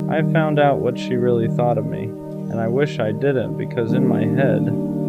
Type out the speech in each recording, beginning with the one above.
I found out what she really thought of me, and I wish I didn't because in my head,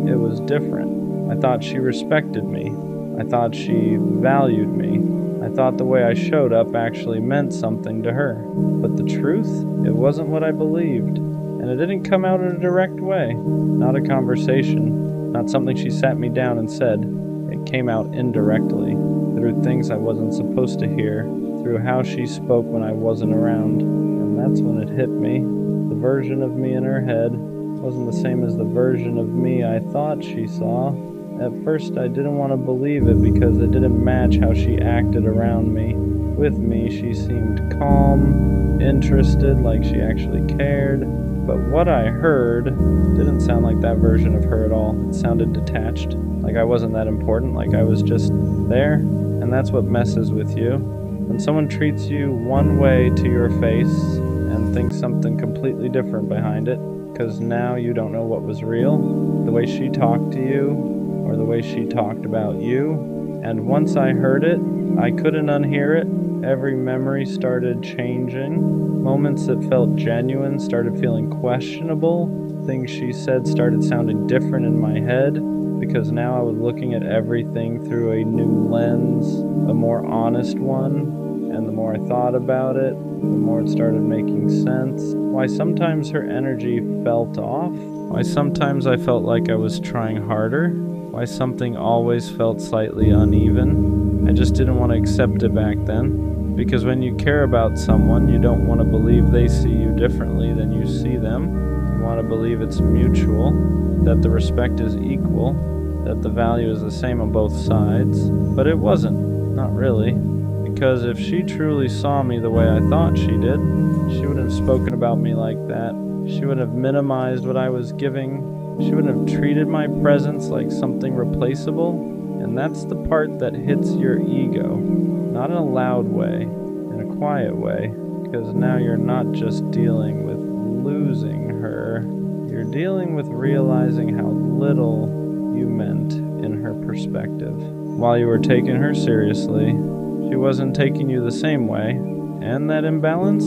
it was different. I thought she respected me. I thought she valued me. I thought the way I showed up actually meant something to her. But the truth, it wasn't what I believed. And it didn't come out in a direct way. Not a conversation. Not something she sat me down and said. It came out indirectly. Through things I wasn't supposed to hear. Through how she spoke when I wasn't around. And that's when it hit me. The version of me in her head wasn't the same as the version of me I thought she saw. At first I didn't want to believe it because it didn't match how she acted around me. With me, she seemed calm, interested, like she actually cared. But what I heard didn't sound like that version of her at all. It sounded detached, like I wasn't that important, like I was just there. And that's what messes with you. When someone treats you one way to your face and thinks something completely different behind it, because now you don't know what was real, the way she talked to you, or the way she talked about you. And once I heard it, I couldn't unhear it. Every memory started changing. Moments that felt genuine started feeling questionable. Things she said started sounding different in my head, because now I was looking at everything through a new lens, a more honest one. And the more I thought about it, the more it started making sense. Why sometimes her energy felt off. Why sometimes I felt like I was trying harder. Why something always felt slightly uneven. I just didn't want to accept it back then. Because when you care about someone, you don't want to believe they see you differently than you see them. You want to believe it's mutual, that the respect is equal, that the value is the same on both sides. But it wasn't. Not really. Because if she truly saw me the way I thought she did, she wouldn't have spoken about me like that. She wouldn't have minimized what I was giving. She wouldn't have treated my presence like something replaceable. And that's the part that hits your ego. Not in a loud way, in a quiet way. Because now you're not just dealing with losing her. You're dealing with realizing how little you meant in her perspective. While you were taking her seriously, she wasn't taking you the same way, and that imbalance,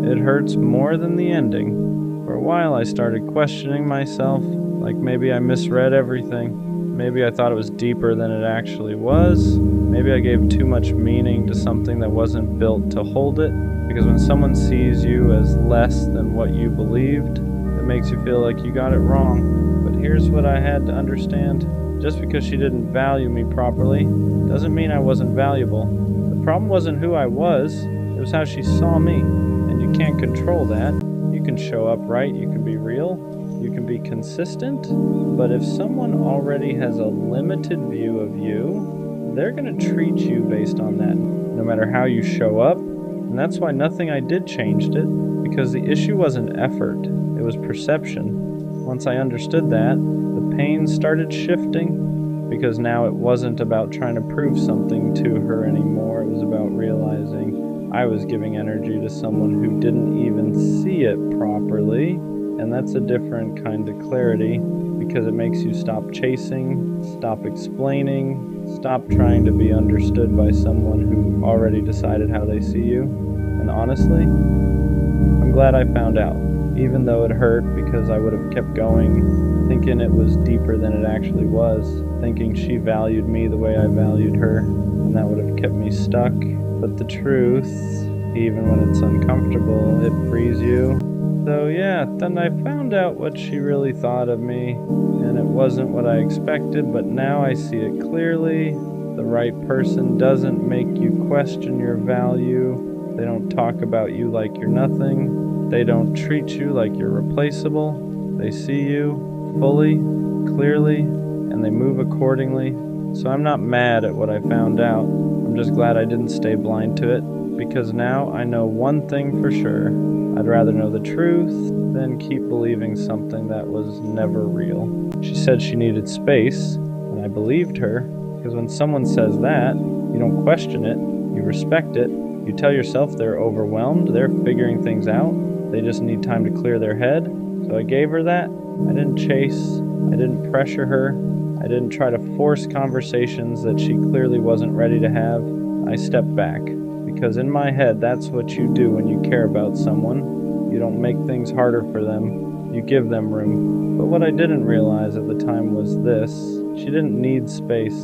it hurts more than the ending. For a while I started questioning myself, like maybe I misread everything. Maybe I thought it was deeper than it actually was. Maybe I gave too much meaning to something that wasn't built to hold it, because when someone sees you as less than what you believed, it makes you feel like you got it wrong. But here's what I had to understand. Just because she didn't value me properly, doesn't mean I wasn't valuable. The problem wasn't who I was, it was how she saw me. And you can't control that. You can show up right, you can be real, you can be consistent. But if someone already has a limited view of you, they're going to treat you based on that, no matter how you show up. And that's why nothing I did changed it, because the issue wasn't effort, it was perception. Once I understood that, the pain started shifting. Because now it wasn't about trying to prove something to her anymore. It was about realizing I was giving energy to someone who didn't even see it properly. And that's a different kind of clarity, because it makes you stop chasing, stop explaining, stop trying to be understood by someone who already decided how they see you. And honestly, I'm glad I found out, even though it hurt, because I would have kept going, thinking it was deeper than it actually was, thinking she valued me the way I valued her, and that would have kept me stuck. But the truth, even when it's uncomfortable, it frees you. So yeah, then I found out what she really thought of me, and it wasn't what I expected, but now I see it clearly. The right person doesn't make you question your value. They don't talk about you like you're nothing. They don't treat you like you're replaceable. They see you fully, clearly, and they move accordingly. So I'm not mad at what I found out. I'm just glad I didn't stay blind to it, because now I know one thing for sure. I'd rather know the truth than keep believing something that was never real. She said she needed space, and I believed her, because when someone says that, you don't question it, you respect it, you tell yourself they're overwhelmed, they're figuring things out, they just need time to clear their head. So I gave her that. I didn't chase, I didn't pressure her, I didn't try to force conversations that she clearly wasn't ready to have. I stepped back, because in my head, that's what you do when you care about someone. You don't make things harder for them. You give them room. But what I didn't realize at the time was this. She didn't need space.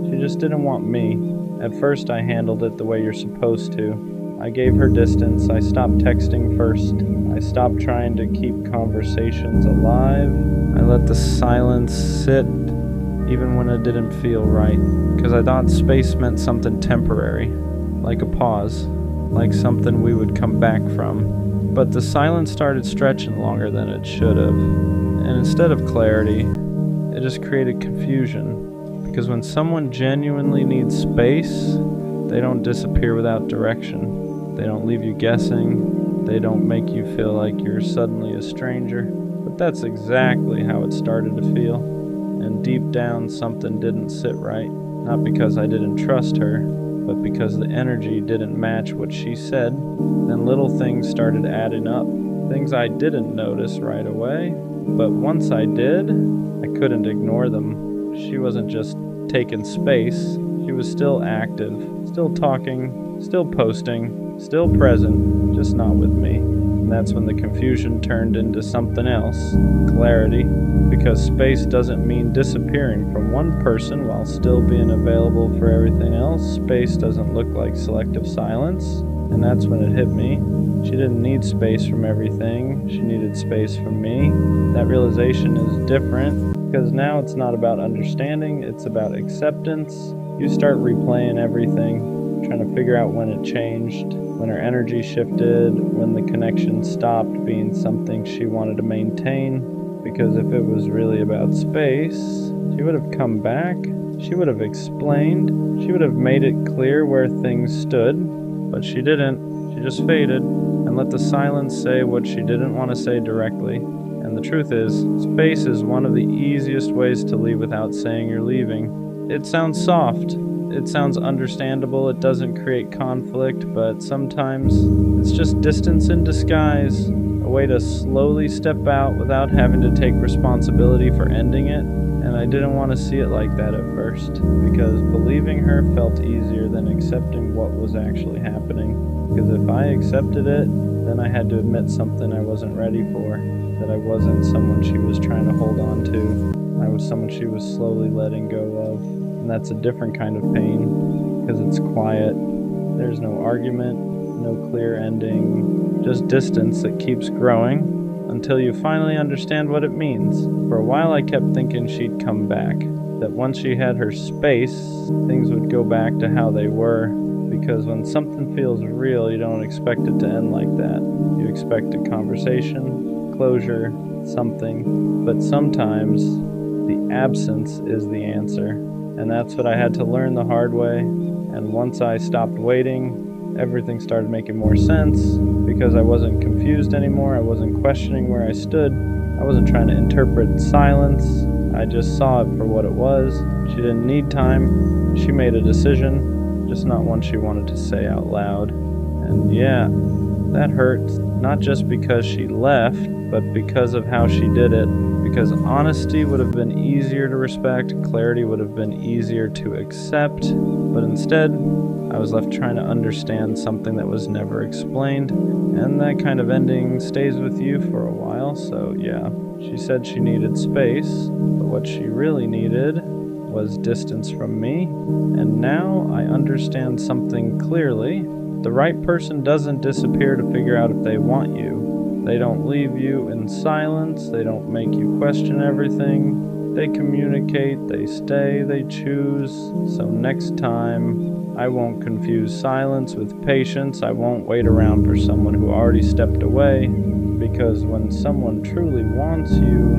She just didn't want me. At first I handled it the way you're supposed to. I gave her distance. I stopped texting first. I stopped trying to keep conversations alive. I let the silence sit even when it didn't feel right. Because I thought space meant something temporary. Like a pause. Like something we would come back from. But the silence started stretching longer than it should have. And instead of clarity, it just created confusion. Because when someone genuinely needs space, they don't disappear without direction. They don't leave you guessing. They don't make you feel like you're suddenly a stranger. But that's exactly how it started to feel. And deep down, something didn't sit right. Not because I didn't trust her, but because the energy didn't match what she said. Then little things started adding up. Things I didn't notice right away. But once I did, I couldn't ignore them. She wasn't just taking space. She was still active, still talking, still posting, still present, just not with me. And that's when the confusion turned into something else. Clarity. Because space doesn't mean disappearing from one person while still being available for everything else. Space doesn't look like selective silence. And that's when it hit me. She didn't need space from everything. She needed space from me. That realization is different because now it's not about understanding, it's about acceptance. You start replaying everything, trying to figure out when it changed, when her energy shifted, when the connection stopped being something she wanted to maintain. Because if it was really about space, she would have come back, she would have explained, she would have made it clear where things stood, but she didn't. She just faded and let the silence say what she didn't want to say directly. And the truth is, space is one of the easiest ways to leave without saying you're leaving. It sounds soft, it sounds understandable, it doesn't create conflict, but sometimes it's just distance in disguise. A way to slowly step out without having to take responsibility for ending it. And I didn't want to see it like that at first, because believing her felt easier than accepting what was actually happening. Because if I accepted it, then I had to admit something I wasn't ready for, that I wasn't someone she was trying to hold on to. I was someone she was slowly letting go of. And that's a different kind of pain, because it's quiet. There's no argument, no clear ending, just distance that keeps growing until you finally understand what it means. For a while I kept thinking she'd come back, that once she had her space, things would go back to how they were, because when something feels real, you don't expect it to end like that. You expect a conversation, closure, something, but sometimes the absence is the answer, and that's what I had to learn the hard way. And once I stopped waiting, everything started making more sense, because I wasn't confused anymore. I wasn't questioning where I stood. I wasn't trying to interpret silence. I just saw it for what it was. She didn't need time. She made a decision, just not one she wanted to say out loud. And yeah, that hurt, not just because she left, but because of how she did it. Because honesty would have been easier to respect, clarity would have been easier to accept, but instead, I was left trying to understand something that was never explained, and that kind of ending stays with you for a while. So yeah, she said she needed space, but what she really needed was distance from me, and now I understand something clearly. The right person doesn't disappear to figure out if they want you. They don't leave you in silence, they don't make you question everything. They communicate, they stay, they choose. So next time, I won't confuse silence with patience. I won't wait around for someone who already stepped away. Because when someone truly wants you,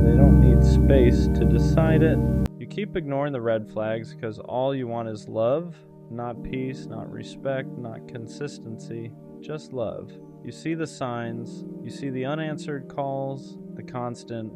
they don't need space to decide it. You keep ignoring the red flags because all you want is love, not peace, not respect, not consistency, just love. You see the signs, you see the unanswered calls, the constant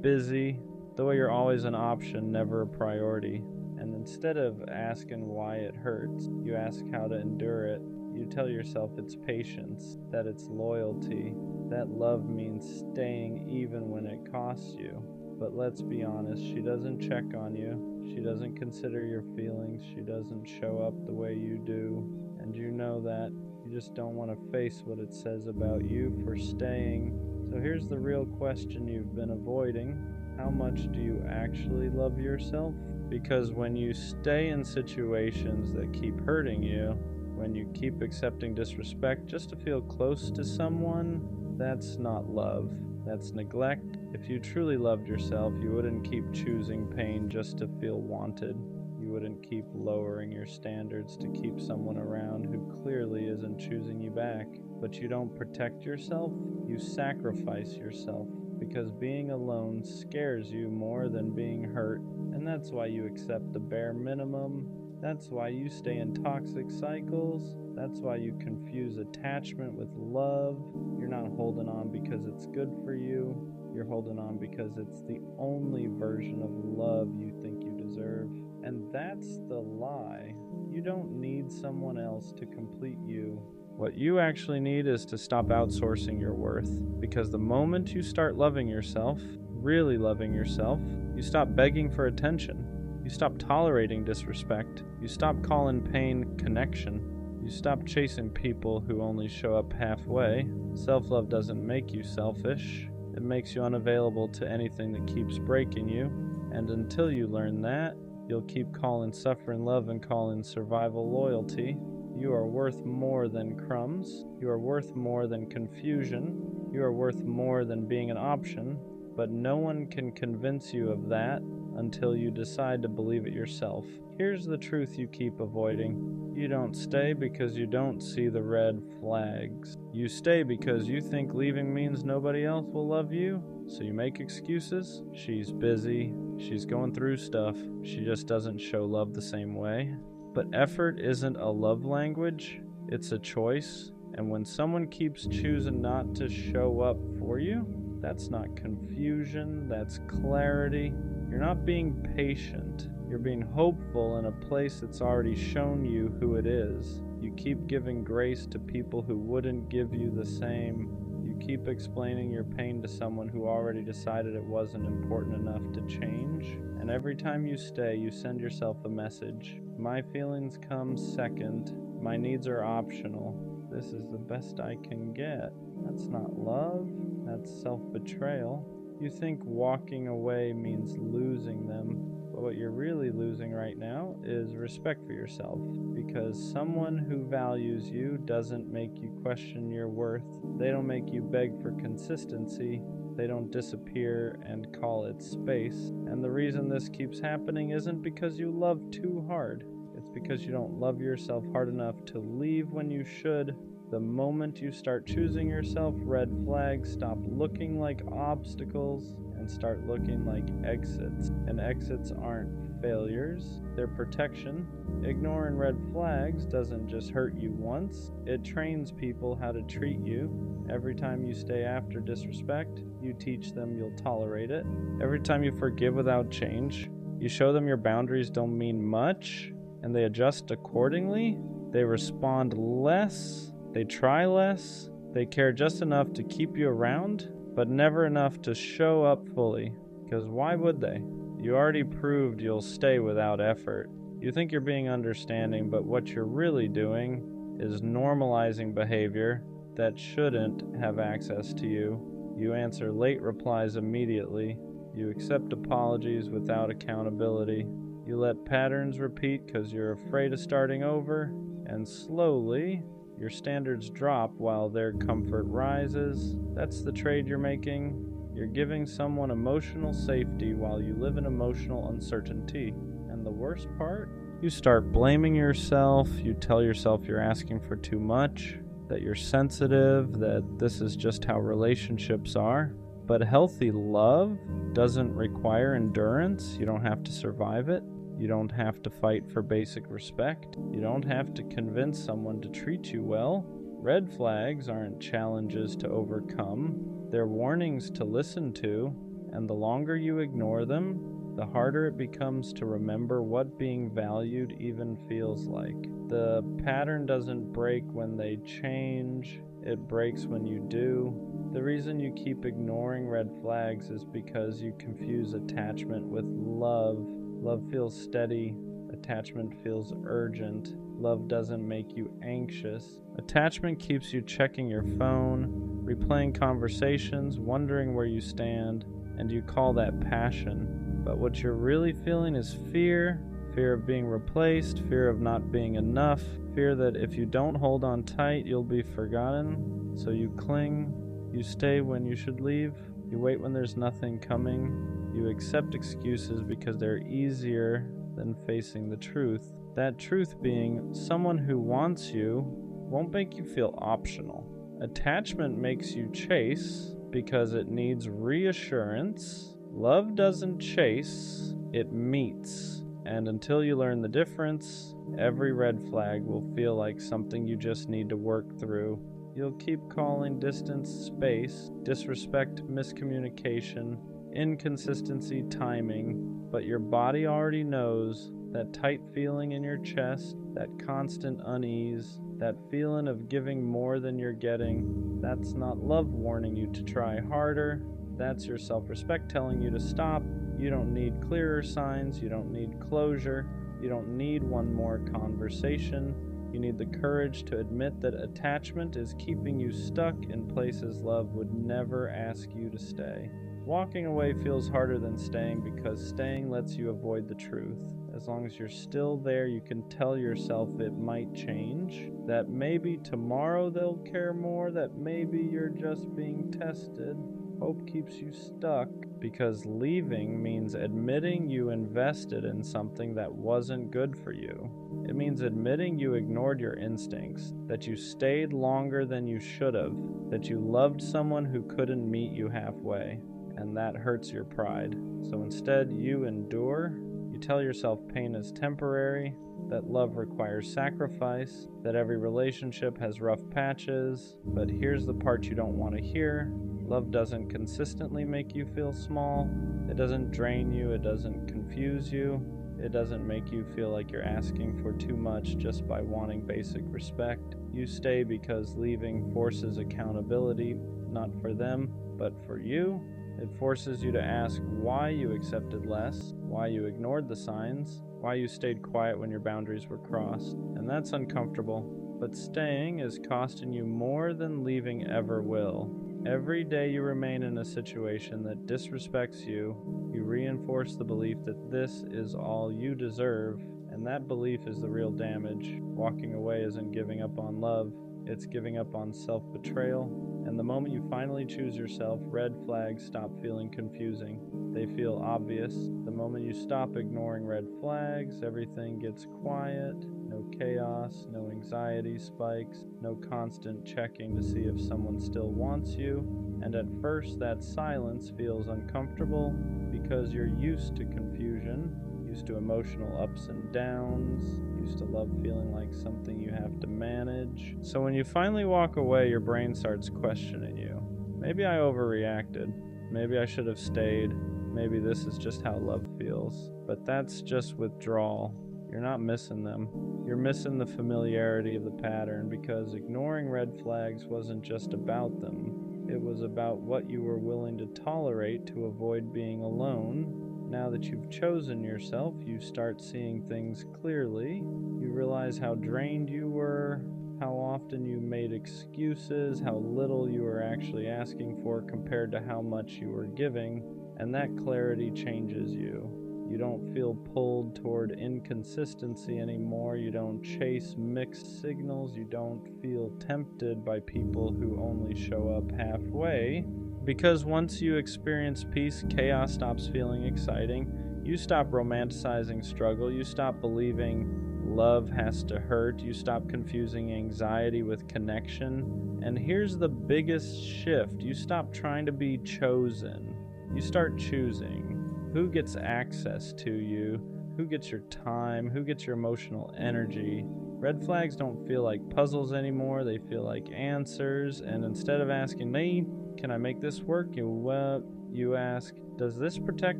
busy, the way you're always an option, never a priority. And instead of asking why it hurts, you ask how to endure it. You tell yourself it's patience, that it's loyalty, that love means staying even when it costs you. But let's be honest, she doesn't check on you. She doesn't consider your feelings. She doesn't show up the way you do. And you know that. You You just don't want to face what it says about you for staying. So here's the real question you've been avoiding. How much do you actually love yourself? Because when you stay in situations that keep hurting you, when you keep accepting disrespect just to feel close to someone, that's not love. That's neglect. If you truly loved yourself, you wouldn't keep choosing pain just to feel wanted. You wouldn't keep lowering your standards to keep someone around who clearly isn't choosing you back. But you don't protect yourself, you sacrifice yourself. Because being alone scares you more than being hurt, and that's why you accept the bare minimum. That's why you stay in toxic cycles. That's why you confuse attachment with love. You're not holding on because it's good for you. You're holding on because it's the only version of love you think you deserve. And that's the lie. You don't need someone else to complete you. What you actually need is to stop outsourcing your worth, because the moment you start loving yourself, really loving yourself, you stop begging for attention. You stop tolerating disrespect. You stop calling pain connection. You stop chasing people who only show up halfway. Self-love doesn't make you selfish. It makes you unavailable to anything that keeps breaking you. And until you learn that, you'll keep calling suffering love and calling survival loyalty. You are worth more than crumbs. You are worth more than confusion. You are worth more than being an option. But no one can convince you of that until you decide to believe it yourself. Here's the truth you keep avoiding. You don't stay because you don't see the red flags. You stay because you think leaving means nobody else will love you, so you make excuses. She's busy. She's going through stuff. She just doesn't show love the same way. But effort isn't a love language, it's a choice. And when someone keeps choosing not to show up for you, that's not confusion, that's clarity. You're not being patient. You're being hopeful in a place that's already shown you who it is. You keep giving grace to people who wouldn't give you the same. You keep explaining your pain to someone who already decided it wasn't important enough to change. And every time you stay, you send yourself a message. My feelings come second. My needs are optional. This is the best I can get. That's not love. That's self-betrayal. You think walking away means losing them. But what you're really losing right now is respect for yourself, because someone who values you doesn't make you question your worth. They don't make you beg for consistency. They don't disappear and call it space. And the reason this keeps happening isn't because you love too hard. It's because you don't love yourself hard enough to leave when you should. The moment you start choosing yourself, red flags stop looking like obstacles and start looking like exits. And exits aren't failures, they're protection. Ignoring red flags doesn't just hurt you once, it trains people how to treat you. Every time you stay after disrespect, you teach them you'll tolerate it. Every time you forgive without change, you show them your boundaries don't mean much, and they adjust accordingly. They respond less, they try less, they care just enough to keep you around, but never enough to show up fully. Because why would they? You already proved you'll stay without effort. You think you're being understanding, but what you're really doing is normalizing behavior that shouldn't have access to you. You answer late replies immediately. You accept apologies without accountability. You let patterns repeat because you're afraid of starting over, and slowly, your standards drop while their comfort rises. That's the trade you're making. You're giving someone emotional safety while you live in emotional uncertainty. And the worst part? You start blaming yourself. You tell yourself you're asking for too much, that you're sensitive, that this is just how relationships are. But healthy love doesn't require endurance. You don't have to survive it. You don't have to fight for basic respect. You don't have to convince someone to treat you well. Red flags aren't challenges to overcome. They're warnings to listen to, and the longer you ignore them, the harder it becomes to remember what being valued even feels like. The pattern doesn't break when they change, it breaks when you do. The reason you keep ignoring red flags is because you confuse attachment with love. Love feels steady, attachment feels urgent. Love doesn't make you anxious. Attachment keeps you checking your phone, replaying conversations, wondering where you stand, and you call that passion. But what you're really feeling is fear. Fear of being replaced, fear of not being enough, fear that if you don't hold on tight, you'll be forgotten. So you cling, you stay when you should leave, you wait when there's nothing coming, you accept excuses because they're easier than facing the truth. That truth being, someone who wants you won't make you feel optional. Attachment makes you chase because it needs reassurance. Love doesn't chase, it meets. And until you learn the difference, every red flag will feel like something you just need to work through. You'll keep calling distance space, disrespect miscommunication, inconsistency timing, but your body already knows that tight feeling in your chest, that constant unease, that feeling of giving more than you're getting. That's not love warning you to try harder. That's your self-respect telling you to stop. You don't need clearer signs, you don't need closure, you don't need one more conversation. You need the courage to admit that attachment is keeping you stuck in places love would never ask you to stay. Walking away feels harder than staying because staying lets you avoid the truth. As long as you're still there, you can tell yourself it might change, that maybe tomorrow they'll care more, that maybe you're just being tested. Hope keeps you stuck because leaving means admitting you invested in something that wasn't good for you. It means admitting you ignored your instincts, that you stayed longer than you should have, that you loved someone who couldn't meet you halfway, and that hurts your pride. So instead, you endure. You tell yourself pain is temporary, that love requires sacrifice, that every relationship has rough patches, but here's the part you don't want to hear. Love doesn't consistently make you feel small. It doesn't drain you. It doesn't confuse you. It doesn't make you feel like you're asking for too much just by wanting basic respect. You stay because leaving forces accountability, not for them, but for you. It forces you to ask why you accepted less, why you ignored the signs, why you stayed quiet when your boundaries were crossed. And that's uncomfortable. But staying is costing you more than leaving ever will. Every day you remain in a situation that disrespects you, you reinforce the belief that this is all you deserve, and that belief is the real damage. Walking away isn't giving up on love, it's giving up on self-betrayal. And the moment you finally choose yourself, red flags stop feeling confusing. They feel obvious. The moment you stop ignoring red flags, everything gets quiet. No chaos, no anxiety spikes, no constant checking to see if someone still wants you. And at first, that silence feels uncomfortable because you're used to confusion, used to emotional ups and downs, used to love feeling like something you have to manage. So when you finally walk away, your brain starts questioning you. Maybe I overreacted. Maybe I should have stayed. Maybe this is just how love feels. But that's just withdrawal. You're not missing them. You're missing the familiarity of the pattern because ignoring red flags wasn't just about them. It was about what you were willing to tolerate to avoid being alone. Now that you've chosen yourself, you start seeing things clearly. You realize how drained you were, how often you made excuses, how little you were actually asking for compared to how much you were giving, and that clarity changes you. You don't feel pulled toward inconsistency anymore. You don't chase mixed signals. You don't feel tempted by people who only show up halfway. Because once you experience peace, chaos stops feeling exciting. You stop romanticizing struggle. You stop believing love has to hurt. You stop confusing anxiety with connection. And here's the biggest shift. You stop trying to be chosen. You start choosing. Who gets access to you? Who gets your time? Who gets your emotional energy? Red flags don't feel like puzzles anymore. They feel like answers. And instead of asking me, can I make this work? You ask, does this protect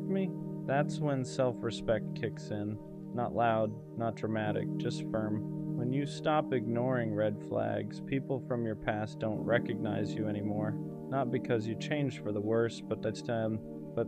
me? That's when self-respect kicks in. Not loud, not dramatic, just firm. When you stop ignoring red flags, people from your past don't recognize you anymore. Not because you changed for the worse, but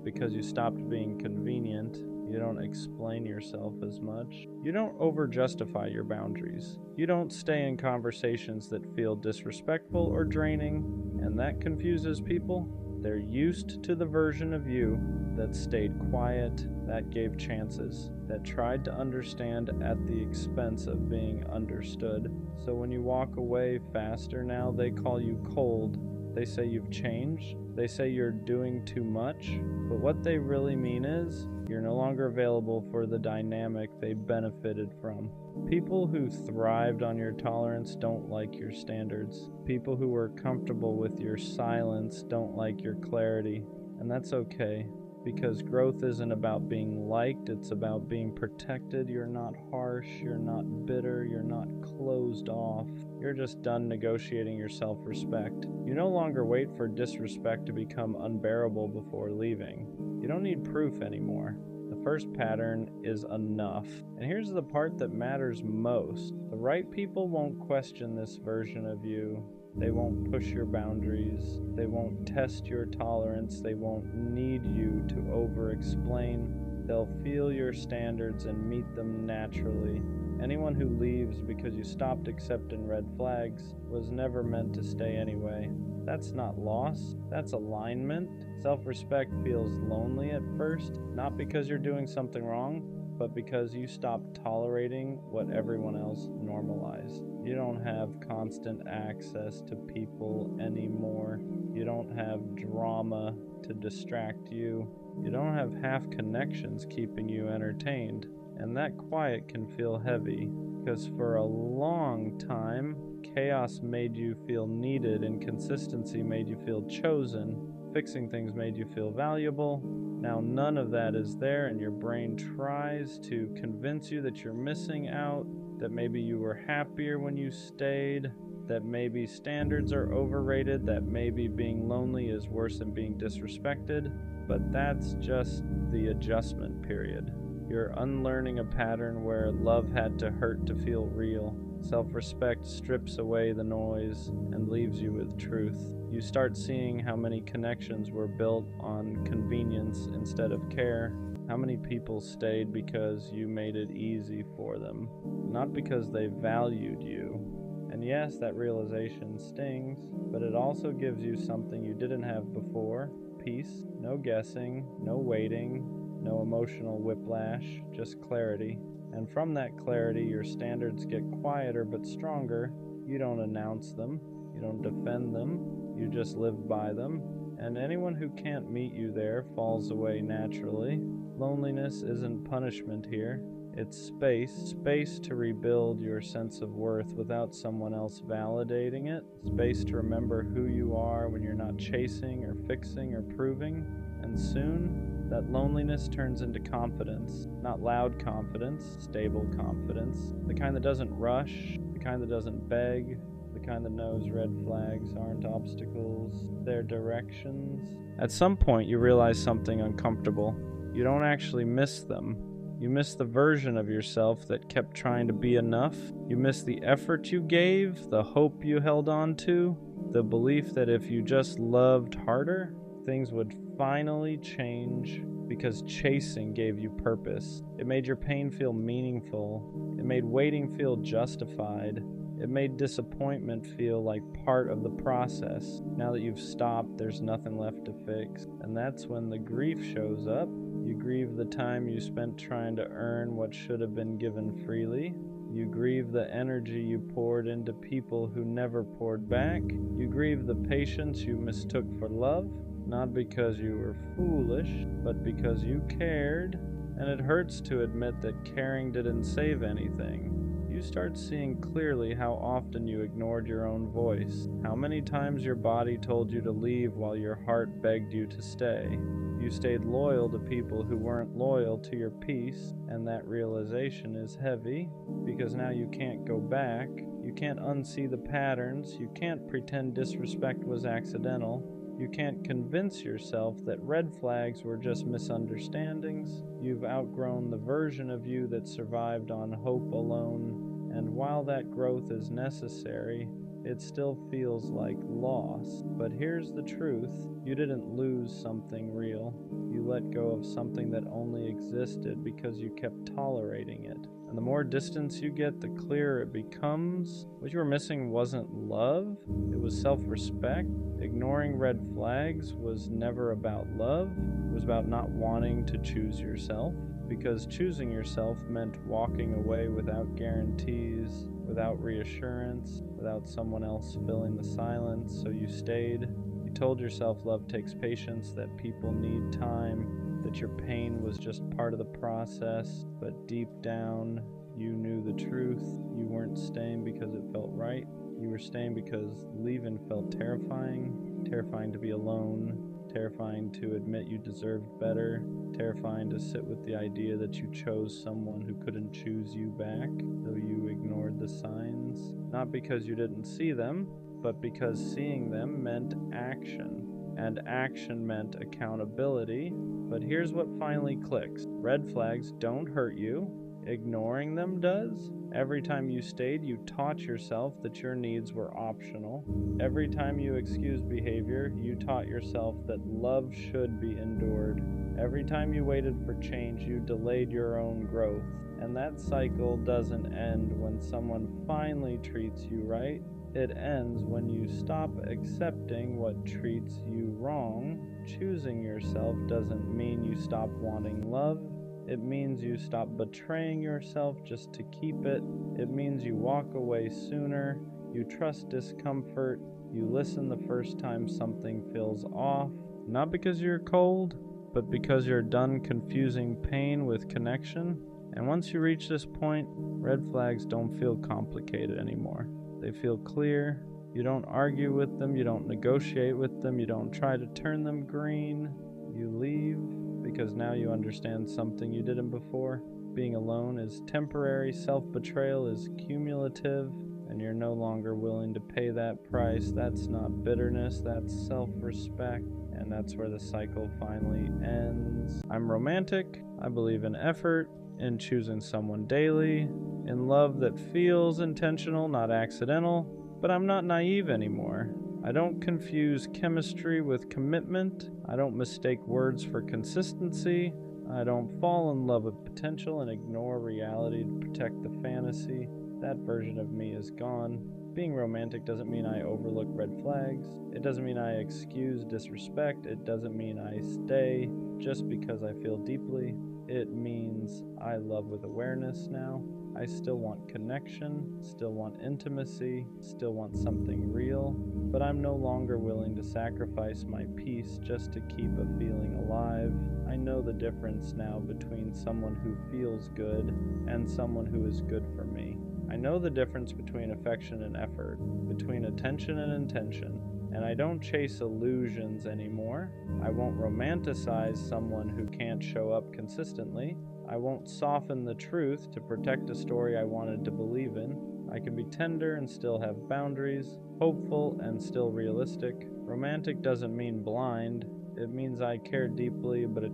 because you stopped being convenient. You don't explain yourself as much. You don't over-justify your boundaries. You don't stay in conversations that feel disrespectful or draining, and that confuses people. They're used to the version of you that stayed quiet, that gave chances, that tried to understand at the expense of being understood. So when you walk away faster now, they call you cold. They say you've changed. They say you're doing too much. But what they really mean is you're no longer available for the dynamic they benefited from. People who thrived on your tolerance don't like your standards. People who were comfortable with your silence don't like your clarity. And that's okay, because growth isn't about being liked, it's about being protected. You're not harsh, you're not bitter, you're not closed off. You're just done negotiating your self-respect. You no longer wait for disrespect to become unbearable before leaving. You don't need proof anymore. The first pattern is enough. And here's the part that matters most. The right people won't question this version of you. They won't push your boundaries. They won't test your tolerance. They won't need you to over-explain. They'll feel your standards and meet them naturally. Anyone who leaves because you stopped accepting red flags was never meant to stay anyway. That's not loss, that's alignment. Self-respect feels lonely at first, not because you're doing something wrong, but because you stopped tolerating what everyone else normalized. You don't have constant access to people anymore. You don't have drama to distract you. You don't have half connections keeping you entertained. And that quiet can feel heavy, because for a long time, chaos made you feel needed, and consistency made you feel chosen. Fixing things made you feel valuable. Now none of that is there, and your brain tries to convince you that you're missing out, that maybe you were happier when you stayed, that maybe standards are overrated, that maybe being lonely is worse than being disrespected. But that's just the adjustment period. You're unlearning a pattern where love had to hurt to feel real. Self-respect strips away the noise and leaves you with truth. You start seeing how many connections were built on convenience instead of care. How many people stayed because you made it easy for them, not because they valued you. And yes, that realization stings, but it also gives you something you didn't have before: peace, no guessing, no waiting, no emotional whiplash, just clarity. And from that clarity, your standards get quieter but stronger. You don't announce them, you don't defend them, you just live by them. And anyone who can't meet you there falls away naturally. Loneliness isn't punishment here. It's space to rebuild your sense of worth without someone else validating it. Space to remember who you are when you're not chasing or fixing or proving. And soon, that loneliness turns into confidence. Not loud confidence, stable confidence. The kind that doesn't rush, the kind that doesn't beg, the kind that knows red flags aren't obstacles, they're directions. At some point, you realize something uncomfortable. You don't actually miss them. You miss the version of yourself that kept trying to be enough. You miss the effort you gave, the hope you held on to, the belief that if you just loved harder, things would finally change, because chasing gave you purpose. It made your pain feel meaningful. It made waiting feel justified. It made disappointment feel like part of the process. Now that you've stopped, there's nothing left to fix. And that's when the grief shows up. You grieve the time you spent trying to earn what should have been given freely. You grieve the energy you poured into people who never poured back. You grieve the patience you mistook for love, not because you were foolish, but because you cared. And it hurts to admit that caring didn't save anything. You start seeing clearly how often you ignored your own voice, how many times your body told you to leave while your heart begged you to stay. You stayed loyal to people who weren't loyal to your peace, and that realization is heavy, because now you can't go back, you can't unsee the patterns, you can't pretend disrespect was accidental, you can't convince yourself that red flags were just misunderstandings. You've outgrown the version of you that survived on hope alone, and while that growth is necessary, it still feels like loss. But here's the truth: you didn't lose something real. You let go of something that only existed because you kept tolerating it. And the more distance you get, the clearer it becomes. What you were missing wasn't love, it was self-respect. Ignoring red flags was never about love, it was about not wanting to choose yourself. Because choosing yourself meant walking away without guarantees, without reassurance, without someone else filling the silence, so you stayed. You told yourself love takes patience, that people need time, that your pain was just part of the process, but deep down, you knew the truth. You weren't staying because it felt right. You were staying because leaving felt terrifying. Terrifying to be alone, terrifying to admit you deserved better, terrifying to sit with the idea that you chose someone who couldn't choose you back, though you ignored the signs. Not because you didn't see them, but because seeing them meant action, and action meant accountability. But here's what finally clicks: red flags don't hurt you, ignoring them does. Every time you stayed, you taught yourself that your needs were optional. Every time you excused behavior, you taught yourself that love should be endured. Every time you waited for change, you delayed your own growth. And that cycle doesn't end when someone finally treats you right. It ends when you stop accepting what treats you wrong. Choosing yourself doesn't mean you stop wanting love. It means you stop betraying yourself just to keep it. It means you walk away sooner. You trust discomfort. You listen the first time something feels off. Not because you're cold, but because you're done confusing pain with connection. And once you reach this point, red flags don't feel complicated anymore. They feel clear. You don't argue with them. You don't negotiate with them. You don't try to turn them green. You leave because now you understand something you didn't before. Being alone is temporary, self-betrayal is cumulative, and you're no longer willing to pay that price. That's not bitterness, that's self-respect, and that's where the cycle finally ends. I'm romantic. I believe in effort, in choosing someone daily, in love that feels intentional, not accidental, but I'm not naive anymore. I don't confuse chemistry with commitment. I don't mistake words for consistency. I don't fall in love with potential and ignore reality to protect the fantasy. That version of me is gone. Being romantic doesn't mean I overlook red flags. It doesn't mean I excuse disrespect. It doesn't mean I stay just because I feel deeply. It means I love with awareness now. I still want connection, still want intimacy, still want something real, but I'm no longer willing to sacrifice my peace just to keep a feeling alive. I know the difference now between someone who feels good and someone who is good for me. I know the difference between affection and effort, between attention and intention, and I don't chase illusions anymore. I won't romanticize someone who can't show up consistently. I won't soften the truth to protect a story I wanted to believe in. I can be tender and still have boundaries, hopeful and still realistic. Romantic doesn't mean blind. It means I care deeply, but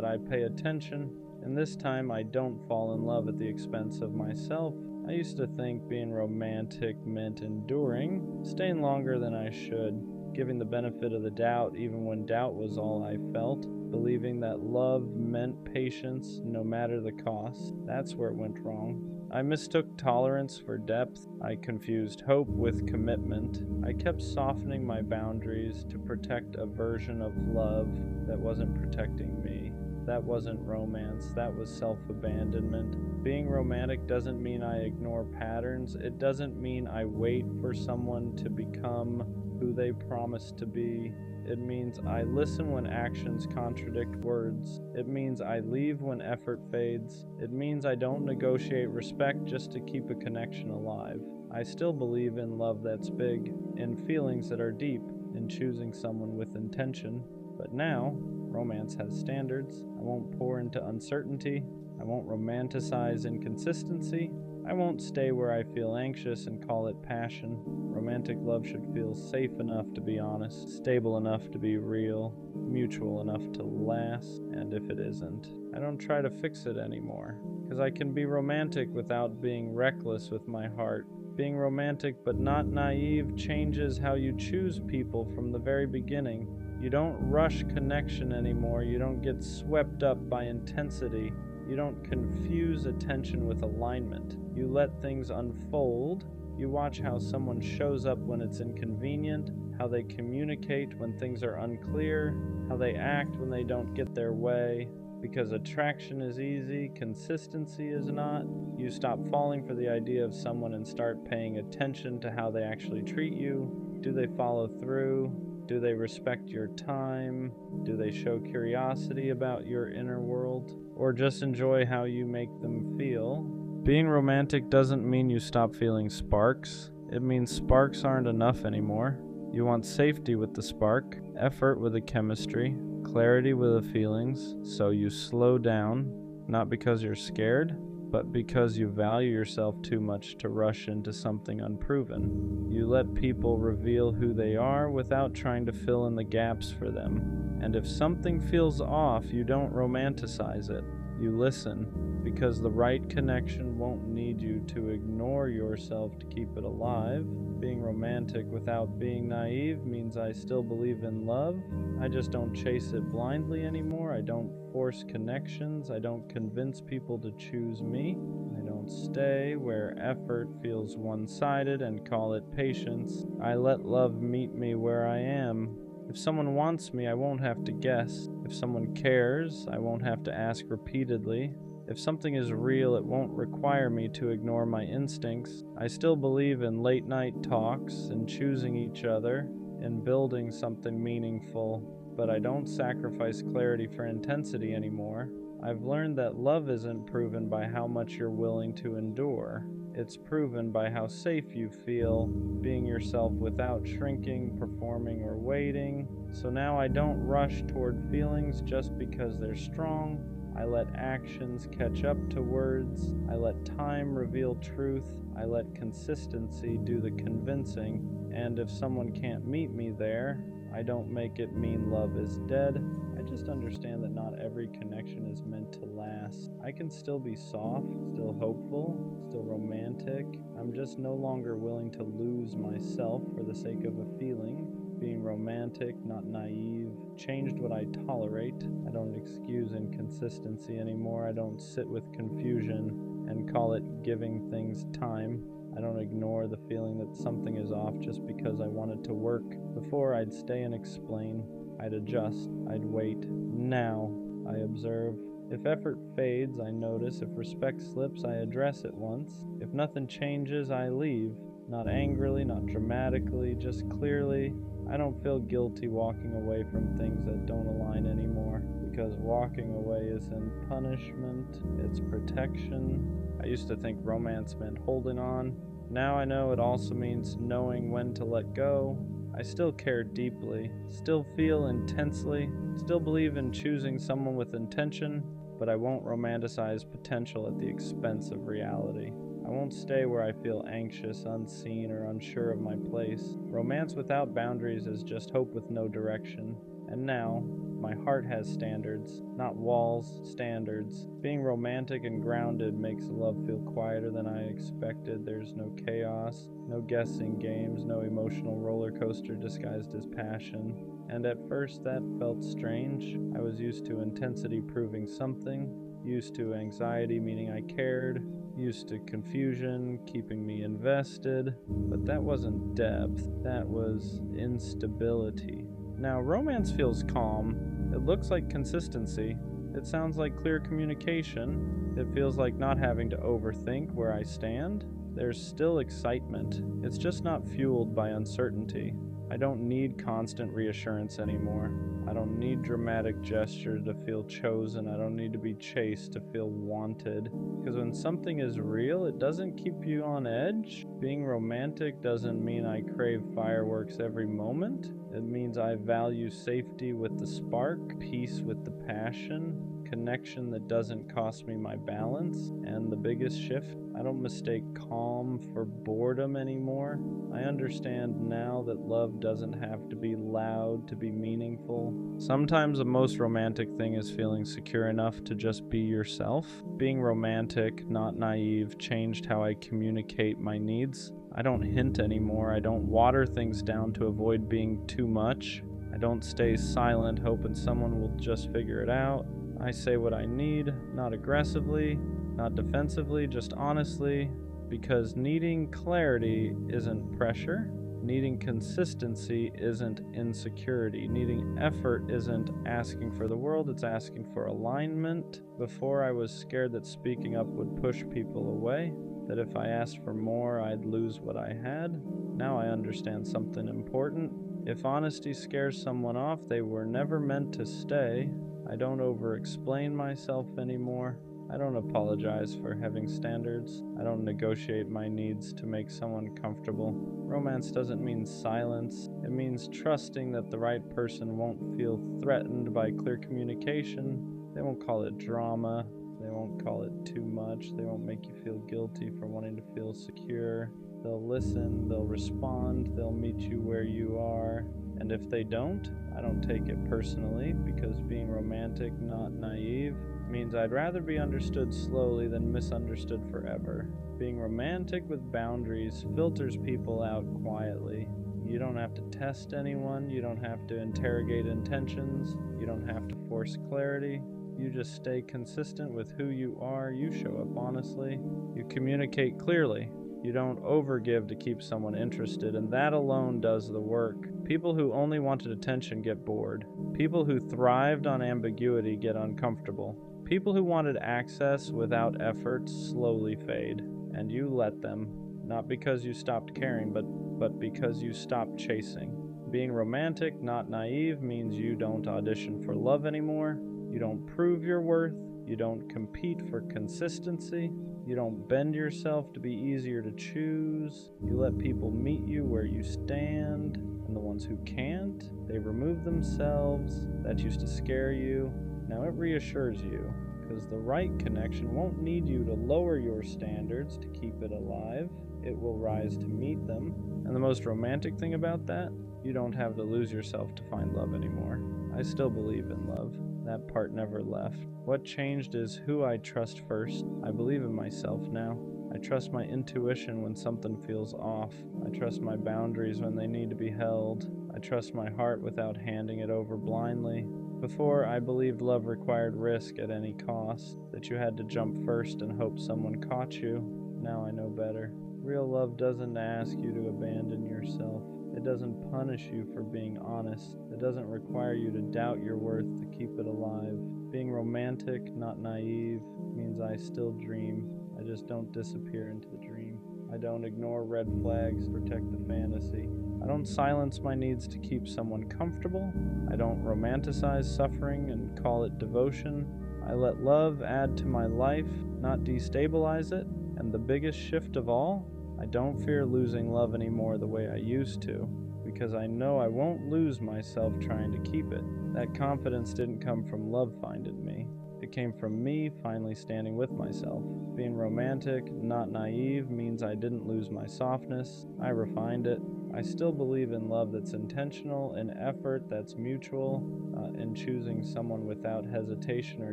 I pay attention. And this time I don't fall in love at the expense of myself. I used to think being romantic meant enduring, staying longer than I should, giving the benefit of the doubt even when doubt was all I felt, believing that love meant patience no matter the cost. That's where it went wrong. I mistook tolerance for depth. I confused hope with commitment. I kept softening my boundaries to protect a version of love that wasn't protecting me. That wasn't romance, that was self-abandonment. Being romantic doesn't mean I ignore patterns. It doesn't mean I wait for someone to become who they promise to be. It means I listen when actions contradict words. It means I leave when effort fades. It means I don't negotiate respect just to keep a connection alive. I still believe in love that's big, in feelings that are deep, in choosing someone with intention. But now, romance has standards. I won't pour into uncertainty. I won't romanticize inconsistency. I won't stay where I feel anxious and call it passion. Romantic love should feel safe enough to be honest, stable enough to be real, mutual enough to last, and if it isn't, I don't try to fix it anymore. Because I can be romantic without being reckless with my heart. Being romantic but not naive changes how you choose people from the very beginning. You don't rush connection anymore. You don't get swept up by intensity. You don't confuse attention with alignment. You let things unfold. You watch how someone shows up when it's inconvenient, how they communicate when things are unclear, how they act when they don't get their way. Because attraction is easy, consistency is not. You stop falling for the idea of someone and start paying attention to how they actually treat you. Do they follow through? Do they respect your time? Do they show curiosity about your inner world? Or just enjoy how you make them feel? Being romantic doesn't mean you stop feeling sparks. It means sparks aren't enough anymore. You want safety with the spark, effort with the chemistry, clarity with the feelings, so you slow down, not because you're scared, but because you value yourself too much to rush into something unproven. You let people reveal who they are without trying to fill in the gaps for them. And if something feels off, you don't romanticize it. You listen, because the right connection won't need you to ignore yourself to keep it alive. Being romantic without being naive means I still believe in love. I just don't chase it blindly anymore. I don't force connections. I don't convince people to choose me. I don't stay where effort feels one-sided and call it patience. I let love meet me where I am. If someone wants me, I won't have to guess. If someone cares, I won't have to ask repeatedly. If something is real, it won't require me to ignore my instincts. I still believe in late night talks, in choosing each other, in building something meaningful, but I don't sacrifice clarity for intensity anymore. I've learned that love isn't proven by how much you're willing to endure. It's proven by how safe you feel being yourself without shrinking, performing, or waiting. So now I don't rush toward feelings just because they're strong. I let actions catch up to words. I let time reveal truth. I let consistency do the convincing. And if someone can't meet me there, I don't make it mean love is dead. I just understand that not every connection is meant to last. I can still be soft, still hopeful, still romantic. I'm just no longer willing to lose myself for the sake of a feeling. Being romantic, not naive, changed what I tolerate. I don't excuse inconsistency anymore. I don't sit with confusion and call it giving things time. I don't ignore the feeling that something is off just because I want it to work. Before, I'd stay and explain. I'd adjust. I'd wait. Now, I observe. If effort fades, I notice. If respect slips, I address it once. If nothing changes, I leave. Not angrily, not dramatically, just clearly. I don't feel guilty walking away from things that don't align anymore, because walking away isn't punishment, it's protection. I used to think romance meant holding on. Now I know it also means knowing when to let go. I still care deeply, still feel intensely, still believe in choosing someone with intention, but I won't romanticize potential at the expense of reality. I won't stay where I feel anxious, unseen, or unsure of my place. Romance without boundaries is just hope with no direction. And now, my heart has standards, not walls, standards. Being romantic and grounded makes love feel quieter than I expected. There's no chaos, no guessing games, no emotional roller coaster disguised as passion. And at first that felt strange. I was used to intensity proving something, used to anxiety meaning I cared, used to confusion keeping me invested, but that wasn't depth, that was instability. Now, romance feels calm. It looks like consistency. It sounds like clear communication. It feels like not having to overthink where I stand. There's still excitement. It's just not fueled by uncertainty. I don't need constant reassurance anymore. I don't need dramatic gesture to feel chosen. I don't need to be chased to feel wanted. Because when something is real, it doesn't keep you on edge. Being romantic doesn't mean I crave fireworks every moment. It means I value safety with the spark, peace with the passion, connection that doesn't cost me my balance. And the biggest shift, I don't mistake calm for boredom anymore. I understand now that love doesn't have to be loud to be meaningful. Sometimes the most romantic thing is feeling secure enough to just be yourself. Being romantic, not naive, changed how I communicate my needs. I don't hint anymore. I don't water things down to avoid being too much. I don't stay silent hoping someone will just figure it out. I say what I need, not aggressively, not defensively, just honestly, because needing clarity isn't pressure. Needing consistency isn't insecurity. Needing effort isn't asking for the world, it's asking for alignment. Before, I was scared that speaking up would push people away, that if I asked for more, I'd lose what I had. Now I understand something important. If honesty scares someone off, they were never meant to stay. I don't over-explain myself anymore. I don't apologize for having standards. I don't negotiate my needs to make someone comfortable. Romance doesn't mean silence. It means trusting that the right person won't feel threatened by clear communication. They won't call it drama. They won't call it too much. They won't make you feel guilty for wanting to feel secure. They'll listen, they'll respond, they'll meet you where you are. And if they don't, I don't take it personally, because being romantic, not naive, means I'd rather be understood slowly than misunderstood forever. Being romantic with boundaries filters people out quietly. You don't have to test anyone, you don't have to interrogate intentions, you don't have to force clarity. You just stay consistent with who you are, you show up honestly, you communicate clearly. You don't overgive to keep someone interested, and that alone does the work. People who only wanted attention get bored. People who thrived on ambiguity get uncomfortable. People who wanted access without effort slowly fade, and you let them, not because you stopped caring, but because you stopped chasing. Being romantic, not naive, means you don't audition for love anymore. You don't prove your worth. You don't compete for consistency. You don't bend yourself to be easier to choose. You let people meet you where you stand, and the ones who can't, they remove themselves. That used to scare you. Now it reassures you, because the right connection won't need you to lower your standards to keep it alive. It will rise to meet them. And the most romantic thing about that, you don't have to lose yourself to find love anymore. I still believe in love. That part never left. What changed is who I trust first. I believe in myself now. I trust my intuition when something feels off. I trust my boundaries when they need to be held. I trust my heart without handing it over blindly. Before, I believed love required risk at any cost, that you had to jump first and hope someone caught you. Now I know better. Real love doesn't ask you to abandon yourself. It doesn't punish you for being honest. It doesn't require you to doubt your worth to keep it alive. Being romantic, not naive, means I still dream. I just don't disappear into the dream. I don't ignore red flags to protect the fantasy. I don't silence my needs to keep someone comfortable. I don't romanticize suffering and call it devotion. I let love add to my life, not destabilize it. And the biggest shift of all, I don't fear losing love anymore the way I used to, because I know I won't lose myself trying to keep it. That confidence didn't come from love finding me. It came from me finally standing with myself. Being romantic, not naive, means I didn't lose my softness. I refined it. I still believe in love that's intentional, in effort that's mutual, in choosing someone without hesitation or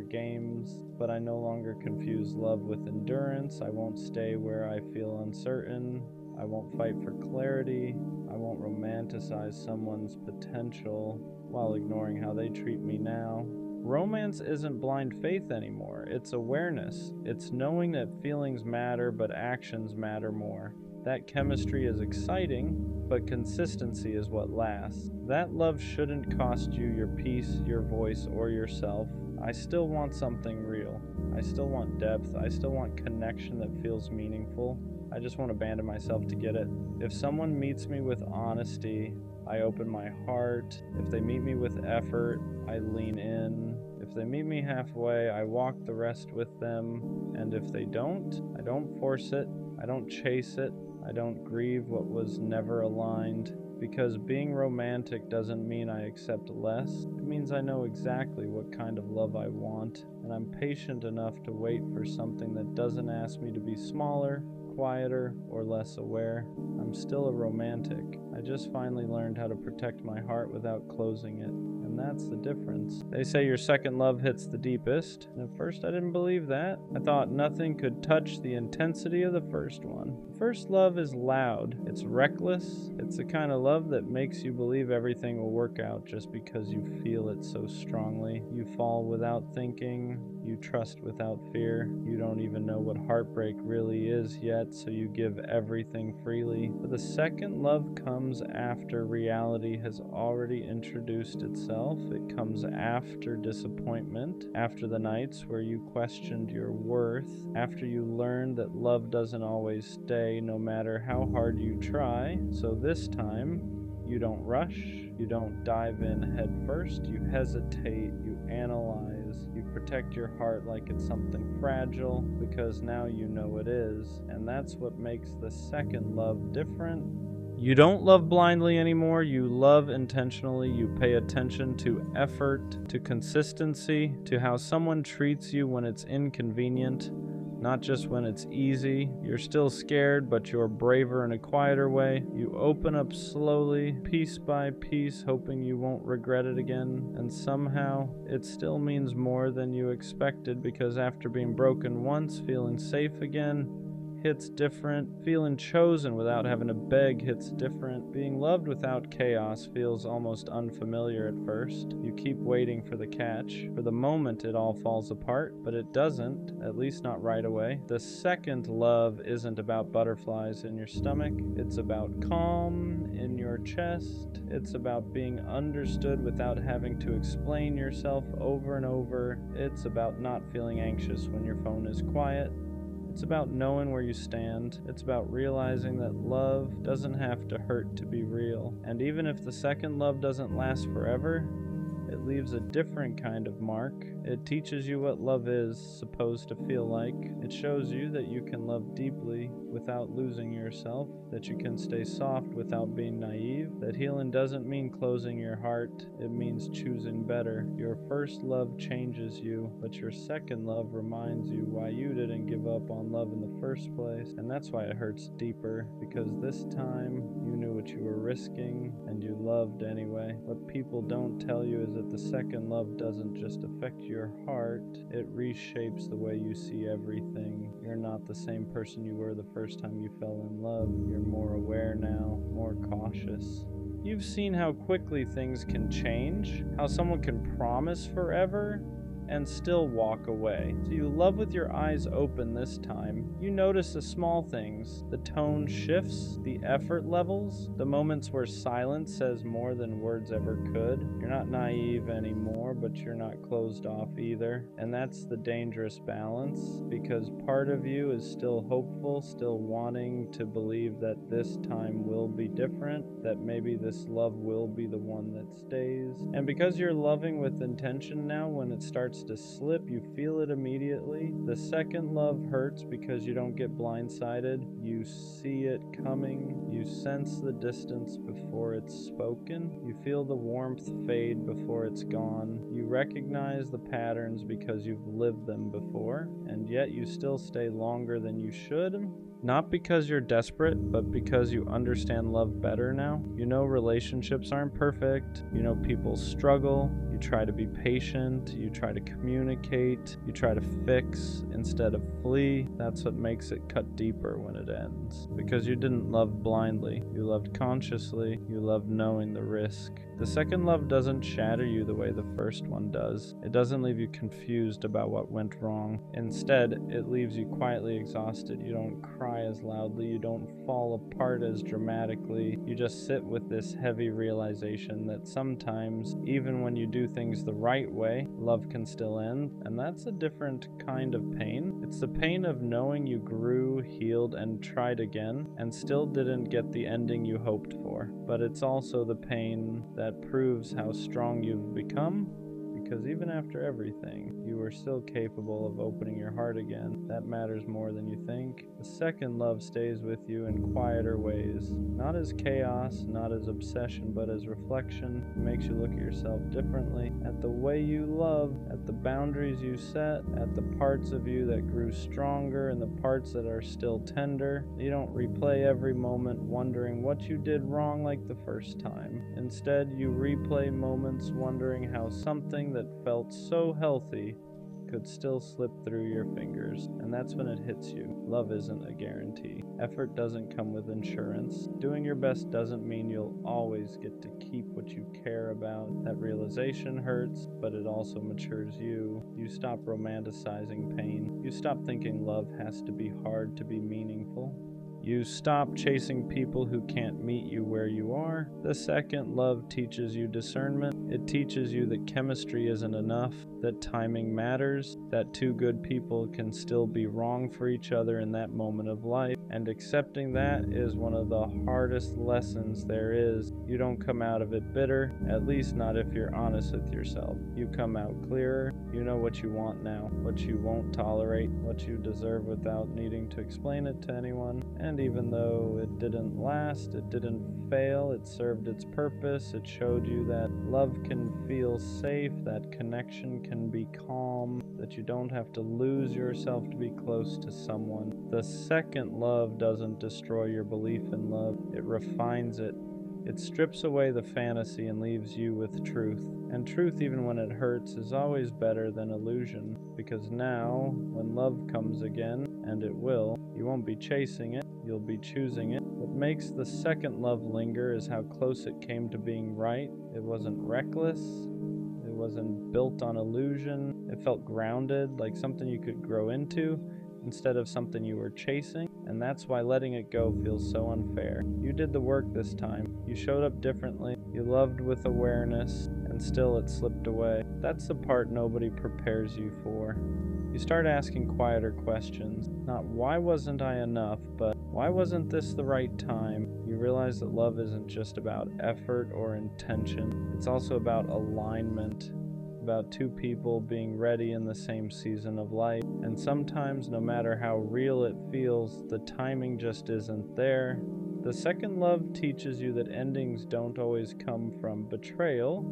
games, but I no longer confuse love with endurance. I won't stay where I feel uncertain. I won't fight for clarity. I won't romanticize someone's potential while ignoring how they treat me now. Romance isn't blind faith anymore. It's awareness. It's knowing that feelings matter, but actions matter more. That chemistry is exciting, but consistency is what lasts. That love shouldn't cost you your peace, your voice, or yourself. I still want something real. I still want depth. I still want connection that feels meaningful. I just won't abandon myself to get it. If someone meets me with honesty, I open my heart. If they meet me with effort, I lean in. If they meet me halfway, I walk the rest with them. And if they don't, I don't force it. I don't chase it. I don't grieve what was never aligned. Because being romantic doesn't mean I accept less. It means I know exactly what kind of love I want. And I'm patient enough to wait for something that doesn't ask me to be smaller, quieter, or less aware. I'm still a romantic. I just finally learned how to protect my heart without closing it. And and that's the difference. They say your second love hits the deepest, and at first I didn't believe that. I thought nothing could touch the intensity of the first one. The first love is loud, it's reckless, it's the kind of love that makes you believe everything will work out just because you feel it so strongly. You fall without thinking, you trust without fear, you don't even know what heartbreak really is yet, so you give everything freely. But the second love comes after reality has already introduced itself. It comes after disappointment, after the nights where you questioned your worth, after you learned that love doesn't always stay no matter how hard you try. So this time, you don't rush, you don't dive in head first, you hesitate, you analyze, you protect your heart like it's something fragile because now you know it is, and that's what makes the second love different. You don't love blindly anymore, you love intentionally, you pay attention to effort, to consistency, to how someone treats you when it's inconvenient, not just when it's easy. You're still scared, but you're braver in a quieter way. You open up slowly, piece by piece, hoping you won't regret it again. And somehow, it still means more than you expected, because after being broken once, feeling safe again hits different. Feeling chosen without having to beg hits different. Being loved without chaos feels almost unfamiliar at first. You keep waiting for the catch. For the moment it all falls apart, but it doesn't, at least not right away. The second love isn't about butterflies in your stomach. It's about calm in your chest. It's about being understood without having to explain yourself over and over. It's about not feeling anxious when your phone is quiet. It's about knowing where you stand. It's about realizing that love doesn't have to hurt to be real. And even if the second love doesn't last forever, it leaves a different kind of mark. It teaches you what love is supposed to feel like. It shows you that you can love deeply without losing yourself, that you can stay soft without being naive, that healing doesn't mean closing your heart, it means choosing better. Your first love changes you, but your second love reminds you why you didn't give up on love in the first place. And that's why it hurts deeper, because this time you knew what you were risking and you loved anyway. What people don't tell you is that the second love doesn't just affect your heart, it reshapes the way you see everything. You're not the same person you were the first time you fell in love. You're more aware now, more cautious. You've seen how quickly things can change, how someone can promise forever and still walk away. So you love with your eyes open this time. You notice the small things, the tone shifts, the effort levels, the moments where silence says more than words ever could. You're not naive anymore, but you're not closed off either. And that's the dangerous balance, because part of you is still hopeful, still wanting to believe that this time will be different, that maybe this love will be the one that stays. And because you're loving with intention now, when it starts to slip, you feel it immediately. The second love hurts because you don't get blindsided. You see it coming. You sense the distance before it's spoken. You feel the warmth fade before it's gone. You recognize the patterns because you've lived them before, and yet you still stay longer than you should. Not because you're desperate, but because you understand love better now. You know relationships aren't perfect. You know people struggle. You try to be patient. You try to communicate. You try to fix instead of flee. That's what makes it cut deeper when it ends. Because you didn't love blindly. You loved consciously. You loved knowing the risk. The second love doesn't shatter you the way the first one does. It doesn't leave you confused about what went wrong. Instead, it leaves you quietly exhausted. You don't cry as loudly. You don't fall apart as dramatically. You just sit with this heavy realization that sometimes, even when you do things the right way, love can still end. And that's a different kind of pain. It's the pain of knowing you grew, healed, and tried again, and still didn't get the ending you hoped for. But it's also the pain that proves how strong you've become, because even after everything, you are still capable of opening your heart again. That matters more than you think. The second love stays with you in quieter ways, not as chaos, not as obsession, but as reflection. It makes you look at yourself differently, at the way you love, at the boundaries you set, at the parts of you that grew stronger and the parts that are still tender. You don't replay every moment wondering what you did wrong like the first time. Instead, you replay moments wondering how something that felt so healthy could still slip through your fingers, and that's when it hits you. Love isn't a guarantee. Effort doesn't come with insurance. Doing your best doesn't mean you'll always get to keep what you care about. That realization hurts, but it also matures you. You stop romanticizing pain. You stop thinking love has to be hard to be meaningful. You stop chasing people who can't meet you where you are. The second love teaches you discernment. It teaches you that chemistry isn't enough, that timing matters, that two good people can still be wrong for each other in that moment of life. And accepting that is one of the hardest lessons there is. You don't come out of it bitter, at least not if you're honest with yourself. You come out clearer. You know what you want now, what you won't tolerate, what you deserve without needing to explain it to anyone. And even though it didn't last, it didn't fail, it served its purpose. It showed you that love can feel safe, that connection can be calm, that you don't have to lose yourself to be close to someone. The second love doesn't destroy your belief in love, it refines it. It strips away the fantasy and leaves you with truth. And truth, even when it hurts, is always better than illusion. Because now, when love comes again, and it will, you won't be chasing it, you'll be choosing it. What makes the second love linger is how close it came to being right. It wasn't reckless. It wasn't built on illusion. It felt grounded, like something you could grow into, instead of something you were chasing. And that's why letting it go feels so unfair. You did the work this time. You showed up differently. You loved with awareness, and still it slipped away. That's the part nobody prepares you for. You start asking quieter questions. Not why wasn't I enough, but why wasn't this the right time? You realize that love isn't just about effort or intention. It's also about alignment. About two people being ready in the same season of life. And sometimes, no matter how real it feels, the timing just isn't there. The second love teaches you that endings don't always come from betrayal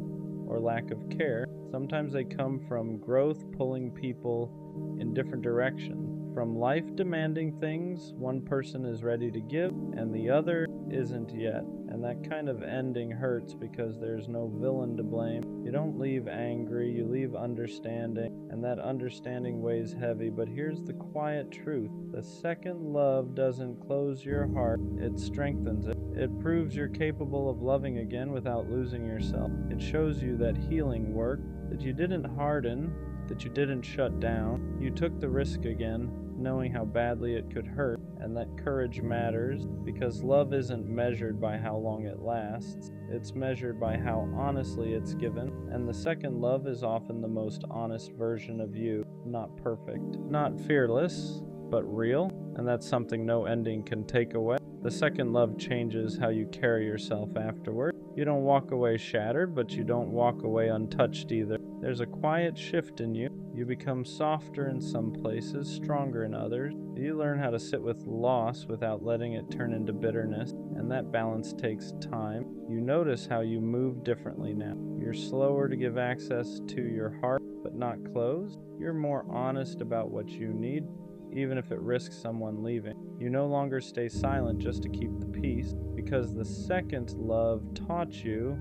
or lack of care. Sometimes they come from growth pulling people in different directions. From life demanding things one person is ready to give and the other isn't yet. And that kind of ending hurts because there's no villain to blame. You don't leave angry, you leave understanding, and that understanding weighs heavy. But here's the quiet truth. The second love doesn't close your heart, it strengthens it. It proves you're capable of loving again without losing yourself. It shows you that healing worked, that you didn't harden, that you didn't shut down. You took the risk again, knowing how badly it could hurt, and that courage matters because love isn't measured by how long it lasts. It's measured by how honestly it's given, and the second love is often the most honest version of you. Not perfect, not fearless, but real, and that's something no ending can take away. The second love changes how you carry yourself afterward. You don't walk away shattered, but you don't walk away untouched either. There's a quiet shift in you. You become softer in some places, stronger in others. You learn how to sit with loss without letting it turn into bitterness, and that balance takes time. You notice how you move differently now. You're slower to give access to your heart, but not closed. You're more honest about what you need, even if it risks someone leaving. You no longer stay silent just to keep the peace, because the second love taught you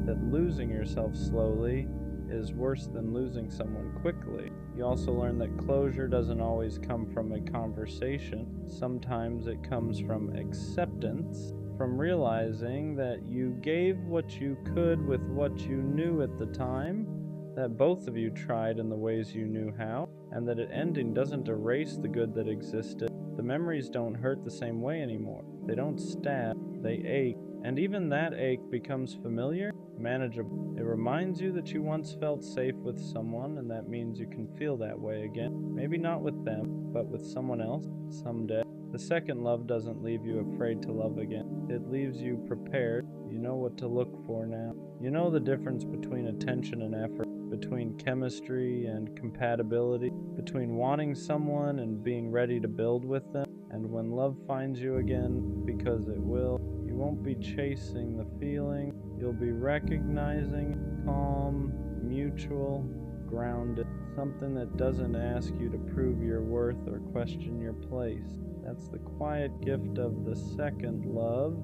that losing yourself slowly is worse than losing someone quickly. You also learn that closure doesn't always come from a conversation. Sometimes it comes from acceptance, from realizing that you gave what you could with what you knew at the time, that both of you tried in the ways you knew how, and that an ending doesn't erase the good that existed. The memories don't hurt the same way anymore. They don't stab, they ache. And even that ache becomes familiar, manageable. It reminds you that you once felt safe with someone, and that means you can feel that way again. Maybe not with them, but with someone else someday. The second love doesn't leave you afraid to love again. It leaves you prepared. You know what to look for now. You know the difference between attention and effort, between chemistry and compatibility, between wanting someone and being ready to build with them. And when love finds you again, because it will, you won't be chasing the feeling, you'll be recognizing calm, mutual, grounded, something that doesn't ask you to prove your worth or question your place. That's the quiet gift of the second love.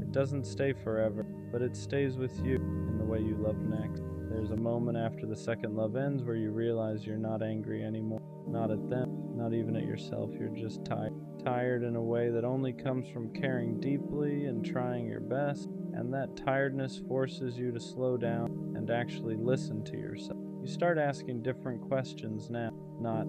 It doesn't stay forever, but it stays with you in the way you love next. There's a moment after the second love ends where you realize you're not angry anymore. Not at them, not even at yourself. You're just tired. Tired in a way that only comes from caring deeply and trying your best. And that tiredness forces you to slow down and actually listen to yourself. You start asking different questions now. Not,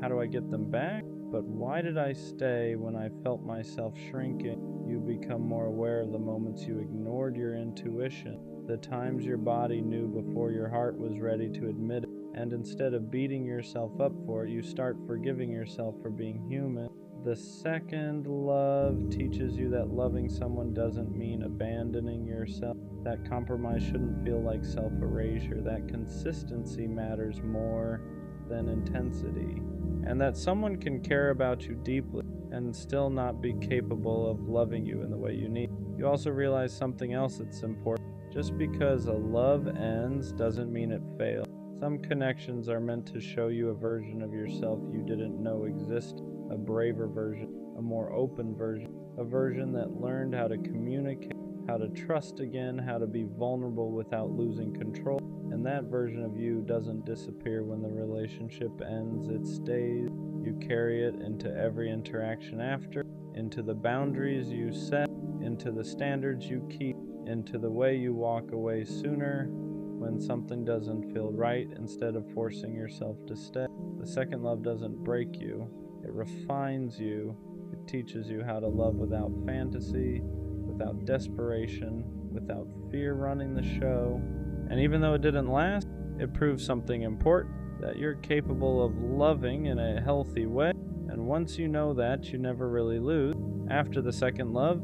how do I get them back? But why did I stay when I felt myself shrinking? You become more aware of the moments you ignored your intuition, the times your body knew before your heart was ready to admit it. And instead of beating yourself up for it, you start forgiving yourself for being human. The second love teaches you that loving someone doesn't mean abandoning yourself. That compromise shouldn't feel like self-erasure. That consistency matters more than intensity. And that someone can care about you deeply and still not be capable of loving you in the way you need. You also realize something else that's important. Just because a love ends doesn't mean it failed. Some connections are meant to show you a version of yourself you didn't know existed, a braver version, a more open version, a version that learned how to communicate, how to trust again, how to be vulnerable without losing control. And that version of you doesn't disappear when the relationship ends, it stays. You carry it into every interaction after, into the boundaries you set, into the standards you keep, into the way you walk away sooner when something doesn't feel right instead of forcing yourself to stay. The second love doesn't break you, it refines you. It teaches you how to love without fantasy, without desperation, without fear running the show. And even though it didn't last, it proves something important, that you're capable of loving in a healthy way. And once you know that, you never really lose. After the second love,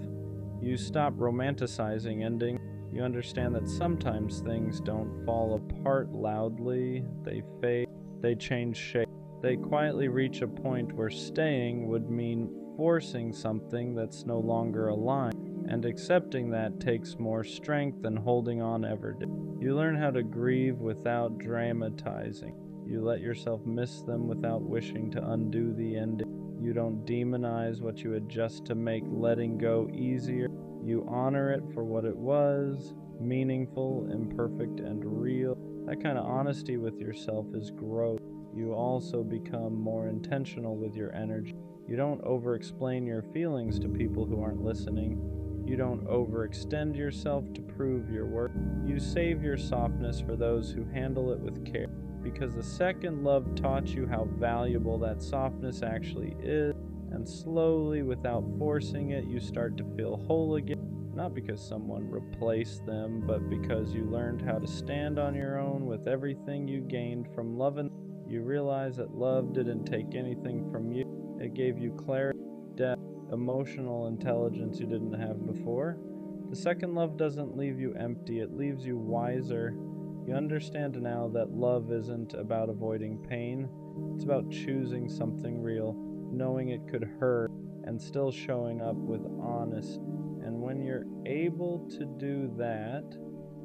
you stop romanticizing ending. You understand that sometimes things don't fall apart loudly, they fade, they change shape. They quietly reach a point where staying would mean forcing something that's no longer aligned, and accepting that takes more strength than holding on ever did. You learn how to grieve without dramatizing. You let yourself miss them without wishing to undo the ending. You don't demonize what you adjust to make letting go easier. You honor it for what it was, meaningful, imperfect, and real. That kind of honesty with yourself is growth. You also become more intentional with your energy. You don't over-explain your feelings to people who aren't listening. You don't overextend yourself to prove your worth. You save your softness for those who handle it with care. Because the second love taught you how valuable that softness actually is, and slowly, without forcing it, you start to feel whole again. Not because someone replaced them, but because you learned how to stand on your own with everything you gained from loving. You realize that love didn't take anything from you. It gave you clarity, depth, emotional intelligence you didn't have before. The second love doesn't leave you empty, it leaves you wiser. You understand now that love isn't about avoiding pain. It's about choosing something real, knowing it could hurt, and still showing up with honesty. And when you're able to do that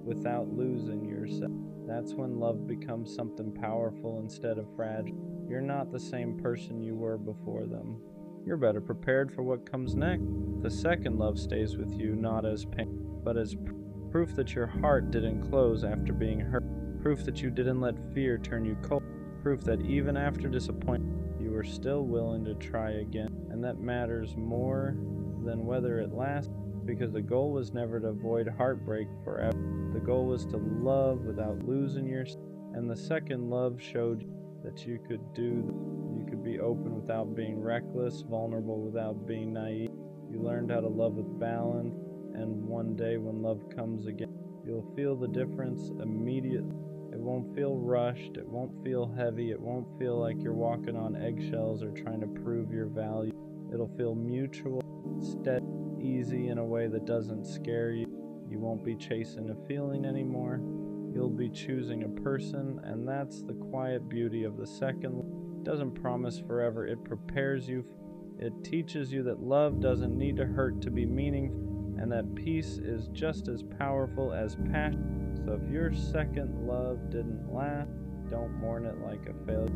without losing yourself, that's when love becomes something powerful instead of fragile. You're not the same person you were before them. You're better prepared for what comes next. The second love stays with you not as pain, but as proof that your heart didn't close after being hurt. Proof that you didn't let fear turn you cold. Proof that even after disappointment, you were still willing to try again. And that matters more than whether it lasts, because the goal was never to avoid heartbreak forever. The goal was to love without losing yourself. And the second love showed you that you could do that. You could be open without being reckless, vulnerable without being naive. You learned how to love with balance, and one day when love comes again, you'll feel the difference immediately. It won't feel rushed, it won't feel heavy, it won't feel like you're walking on eggshells or trying to prove your value. It'll feel mutual, steady, easy in a way that doesn't scare you. You won't be chasing a feeling anymore. You'll be choosing a person, and that's the quiet beauty of the second. It doesn't promise forever, it prepares you. It teaches you that love doesn't need to hurt to be meaningful, and that peace is just as powerful as passion. So if your second love didn't last, don't mourn it like a failure.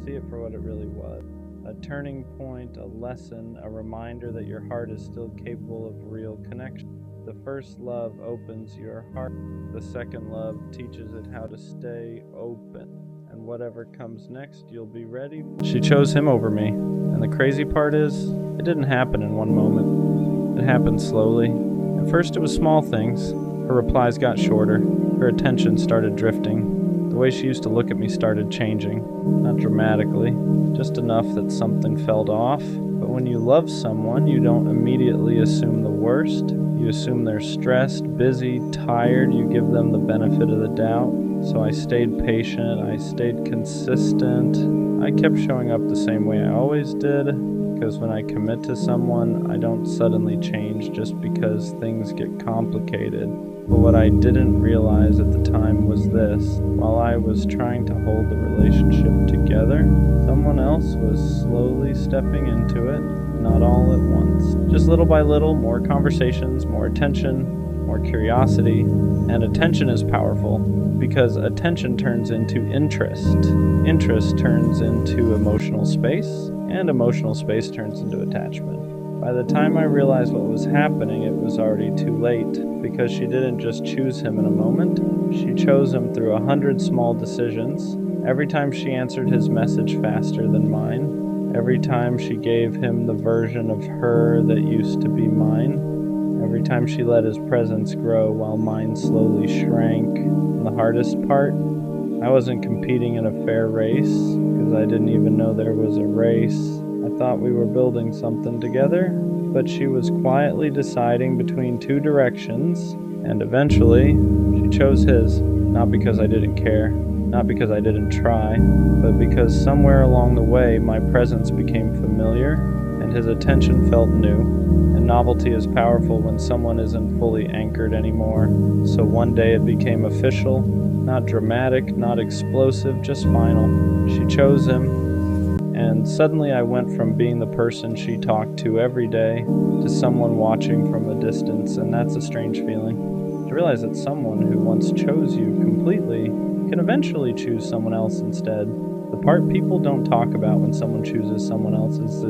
See it for what it really was. A turning point, a lesson, a reminder that your heart is still capable of real connection. The first love opens your heart. The second love teaches it how to stay open. And whatever comes next, you'll be ready. She chose him over me. And the crazy part is, it didn't happen in one moment. It happened slowly. At first it was small things. Her replies got shorter. Her attention started drifting. The way she used to look at me started changing. Not dramatically, just enough that something felt off. But when you love someone, you don't immediately assume the worst. You assume they're stressed, busy, tired. You give them the benefit of the doubt. So I stayed patient. I stayed consistent. I kept showing up the same way I always did. Because when I commit to someone, I don't suddenly change just because things get complicated. But what I didn't realize at the time was this. While I was trying to hold the relationship together, someone else was slowly stepping into it, not all at once. Just little by little, more conversations, more attention, more curiosity. And attention is powerful because attention turns into interest. Interest turns into emotional space, and emotional space turns into attachment. By the time I realized what was happening, it was already too late, because she didn't just choose him in a moment. She chose him through 100 small decisions. Every time she answered his message faster than mine. Every time she gave him the version of her that used to be mine. Every time she let his presence grow while mine slowly shrank. And the hardest part, I wasn't competing in a fair race, because I didn't even know there was a race. I thought we were building something together, but she was quietly deciding between two directions, and eventually, she chose his, not because I didn't care, not because I didn't try, but because somewhere along the way my presence became familiar, and his attention felt new, and novelty is powerful when someone isn't fully anchored anymore. So one day it became official, not dramatic, not explosive, just final. She chose him. And suddenly I went from being the person she talked to every day to someone watching from a distance, and that's a strange feeling. To realize that someone who once chose you completely can eventually choose someone else instead. The part people don't talk about when someone chooses someone else is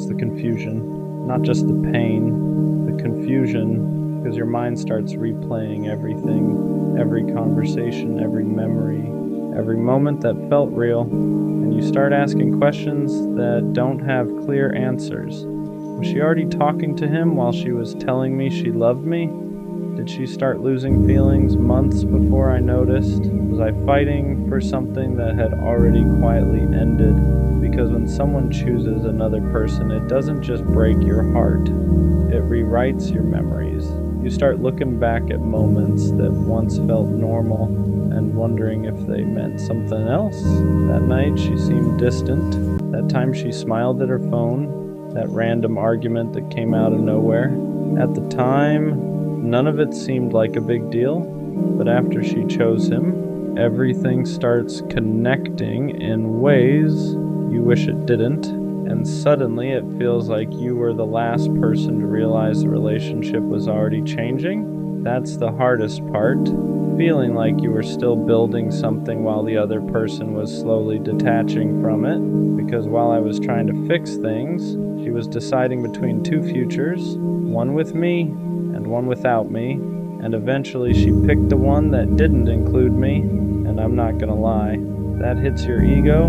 the confusion, not just the pain, the confusion, because your mind starts replaying everything, every conversation, every memory, every moment that felt real, and you start asking questions that don't have clear answers. Was she already talking to him while she was telling me she loved me? Did she start losing feelings months before I noticed? Was I fighting for something that had already quietly ended? Because when someone chooses another person, it doesn't just break your heart, it rewrites your memories. You start looking back at moments that once felt normal and wondering if they meant something else. That night she seemed distant. That time she smiled at her phone. That random argument that came out of nowhere. At the time, none of it seemed like a big deal, but after she chose him, everything starts connecting in ways you wish it didn't, and suddenly it feels like you were the last person to realize the relationship was already changing. That's the hardest part, feeling like you were still building something while the other person was slowly detaching from it, because while I was trying to fix things, she was deciding between two futures, one with me and one without me, and eventually she picked the one that didn't include me, and I'm not gonna lie, that hits your ego,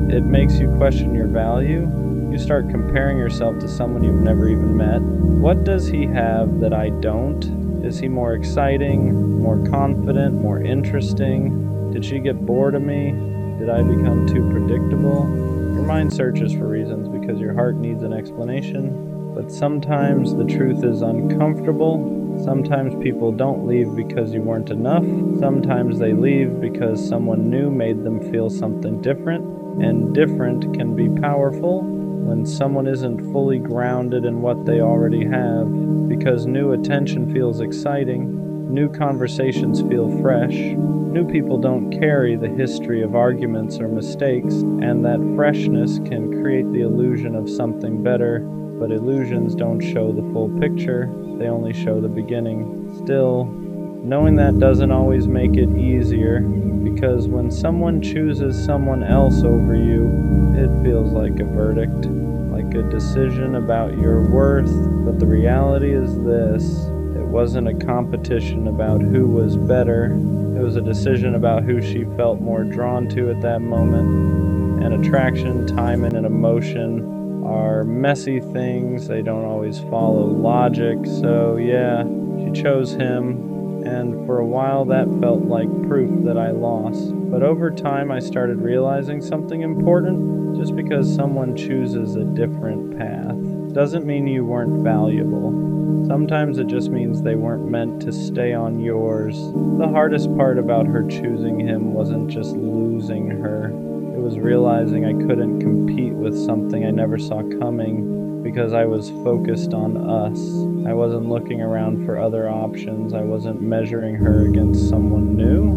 it makes you question your value, you start comparing yourself to someone you've never even met. What does he have that I don't? Is he more exciting, more confident, more interesting? Did she get bored of me? Did I become too predictable? Your mind searches for reasons because your heart needs an explanation. But sometimes the truth is uncomfortable. Sometimes people don't leave because you weren't enough. Sometimes they leave because someone new made them feel something different. And different can be powerful when someone isn't fully grounded in what they already have, because new attention feels exciting, New conversations feel fresh. New people don't carry the history of arguments or mistakes, and that freshness can create the illusion of something better, but illusions don't show the full picture, they only show the beginning. Still, knowing that doesn't always make it easier, because when someone chooses someone else over you, it feels like a verdict, like a decision about your worth, but the reality is this. It wasn't a competition about who was better. It was a decision about who she felt more drawn to at that moment. And attraction, timing, and emotion are messy things. They don't always follow logic. So yeah, she chose him. And for a while that felt like proof that I lost. But over time I started realizing something important. Just because someone chooses a different path doesn't mean you weren't valuable. Sometimes it just means they weren't meant to stay on yours. The hardest part about her choosing him wasn't just losing her. It was realizing I couldn't compete with something I never saw coming because I was focused on us. I wasn't looking around for other options. I wasn't measuring her against someone new.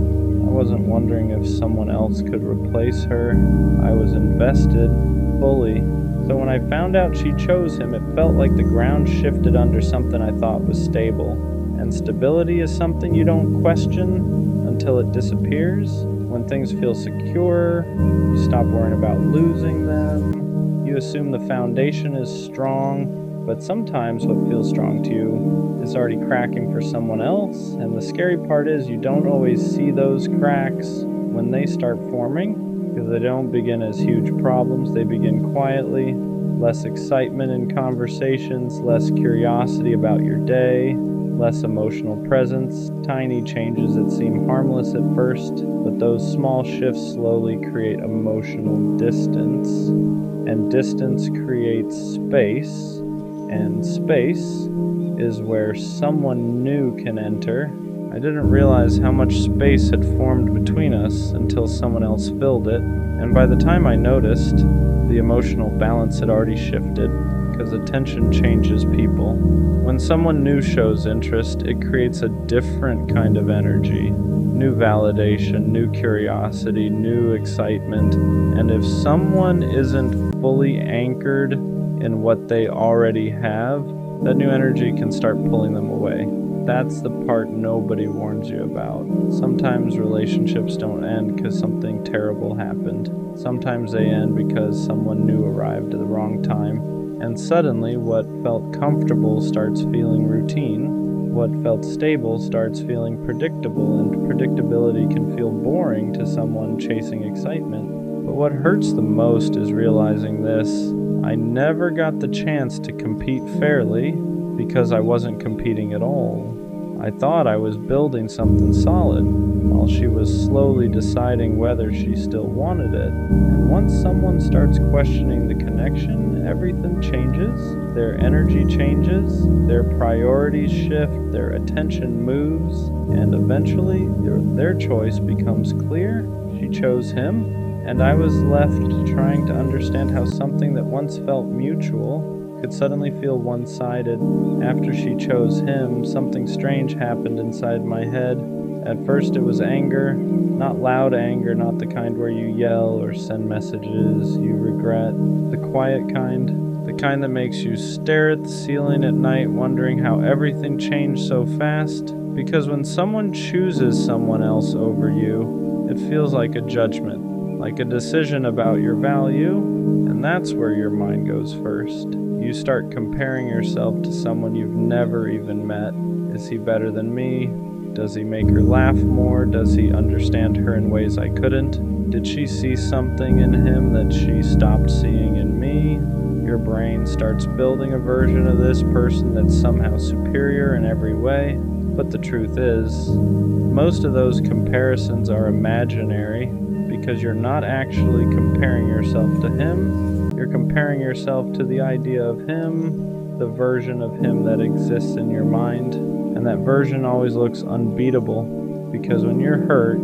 I wasn't wondering if someone else could replace her. I was invested fully. So when I found out she chose him, it felt like the ground shifted under something I thought was stable. And stability is something you don't question until it disappears. When things feel secure, you stop worrying about losing them. You assume the foundation is strong, but sometimes what feels strong to you is already cracking for someone else. And the scary part is you don't always see those cracks when they start forming. Because they don't begin as huge problems, they begin quietly. Less excitement in conversations, less curiosity about your day, less emotional presence, tiny changes that seem harmless at first, but those small shifts slowly create emotional distance. And distance creates space, and space is where someone new can enter. I didn't realize how much space had formed between us until someone else filled it, and by the time I noticed, the emotional balance had already shifted, because attention changes people. When someone new shows interest, it creates a different kind of energy, new validation, new curiosity, new excitement, and if someone isn't fully anchored in what they already have, that new energy can start pulling them away. That's the part nobody warns you about. Sometimes relationships don't end because something terrible happened. Sometimes they end because someone new arrived at the wrong time. And suddenly, what felt comfortable starts feeling routine. What felt stable starts feeling predictable, and predictability can feel boring to someone chasing excitement. But what hurts the most is realizing this. I never got the chance to compete fairly because I wasn't competing at all. I thought I was building something solid, while she was slowly deciding whether she still wanted it. And once someone starts questioning the connection, everything changes. Their energy changes, their priorities shift, their attention moves, and eventually their choice becomes clear. She chose him, and I was left trying to understand how something that once felt mutual could suddenly feel one-sided. After she chose him, something strange happened inside my head. At first it was anger, not loud anger, not the kind where you yell or send messages you regret. The quiet kind, the kind that makes you stare at the ceiling at night wondering how everything changed so fast. Because when someone chooses someone else over you, it feels like a judgment, like a decision about your value, and that's where your mind goes first. You start comparing yourself to someone you've never even met. Is he better than me? Does he make her laugh more? Does he understand her in ways I couldn't? Did she see something in him that she stopped seeing in me? Your brain starts building a version of this person that's somehow superior in every way. But the truth is, most of those comparisons are imaginary because you're not actually comparing yourself to him. You're comparing yourself to the idea of him, the version of him that exists in your mind, and that version always looks unbeatable because when you're hurt,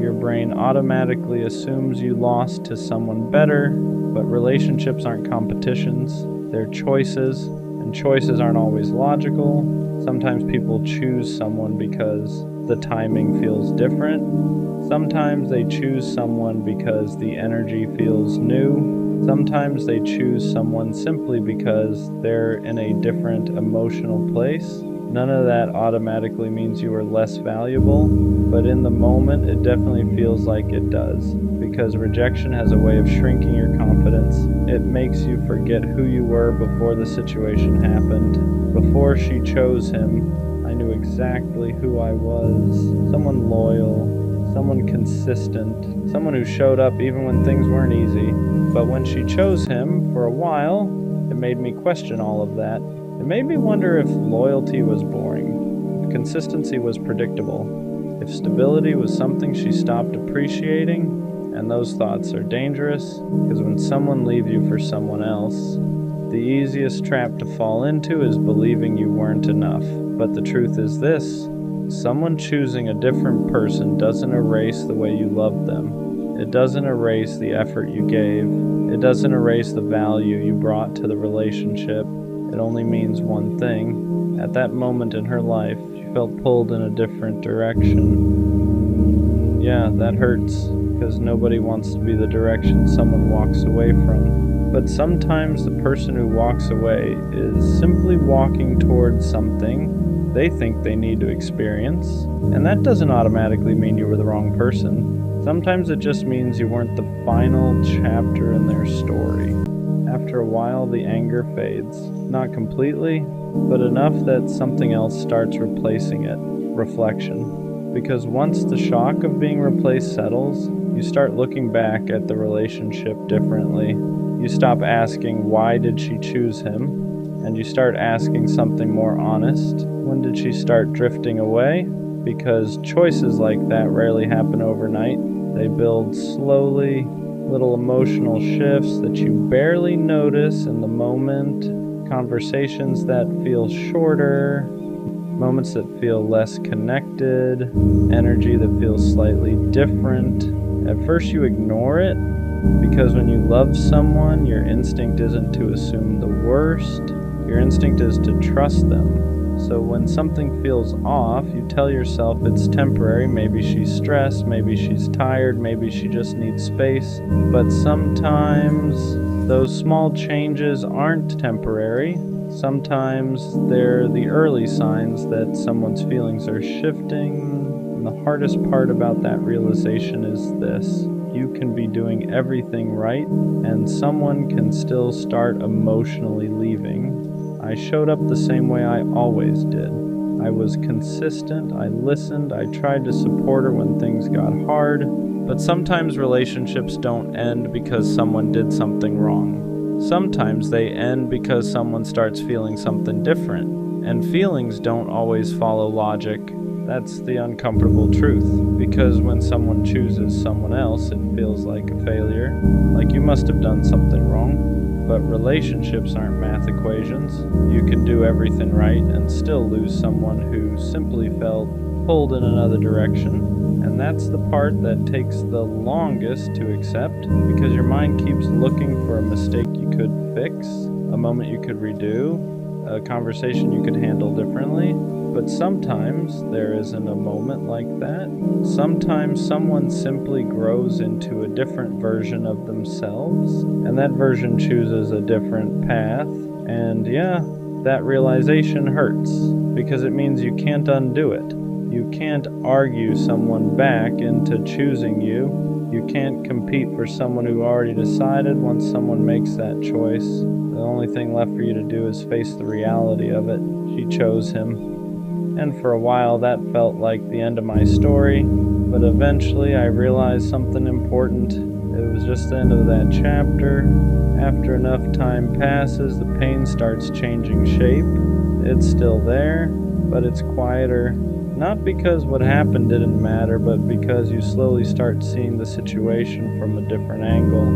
your brain automatically assumes you lost to someone better, but relationships aren't competitions, they're choices, and choices aren't always logical. Sometimes people choose someone because the timing feels different. Sometimes they choose someone because the energy feels new. Sometimes they choose someone simply because they're in a different emotional place. None of that automatically means you are less valuable, but in the moment it definitely feels like it does, because rejection has a way of shrinking your confidence. It makes you forget who you were before the situation happened. Before she chose him, I knew exactly who I was. Someone loyal, someone consistent, someone who showed up even when things weren't easy. But when she chose him, for a while, it made me question all of that. It made me wonder if loyalty was boring, if consistency was predictable, if stability was something she stopped appreciating. And those thoughts are dangerous, because when someone leaves you for someone else, the easiest trap to fall into is believing you weren't enough. But the truth is this: someone choosing a different person doesn't erase the way you loved them. It doesn't erase the effort you gave. It doesn't erase the value you brought to the relationship. It only means one thing. At that moment in her life, she felt pulled in a different direction. Yeah, that hurts, because nobody wants to be the direction someone walks away from. But sometimes the person who walks away is simply walking towards something they think they need to experience, and that doesn't automatically mean you were the wrong person. Sometimes it just means you weren't the final chapter in their story. After a while, the anger fades. Not completely, but enough that something else starts replacing it. Reflection. Because once the shock of being replaced settles, you start looking back at the relationship differently. You stop asking, why did she choose him? And you start asking something more honest. When did she start drifting away? Because choices like that rarely happen overnight. They build slowly, little emotional shifts that you barely notice in the moment, conversations that feel shorter, moments that feel less connected, energy that feels slightly different. At first you ignore it, because when you love someone, your instinct isn't to assume the worst, your instinct is to trust them. So when something feels off, you tell yourself it's temporary. Maybe she's stressed, maybe she's tired, maybe she just needs space. But sometimes those small changes aren't temporary. Sometimes they're the early signs that someone's feelings are shifting. And the hardest part about that realization is this: you can be doing everything right, and someone can still start emotionally leaving. I showed up the same way I always did. I was consistent, I listened, I tried to support her when things got hard. But sometimes relationships don't end because someone did something wrong. Sometimes they end because someone starts feeling something different. And feelings don't always follow logic. That's the uncomfortable truth. Because when someone chooses someone else, it feels like a failure, like you must have done something wrong. But relationships aren't math equations. You can do everything right and still lose someone who simply felt pulled in another direction. And that's the part that takes the longest to accept, because your mind keeps looking for a mistake you could fix, a moment you could redo, a conversation you could handle differently. But sometimes there isn't a moment like that. Sometimes someone simply grows into a different version of themselves, and that version chooses a different path. And yeah, that realization hurts, because it means you can't undo it. You can't argue someone back into choosing you. You can't compete for someone who already decided. Once someone makes that choice, the only thing left for you to do is face the reality of it. She chose him. And for a while that felt like the end of my story, but eventually I realized something important. It was just the end of that chapter. After enough time passes, the pain starts changing shape. It's still there, but it's quieter. Not because what happened didn't matter, but because you slowly start seeing the situation from a different angle.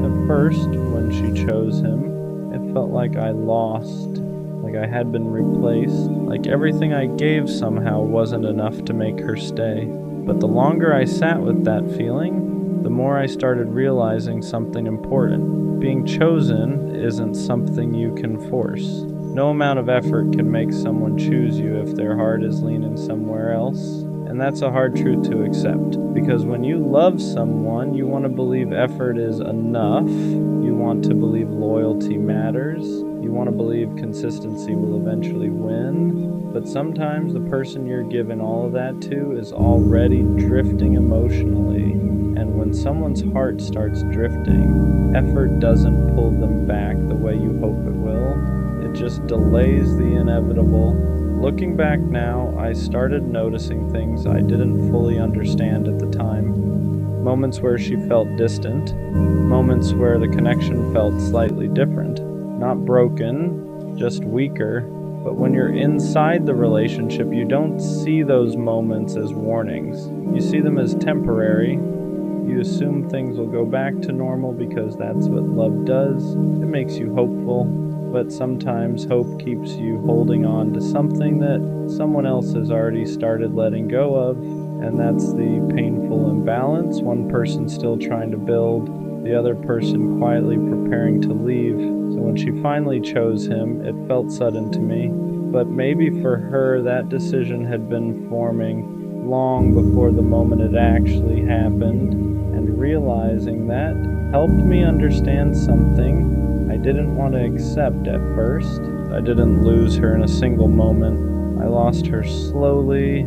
At first, when she chose him, it felt like I lost. Like I had been replaced, like everything I gave somehow wasn't enough to make her stay. But the longer I sat with that feeling, the more I started realizing something important. Being chosen isn't something you can force. No amount of effort can make someone choose you if their heart is leaning somewhere else. And that's a hard truth to accept, because when you love someone, you want to believe effort is enough. You want to believe loyalty matters. You want to believe consistency will eventually win. But sometimes the person you're giving all of that to is already drifting emotionally. And when someone's heart starts drifting, effort doesn't pull them back the way you hope it will. It just delays the inevitable. Looking back now, I started noticing things I didn't fully understand at the time. Moments where she felt distant, moments where the connection felt slightly different. Not broken, just weaker. But when you're inside the relationship, you don't see those moments as warnings. You see them as temporary. You assume things will go back to normal because that's what love does. It makes you hopeful. But sometimes hope keeps you holding on to something that someone else has already started letting go of, and that's the painful imbalance. One person still trying to build, the other person quietly preparing to leave. So when she finally chose him, it felt sudden to me, but maybe for her that decision had been forming long before the moment it actually happened, and realizing that helped me understand something I didn't want to accept at first. I didn't lose her in a single moment. I lost her slowly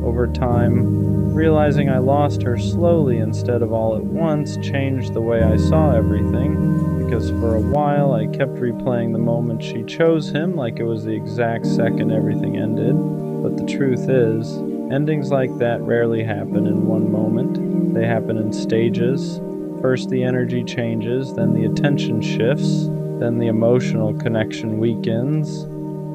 over time. Realizing I lost her slowly instead of all at once changed the way I saw everything, because for a while I kept replaying the moment she chose him like it was the exact second everything ended. But the truth is, endings like that rarely happen in one moment. They happen in stages. First the energy changes, then the attention shifts, then the emotional connection weakens,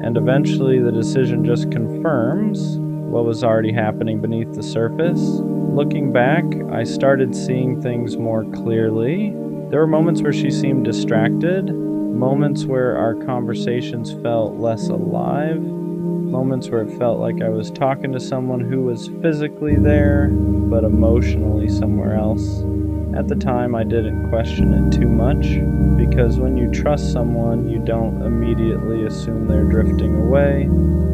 and eventually the decision just confirms what was already happening beneath the surface. Looking back, I started seeing things more clearly. There were moments where she seemed distracted, moments where our conversations felt less alive, moments where it felt like I was talking to someone who was physically there, but emotionally somewhere else. At the time, I didn't question it too much, because when you trust someone, you don't immediately assume they're drifting away.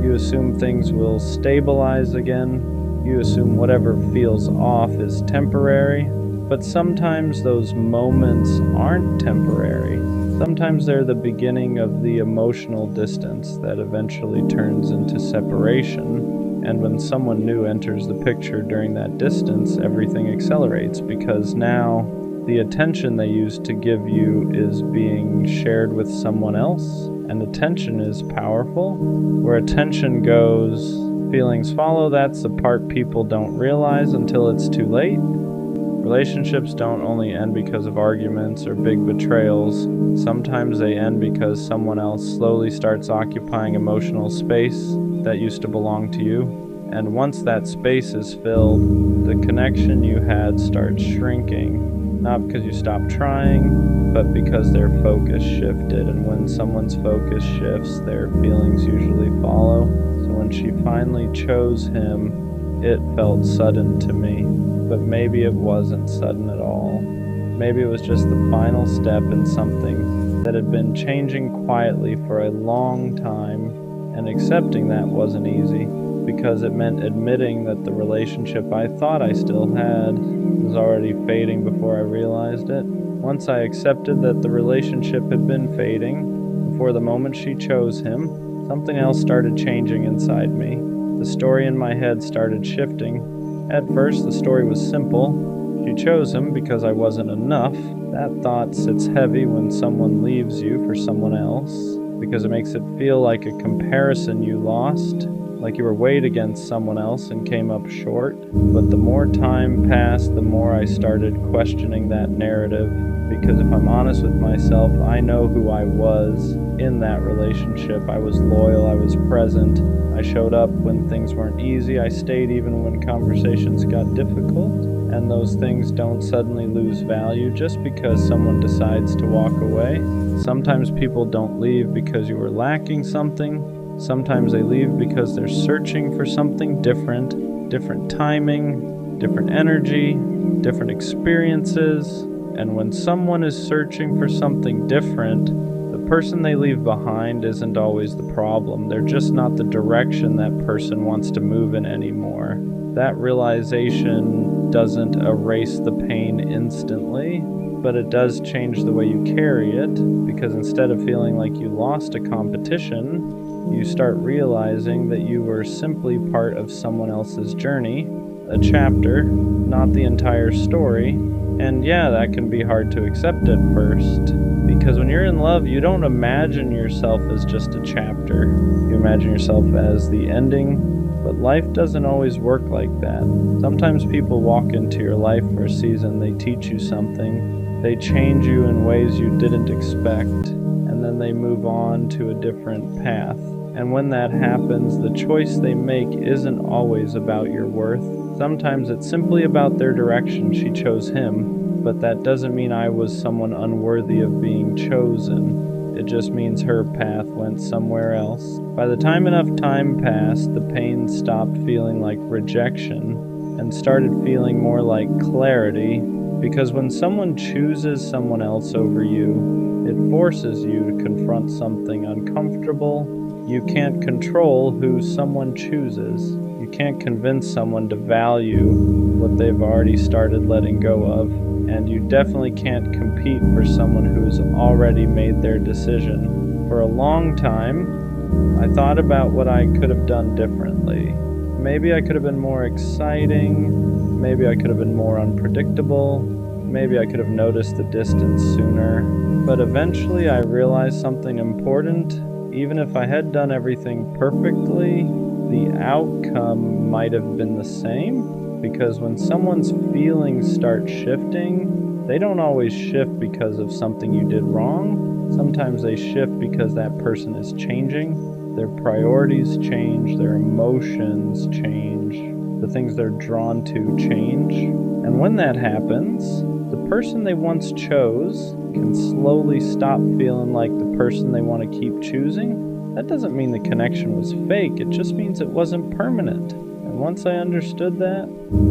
You assume things will stabilize again. You assume whatever feels off is temporary. But sometimes those moments aren't temporary. Sometimes they're the beginning of the emotional distance that eventually turns into separation. And when someone new enters the picture during that distance, everything accelerates, because now the attention they used to give you is being shared with someone else. And attention is powerful. Where attention goes, feelings follow. That's the part people don't realize until it's too late. Relationships don't only end because of arguments or big betrayals. Sometimes they end because someone else slowly starts occupying emotional space that used to belong to you. And once that space is filled, the connection you had starts shrinking. Not because you stopped trying, but because their focus shifted. And when someone's focus shifts, their feelings usually follow. So when she finally chose him, it felt sudden to me. But maybe it wasn't sudden at all. Maybe it was just the final step in something that had been changing quietly for a long time, and accepting that wasn't easy, because it meant admitting that the relationship I thought I still had was already fading before I realized it. Once I accepted that the relationship had been fading before the moment she chose him, something else started changing inside me. The story in my head started shifting. At first, the story was simple. She chose him because I wasn't enough. That thought sits heavy when someone leaves you for someone else, because it makes it feel like a comparison you lost, like you were weighed against someone else and came up short. But the more time passed, the more I started questioning that narrative, because if I'm honest with myself, I know who I was in that relationship. I was loyal, I was present, I showed up when things weren't easy, I stayed even when conversations got difficult, and those things don't suddenly lose value just because someone decides to walk away. Sometimes people don't leave because you were lacking something. Sometimes they leave because they're searching for something different, different timing, different energy, different experiences. And when someone is searching for something different, the person they leave behind isn't always the problem. They're just not the direction that person wants to move in anymore. That realization doesn't erase the pain instantly, but it does change the way you carry it, because instead of feeling like you lost a competition, you start realizing that you were simply part of someone else's journey, a chapter, not the entire story. And yeah, that can be hard to accept at first, because when you're in love, you don't imagine yourself as just a chapter. You imagine yourself as the ending, but life doesn't always work like that. Sometimes people walk into your life for a season, they teach you something, they change you in ways you didn't expect, and then they move on to a different path. And when that happens, the choice they make isn't always about your worth. Sometimes it's simply about their direction. She chose him, but that doesn't mean I was someone unworthy of being chosen. It just means her path went somewhere else. By the time enough time passed, the pain stopped feeling like rejection and started feeling more like clarity, because when someone chooses someone else over you, it forces you to confront something uncomfortable. You can't control who someone chooses. You can't convince someone to value what they've already started letting go of, and you definitely can't compete for someone who's already made their decision. For a long time, I thought about what I could have done differently. Maybe I could have been more exciting, maybe I could have been more unpredictable, maybe I could have noticed the distance sooner, but eventually I realized something important. Even if I had done everything perfectly, the outcome might have been the same, because when someone's feelings start shifting, they don't always shift because of something you did wrong. Sometimes they shift because that person is changing, their priorities change, their emotions change, the things they're drawn to change. And when that happens, the person they once chose can slowly stop feeling like the person they want to keep choosing. That doesn't mean the connection was fake, it just means it wasn't permanent. And once I understood that,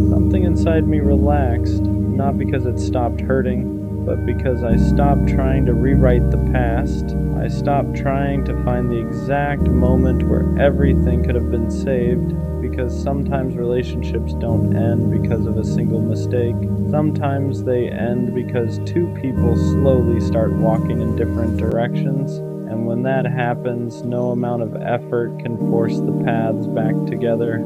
something inside me relaxed, not because it stopped hurting, but because I stopped trying to rewrite the past. I stopped trying to find the exact moment where everything could have been saved, because sometimes relationships don't end because of a single mistake. Sometimes they end because two people slowly start walking in different directions, and when that happens, no amount of effort can force the paths back together.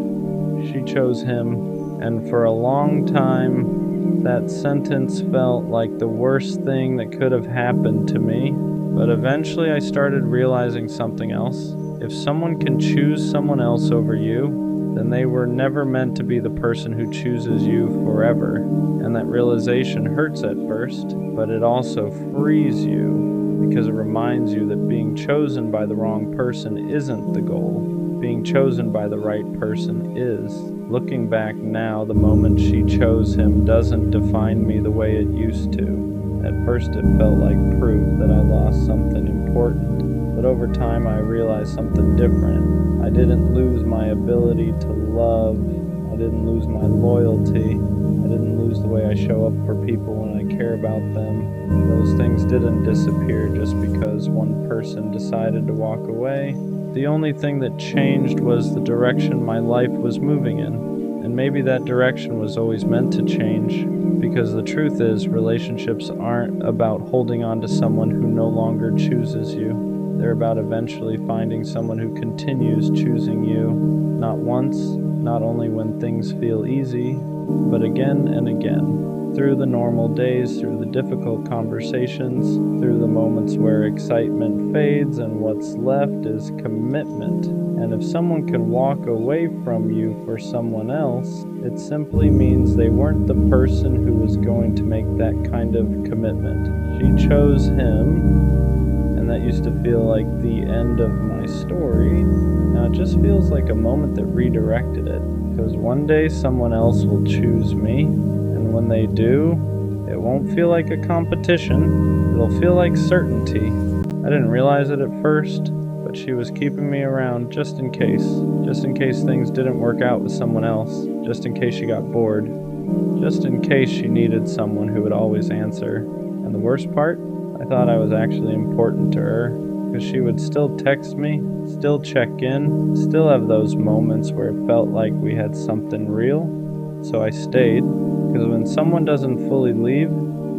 She chose him, and for a long time, that sentence felt like the worst thing that could have happened to me. But eventually I started realizing something else. If someone can choose someone else over you, then they were never meant to be the person who chooses you forever. And that realization hurts at first, but it also frees you, because it reminds you that being chosen by the wrong person isn't the goal. Being chosen by the right person is. Looking back now, the moment she chose him doesn't define me the way it used to. At first it felt like proof that I lost something important, but over time I realized something different. I didn't lose my ability to love, I didn't lose my loyalty, I didn't lose the way I show up for people when I care about them. Those things didn't disappear just because one person decided to walk away. The only thing that changed was the direction my life was moving in. And maybe that direction was always meant to change, because the truth is, relationships aren't about holding on to someone who no longer chooses you. They're about eventually finding someone who continues choosing you, not once, not only when things feel easy, but again and again. Through the normal days, through the difficult conversations, through the moments where excitement fades and what's left is commitment. And if someone can walk away from you for someone else, it simply means they weren't the person who was going to make that kind of commitment. She chose him, and that used to feel like the end of my story. Now it just feels like a moment that redirected it, because one day someone else will choose me, and when they do, it won't feel like a competition, it'll feel like certainty. I didn't realize it at first, but she was keeping me around just in case things didn't work out with someone else, just in case she got bored, just in case she needed someone who would always answer. And the worst part, I thought I was actually important to her, because she would still text me, still check in, still have those moments where it felt like we had something real. So I stayed, because when someone doesn't fully leave,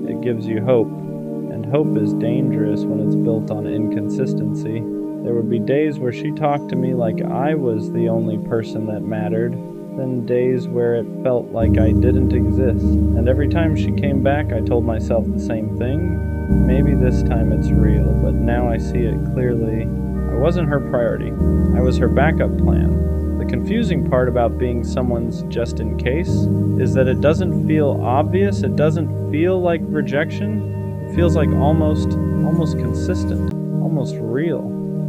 it gives you hope. And hope is dangerous when it's built on inconsistency. There would be days where she talked to me like I was the only person that mattered, then days where it felt like I didn't exist. And every time she came back, I told myself the same thing. Maybe this time it's real, but now I see it clearly. I wasn't her priority. I was her backup plan. The confusing part about being someone's just in case is that it doesn't feel obvious. It doesn't feel like rejection. It feels like almost consistent, almost real,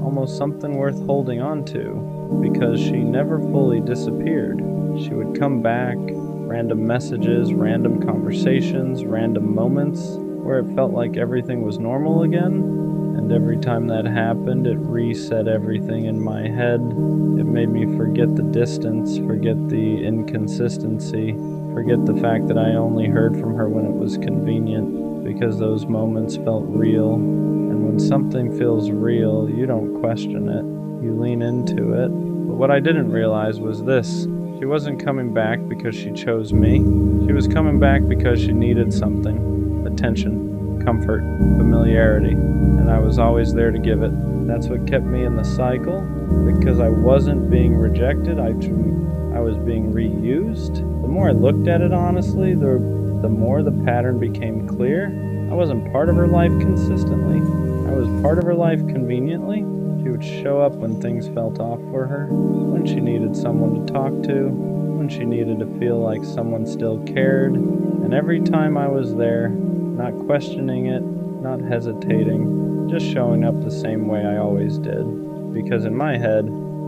almost something worth holding on to, because she never fully disappeared. She would come back, random messages, random conversations, random moments where it felt like everything was normal again. And every time that happened, it reset everything in my head. It made me forget the distance, forget the inconsistency, forget the fact that I only heard from her when it was convenient, because those moments felt real. And when something feels real, you don't question it, you lean into it. But what I didn't realize was this: she wasn't coming back because she chose me. She was coming back because she needed something. Attention, comfort, familiarity, and I was always there to give it. That's what kept me in the cycle, because I wasn't being rejected, I was being reused. The more I looked at it honestly, the more the pattern became clear. I wasn't part of her life consistently. I was part of her life conveniently. She would show up when things felt off for her, when she needed someone to talk to, when she needed to feel like someone still cared. And every time I was there, not questioning it, not hesitating, just showing up the same way I always did. Because in my head,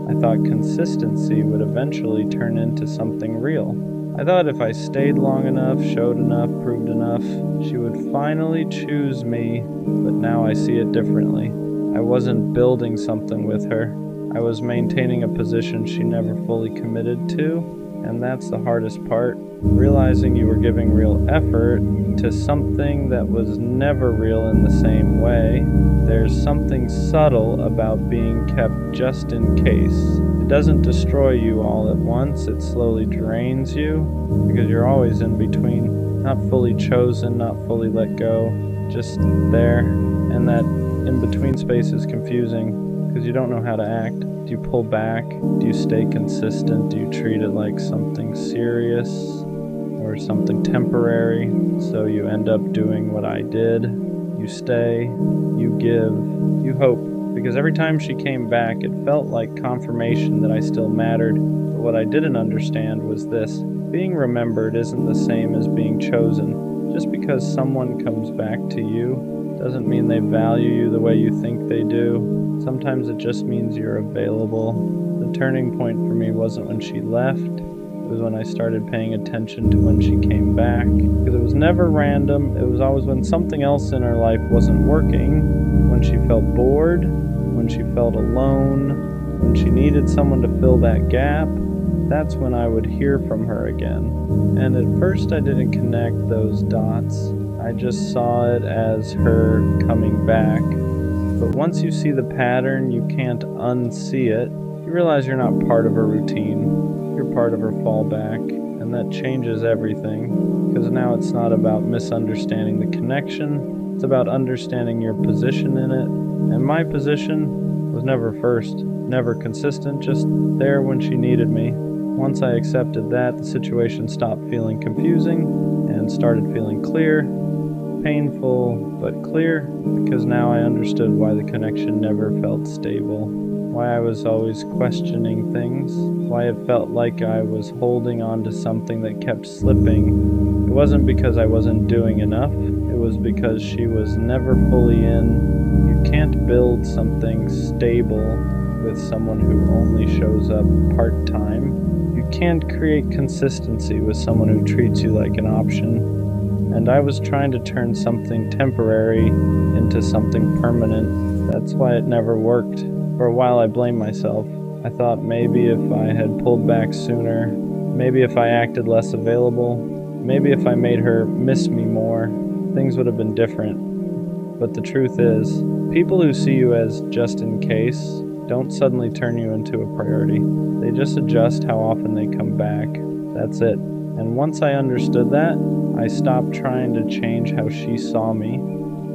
I thought consistency would eventually turn into something real. I thought if I stayed long enough, showed enough, proved enough, she would finally choose me. But now I see it differently. I wasn't building something with her. I was maintaining a position she never fully committed to. And that's the hardest part, realizing you were giving real effort to something that was never real in the same way. There's something subtle about being kept just in case. It doesn't destroy you all at once, it slowly drains you, because you're always in between, not fully chosen, not fully let go, just there. And that in-between space is confusing, because you don't know how to act. Do you pull back? Do you stay consistent? Do you treat it like something serious or something temporary? So you end up doing what I did. You stay, you give, you hope. Because every time she came back, it felt like confirmation that I still mattered. But what I didn't understand was this: being remembered isn't the same as being chosen. Just because someone comes back to you doesn't mean they value you the way you think they do. Sometimes it just means you're available. The turning point for me wasn't when she left. It was when I started paying attention to when she came back. Because it was never random. It was always when something else in her life wasn't working. When she felt bored. When she felt alone. When she needed someone to fill that gap. That's when I would hear from her again. And at first I didn't connect those dots. I just saw it as her coming back. But once you see the pattern, you can't unsee it. You realize you're not part of her routine. You're part of her fallback. And that changes everything. Because now it's not about misunderstanding the connection. It's about understanding your position in it. And my position was never first, never consistent, just there when she needed me. Once I accepted that, the situation stopped feeling confusing and started feeling clear. Painful, but clear, because now I understood why the connection never felt stable, why I was always questioning things, why it felt like I was holding on to something that kept slipping. It wasn't because I wasn't doing enough, it was because she was never fully in. You can't build something stable with someone who only shows up part-time. You can't create consistency with someone who treats you like an option. And I was trying to turn something temporary into something permanent. That's why it never worked. For a while I blamed myself. I thought maybe if I had pulled back sooner, maybe if I acted less available, maybe if I made her miss me more, things would have been different. But the truth is, people who see you as just in case don't suddenly turn you into a priority. They just adjust how often they come back. That's it. And once I understood that, I stopped trying to change how she saw me,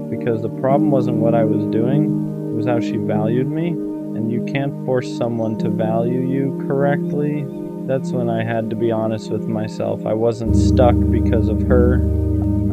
because the problem wasn't what I was doing, it was how she valued me. And you can't force someone to value you correctly. That's when I had to be honest with myself. I wasn't stuck because of her.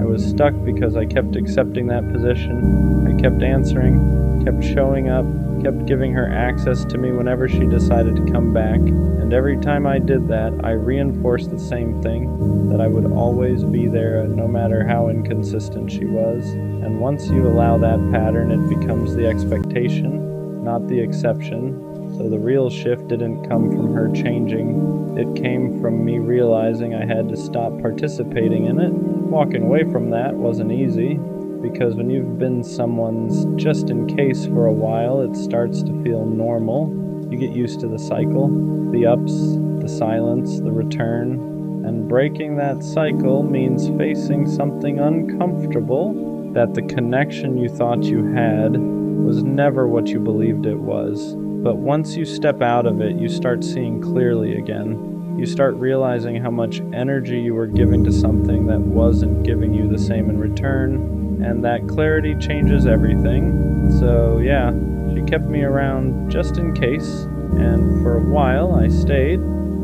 I was stuck because I kept accepting that position. I kept answering, kept showing up, kept giving her access to me whenever she decided to come back. And every time I did that, I reinforced the same thing, that I would always be there no matter how inconsistent she was. And once you allow that pattern, it becomes the expectation, not the exception. So the real shift didn't come from her changing. It came from me realizing I had to stop participating in it. Walking away from that wasn't easy, because when you've been someone's just in case for a while, it starts to feel normal. You get used to the cycle, the ups, the silence, the return. And breaking that cycle means facing something uncomfortable, that the connection you thought you had was never what you believed it was. But once you step out of it, you start seeing clearly again. You start realizing how much energy you were giving to something that wasn't giving you the same in return, and that clarity changes everything. So yeah, she kept me around just in case, and for a while I stayed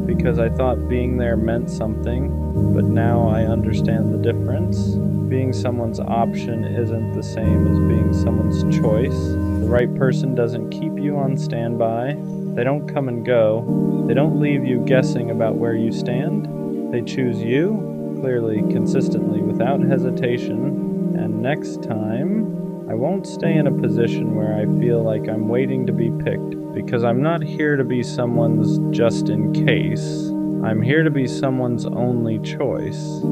because I thought being there meant something, but now I understand the difference. Being someone's option isn't the same as being someone's choice. The right person doesn't keep you on standby. They don't come and go. They don't leave you guessing about where you stand. They choose you, clearly, consistently, without hesitation. And next time, I won't stay in a position where I feel like I'm waiting to be picked, because I'm not here to be someone's just in case. I'm here to be someone's only choice.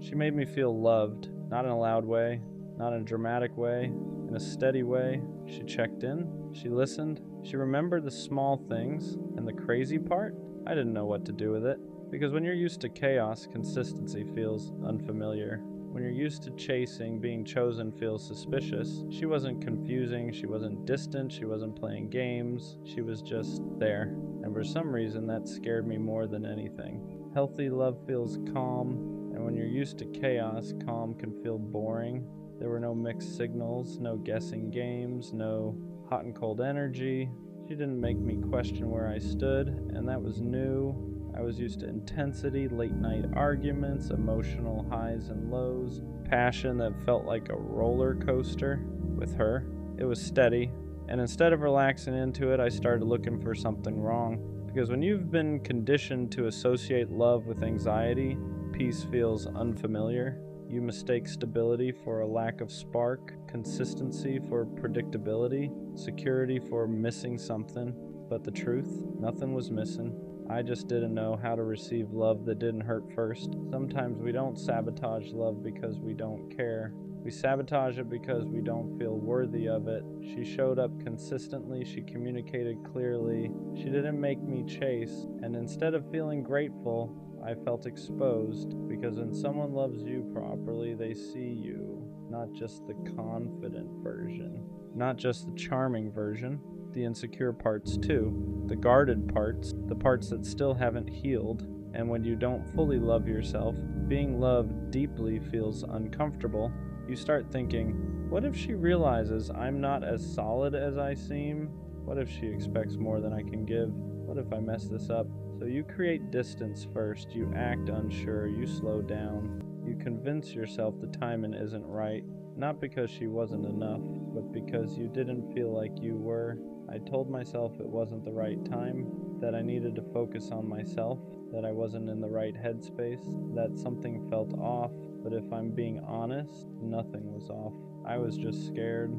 She made me feel loved, not in a loud way, not in a dramatic way, in a steady way. She checked in, she listened, she remembered the small things, and the crazy part? I didn't know what to do with it. Because when you're used to chaos, consistency feels unfamiliar. When you're used to chasing, being chosen feels suspicious. She wasn't confusing, she wasn't distant, she wasn't playing games, she was just there. And for some reason, that scared me more than anything. Healthy love feels calm. And when you're used to chaos, calm can feel boring. There were no mixed signals, no guessing games, no hot and cold energy. She didn't make me question where I stood, and that was new. I was used to intensity, late night arguments, emotional highs and lows, passion that felt like a roller coaster. With her, it was steady, and instead of relaxing into it, I started looking for something wrong. Because when you've been conditioned to associate love with anxiety, peace feels unfamiliar. You mistake stability for a lack of spark, consistency for predictability, security for missing something. But the truth, nothing was missing. I just didn't know how to receive love that didn't hurt first. Sometimes we don't sabotage love because we don't care. We sabotage it because we don't feel worthy of it. She showed up consistently, she communicated clearly, she didn't make me chase, and instead of feeling grateful, I felt exposed, because when someone loves you properly, they see you, not just the confident version, not just the charming version, the insecure parts too, the guarded parts, the parts that still haven't healed. And when you don't fully love yourself, being loved deeply feels uncomfortable. You start thinking, what if she realizes I'm not as solid as I seem? What if she expects more than I can give? What if I mess this up? So you create distance first, you act unsure, you slow down, you convince yourself the timing isn't right, not because she wasn't enough, but because you didn't feel like you were. I told myself it wasn't the right time, that I needed to focus on myself, that I wasn't in the right headspace, that something felt off, but if I'm being honest, nothing was off. I was just scared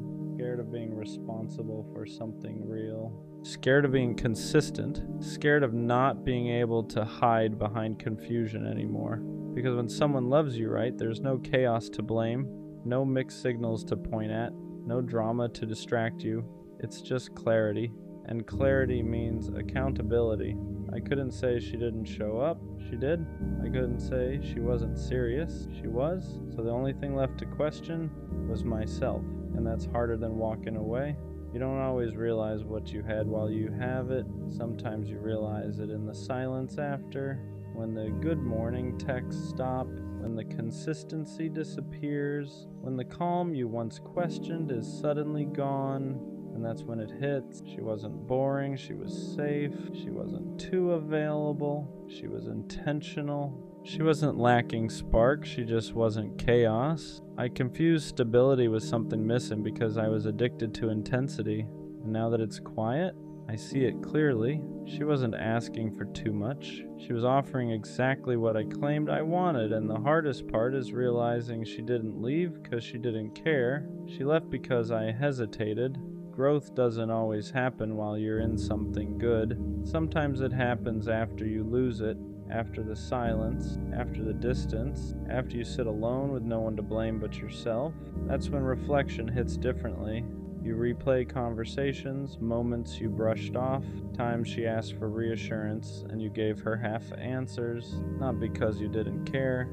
of being responsible for something real. Scared of being consistent, scared of not being able to hide behind confusion anymore. Because when someone loves you right, there's no chaos to blame, no mixed signals to point at, no drama to distract you. It's just clarity. And clarity means accountability. I couldn't say she didn't show up. She did. I couldn't say she wasn't serious. She was. So the only thing left to question was myself. And that's harder than walking away. You don't always realize what you had while you have it. Sometimes you realize it in the silence after, when the good morning texts stop, when the consistency disappears, when the calm you once questioned is suddenly gone. And that's when it hits. She wasn't boring, she was safe, she wasn't too available, she was intentional. She wasn't lacking spark, she just wasn't chaos. I confused stability with something missing because I was addicted to intensity. And now that it's quiet, I see it clearly. She wasn't asking for too much. She was offering exactly what I claimed I wanted, and the hardest part is realizing she didn't leave because she didn't care. She left because I hesitated. Growth doesn't always happen while you're in something good. Sometimes it happens after you lose it, after the silence, after the distance, after you sit alone with no one to blame but yourself. That's when reflection hits differently. You replay conversations, moments you brushed off, times she asked for reassurance and you gave her half answers, not because you didn't care,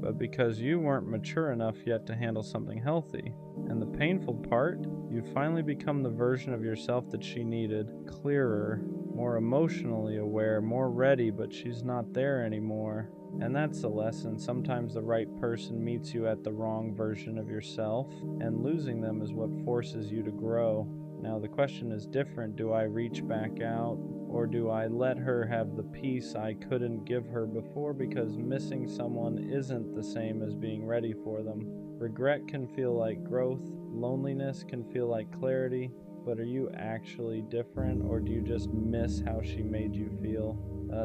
but because you weren't mature enough yet to handle something healthy. And the painful part, you finally become the version of yourself that she needed, clearer, more emotionally aware, more ready, but she's not there anymore. And that's the lesson. Sometimes the right person meets you at the wrong version of yourself, and losing them is what forces you to grow. Now the question is different. Do I reach back out, or do I let her have the peace I couldn't give her before because missing someone isn't the same as being ready for them? Regret can feel like growth, loneliness can feel like clarity, but are you actually different, or do you just miss how she made you feel?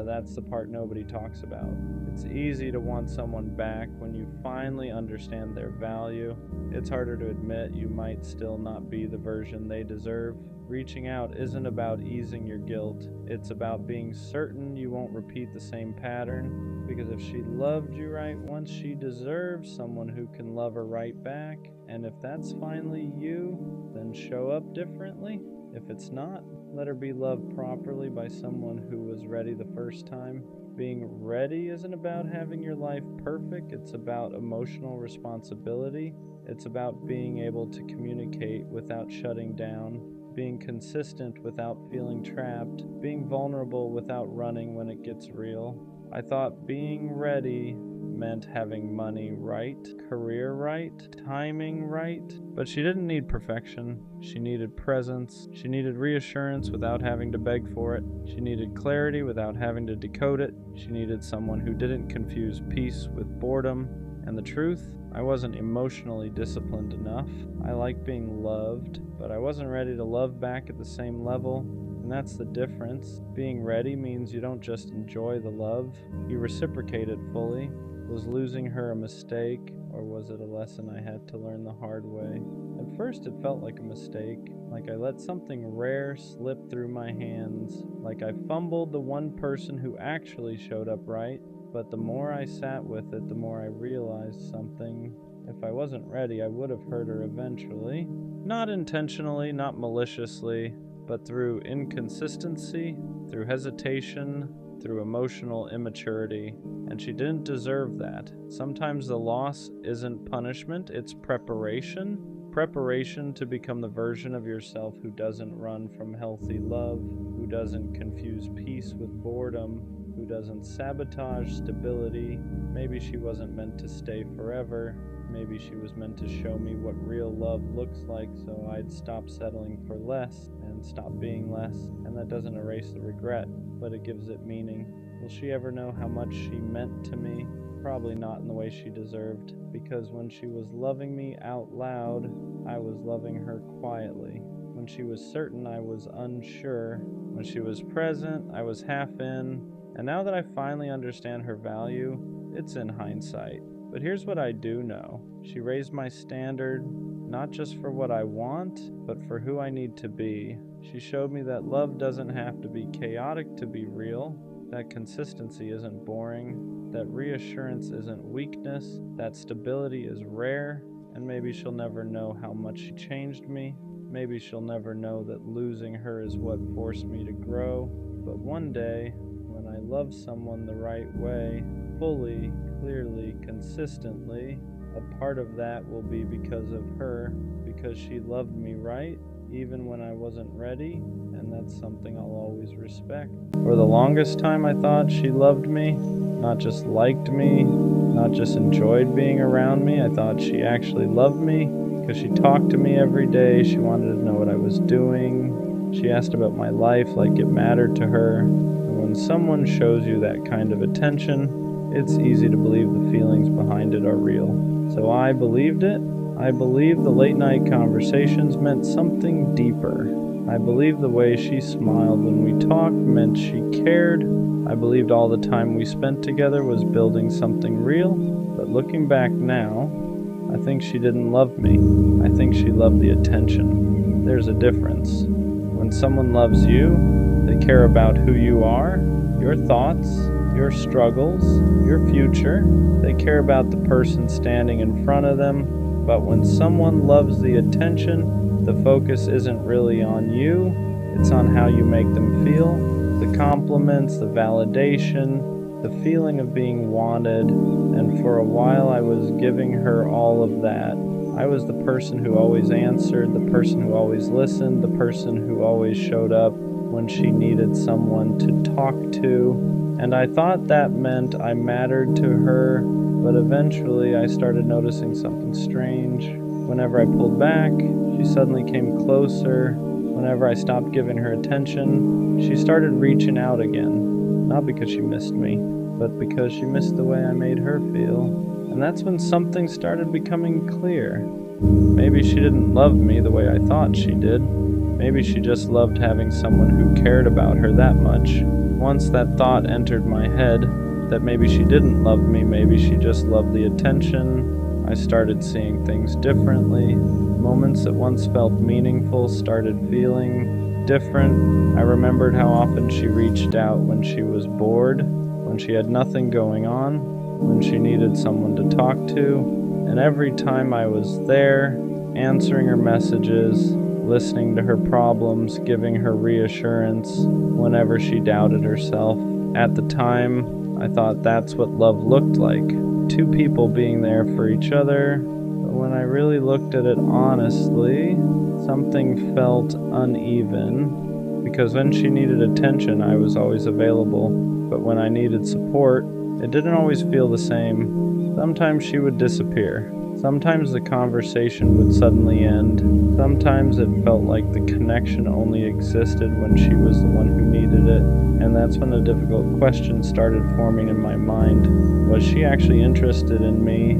That's the part nobody talks about. It's easy to want someone back when you finally understand their value. It's harder to admit you might still not be the version they deserve. Reaching out isn't about easing your guilt. It's about being certain you won't repeat the same pattern. Because if she loved you right once, she deserves someone who can love her right back. And if that's finally you, then show up differently. If it's not, let her be loved properly by someone who was ready the first time. Being ready isn't about having your life perfect. It's about emotional responsibility. It's about being able to communicate without shutting down, being consistent without feeling trapped, being vulnerable without running when it gets real. I thought being ready meant having money right, career right, timing right, but she didn't need perfection. She needed presence. She needed reassurance without having to beg for it. She needed clarity without having to decode it. She needed someone who didn't confuse peace with boredom. And the truth, I wasn't emotionally disciplined enough. I liked being loved, but I wasn't ready to love back at the same level. And that's the difference. Being ready means you don't just enjoy the love, you reciprocate it fully. Was losing her a mistake, or was it a lesson I had to learn the hard way? At first it felt like a mistake, like I let something rare slip through my hands, like I fumbled the one person who actually showed up right. But the more I sat with it, the more I realized something. If I wasn't ready, I would have hurt her eventually. Not intentionally, not maliciously, but through inconsistency, through hesitation, through emotional immaturity. And she didn't deserve that. Sometimes the loss isn't punishment, it's preparation. Preparation to become the version of yourself who doesn't run from healthy love, who doesn't confuse peace with boredom, who doesn't sabotage stability. Maybe she wasn't meant to stay forever. Maybe she was meant to show me what real love looks like, so I'd stop settling for less and stop being less. And that doesn't erase the regret, but it gives it meaning. Will she ever know how much she meant to me? Probably not in the way she deserved, because when she was loving me out loud, I was loving her quietly. When she was certain, I was unsure. When she was present, I was half in. And now that I finally understand her value, it's in hindsight. But here's what I do know. She raised my standard, not just for what I want, but for who I need to be. She showed me that love doesn't have to be chaotic to be real, that consistency isn't boring, that reassurance isn't weakness, that stability is rare, and maybe she'll never know how much she changed me. Maybe she'll never know that losing her is what forced me to grow. But one day, when I love someone the right way, fully, clearly, consistently, a part of that will be because of her, because she loved me right, even when I wasn't ready, and that's something I'll always respect. For the longest time I thought she loved me, not just liked me, not just enjoyed being around me. I thought she actually loved me because she talked to me every day. She wanted to know what I was doing. She asked about my life like it mattered to her. And when someone shows you that kind of attention, it's easy to believe the feelings behind it are real. So I believed it. I believed the late night conversations meant something deeper. I believed the way she smiled when we talked meant she cared. I believed all the time we spent together was building something real. But looking back now, I think she didn't love me. I think she loved the attention. There's a difference. When someone loves you, they care about who you are, your thoughts, your struggles, your future. They care about the person standing in front of them. But when someone loves the attention, the focus isn't really on you, it's on how you make them feel, the compliments, the validation, the feeling of being wanted. And for a while I was giving her all of that. I was the person who always answered, the person who always listened, the person who always showed up when she needed someone to talk to. And I thought that meant I mattered to her. But eventually I started noticing something strange. Whenever I pulled back, she suddenly came closer. Whenever I stopped giving her attention, she started reaching out again. Not because she missed me, but because she missed the way I made her feel. And that's when something started becoming clear. Maybe she didn't love me the way I thought she did. Maybe she just loved having someone who cared about her that much. Once that thought entered my head, that maybe she didn't love me, maybe she just loved the attention, I started seeing things differently. Moments that once felt meaningful started feeling different. I remembered how often she reached out when she was bored, when she had nothing going on, when she needed someone to talk to. And every time I was there, answering her messages, listening to her problems, giving her reassurance whenever she doubted herself. At the time, I thought that's what love looked like. Two people being there for each other. But when I really looked at it honestly, something felt uneven. Because when she needed attention, I was always available. But when I needed support, it didn't always feel the same. Sometimes she would disappear. Sometimes the conversation would suddenly end. Sometimes it felt like the connection only existed when she was the one who needed it. And that's when a difficult question started forming in my mind. Was she actually interested in me?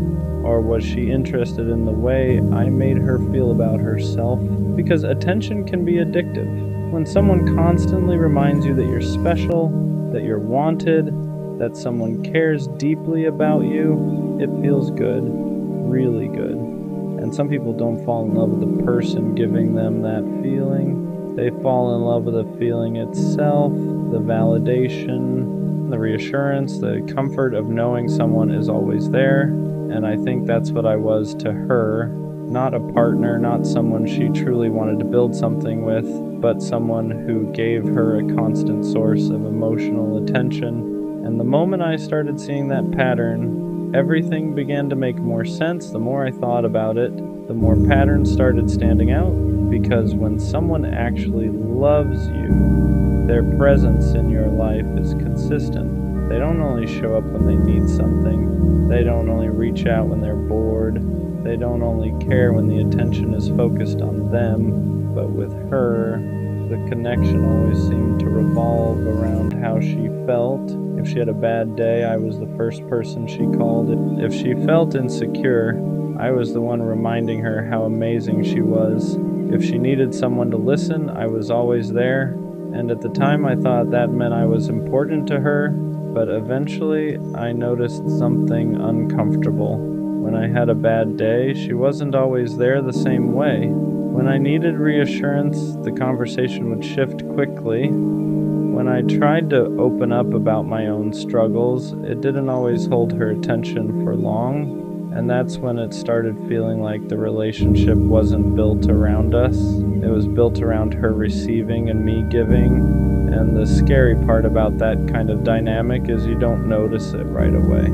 Or was she interested in the way I made her feel about herself? Because attention can be addictive. When someone constantly reminds you that you're special, that you're wanted, that someone cares deeply about you, it feels good, really good. And some people don't fall in love with the person giving them that feeling. They fall in love with the feeling itself, the validation, the reassurance, the comfort of knowing someone is always there. And I think that's what I was to her. Not a partner, not someone she truly wanted to build something with, but someone who gave her a constant source of emotional attention. And the moment I started seeing that pattern, everything began to make more sense. The more I thought about it, the more patterns started standing out. Because when someone actually loves you, their presence in your life is consistent. They don't only show up when they need something. They don't only reach out when they're bored. They don't only care when the attention is focused on them. But with her, the connection always seemed to revolve around how she felt. If she had a bad day, I was the first person she called. If she felt insecure, I was the one reminding her how amazing she was. If she needed someone to listen, I was always there. And at the time I thought that meant I was important to her, but eventually I noticed something uncomfortable. When I had a bad day, she wasn't always there the same way. When I needed reassurance, the conversation would shift quickly. When I tried to open up about my own struggles, it didn't always hold her attention for long. And that's when it started feeling like the relationship wasn't built around us. It was built around her receiving and me giving. And the scary part about that kind of dynamic is you don't notice it right away.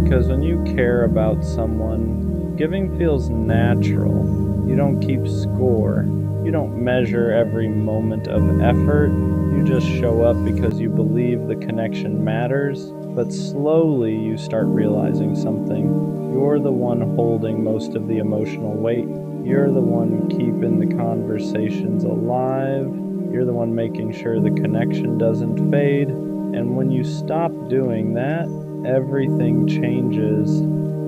Because when you care about someone, giving feels natural. You don't keep score. You don't measure every moment of effort. You just show up because you believe the connection matters. But slowly you start realizing something. You're the one holding most of the emotional weight. You're the one keeping the conversations alive. You're the one making sure the connection doesn't fade. And when you stop doing that, everything changes.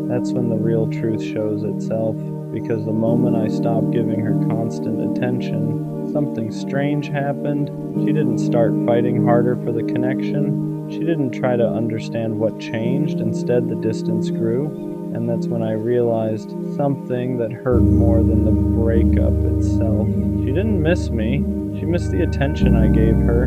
That's when the real truth shows itself. Because the moment I stopped giving her constant attention, something strange happened. She didn't start fighting harder for the connection. She didn't try to understand what changed. Instead, the distance grew. And that's when I realized something that hurt more than the breakup itself. She didn't miss me. She missed the attention I gave her.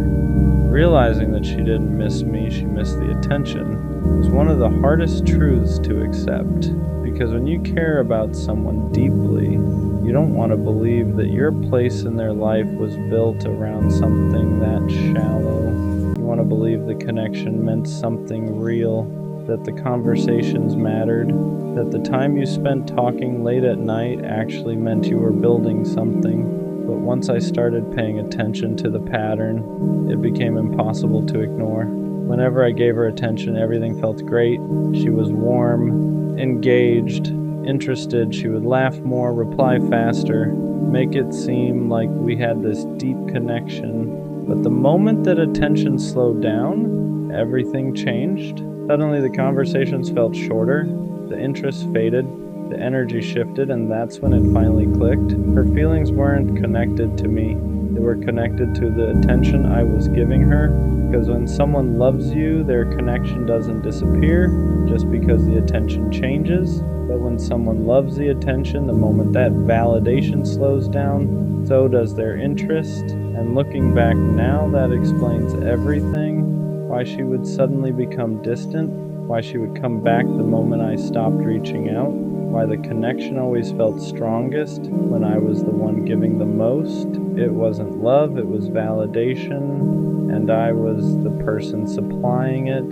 Realizing that she didn't miss me, she missed the attention, was one of the hardest truths to accept. Because when you care about someone deeply, you don't want to believe that your place in their life was built around something that shallow. You want to believe the connection meant something real, that the conversations mattered, that the time you spent talking late at night actually meant you were building something. But once I started paying attention to the pattern, it became impossible to ignore. Whenever I gave her attention, everything felt great. She was warm, engaged, interested. She would laugh more, reply faster, make it seem like we had this deep connection. But the moment that attention slowed down, everything changed. Suddenly the conversations felt shorter, the interest faded, the energy shifted, and that's when it finally clicked. Her feelings weren't connected to me. They were connected to the attention I was giving her. Because when someone loves you, their connection doesn't disappear just because the attention changes. But when someone loves the attention, the moment that validation slows down, so does their interest. And looking back now, that explains everything. Why she would suddenly become distant, why she would come back the moment I stopped reaching out, why the connection always felt strongest when I was the one giving the most. It wasn't love, it was validation, and I was the person supplying it.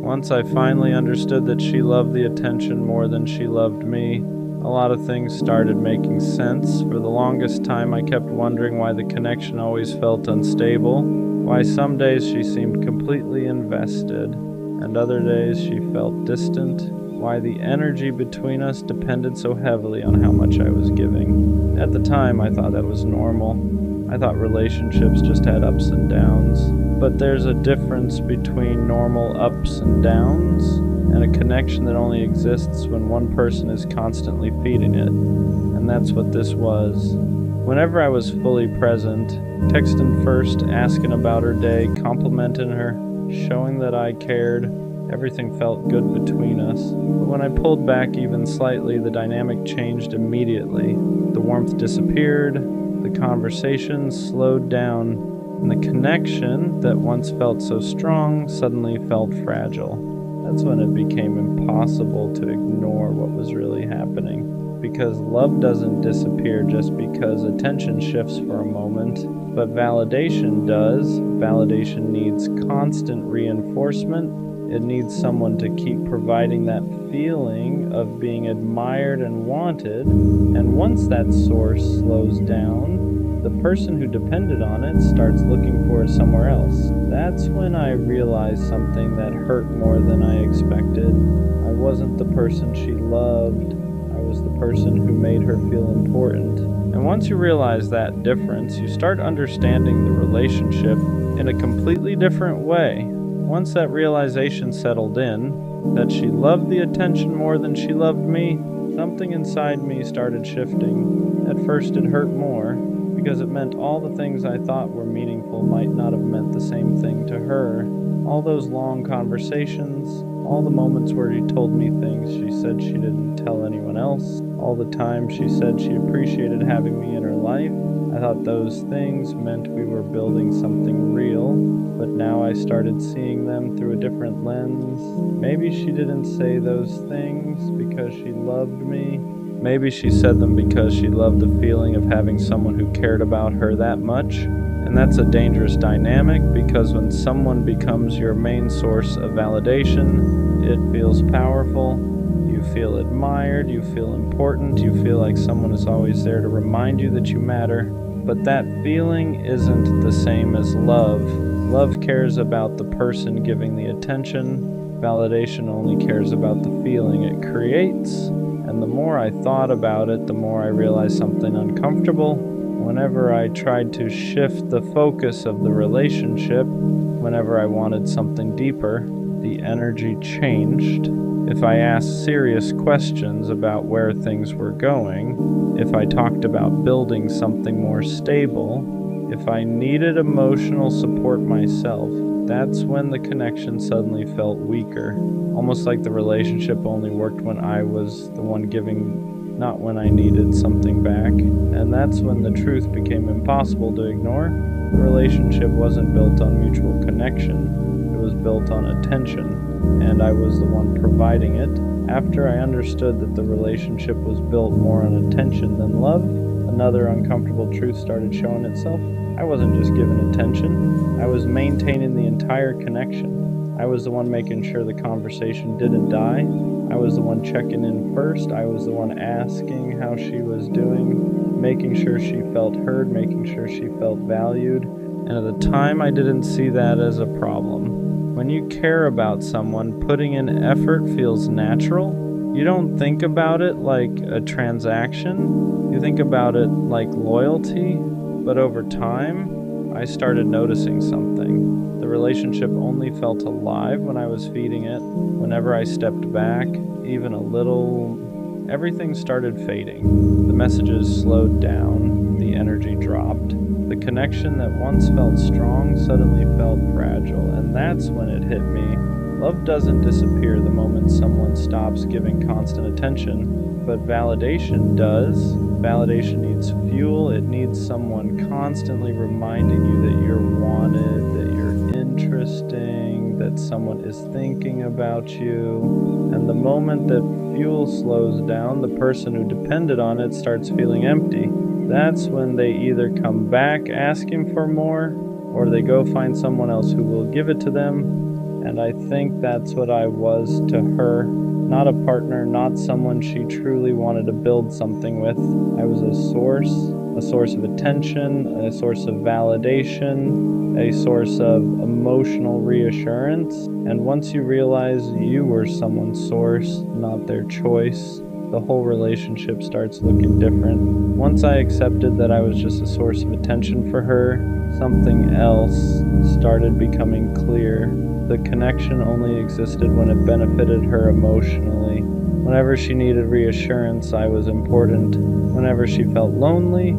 Once I finally understood that she loved the attention more than she loved me, a lot of things started making sense. For the longest time, I kept wondering why the connection always felt unstable, why some days she seemed completely invested, and other days she felt distant, why the energy between us depended so heavily on how much I was giving. At the time, I thought that was normal. I thought relationships just had ups and downs. But there's a difference between normal ups and downs and a connection that only exists when one person is constantly feeding it. And that's what this was. Whenever I was fully present, texting first, asking about her day, complimenting her, showing that I cared, everything felt good between us. But when I pulled back even slightly, the dynamic changed immediately. The warmth disappeared, the conversation slowed down, and the connection that once felt so strong suddenly felt fragile. That's when it became impossible to ignore what was really happening. Because love doesn't disappear just because attention shifts for a moment, but validation does. Validation needs constant reinforcement. It needs someone to keep providing that feeling of being admired and wanted. And once that source slows down, the person who depended on it starts looking for it somewhere else. That's when I realized something that hurt more than I expected. I wasn't the person she loved. I was the person who made her feel important. And once you realize that difference, you start understanding the relationship in a completely different way. Once that realization settled in, that she loved the attention more than she loved me, something inside me started shifting. At first it hurt more, because it meant all the things I thought were meaningful might not have meant the same thing to her. All those long conversations, all the moments where she told me things she said she didn't tell anyone else, all the time she said she appreciated having me in her life. I thought those things meant we were building something real, but now I started seeing them through a different lens. Maybe she didn't say those things because she loved me. Maybe she said them because she loved the feeling of having someone who cared about her that much. And that's a dangerous dynamic, because when someone becomes your main source of validation, it feels powerful. You feel admired, you feel important, you feel like someone is always there to remind you that you matter. But that feeling isn't the same as love. Love cares about the person giving the attention. Validation only cares about the feeling it creates. And the more I thought about it, the more I realized something uncomfortable. Whenever I tried to shift the focus of the relationship, whenever I wanted something deeper, the energy changed. If I asked serious questions about where things were going, if I talked about building something more stable, if I needed emotional support myself, that's when the connection suddenly felt weaker. Almost like the relationship only worked when I was the one giving, not when I needed something back. And that's when the truth became impossible to ignore. The relationship wasn't built on mutual connection. It was built on attention, and I was the one providing it. After I understood that the relationship was built more on attention than love, another uncomfortable truth started showing itself. I wasn't just giving attention, I was maintaining the entire connection. I was the one making sure the conversation didn't die. I was the one checking in first. I was the one asking how she was doing, making sure she felt heard, making sure she felt valued. And at the time, I didn't see that as a problem. When you care about someone, putting in effort feels natural. You don't think about it like a transaction. You think about it like loyalty. But over time, I started noticing something. The relationship only felt alive when I was feeding it. Whenever I stepped back, even a little, everything started fading. The messages slowed down, the energy dropped. The connection that once felt strong suddenly felt fragile, and that's when it hit me. Love doesn't disappear the moment someone stops giving constant attention, but validation does. Validation needs fuel. It needs someone constantly reminding you that you're wanted, that you're interesting, that someone is thinking about you. And the moment that fuel slows down, the person who depended on it starts feeling empty. That's when they either come back asking for more, or they go find someone else who will give it to them. And I think that's what I was to her. Not a partner, not someone she truly wanted to build something with. I was a source of attention, a source of validation, a source of emotional reassurance. And once you realize you were someone's source, not their choice, the whole relationship starts looking different. Once I accepted that I was just a source of attention for her, something else started becoming clear. The connection only existed when it benefited her emotionally. Whenever she needed reassurance, I was important. Whenever she felt lonely,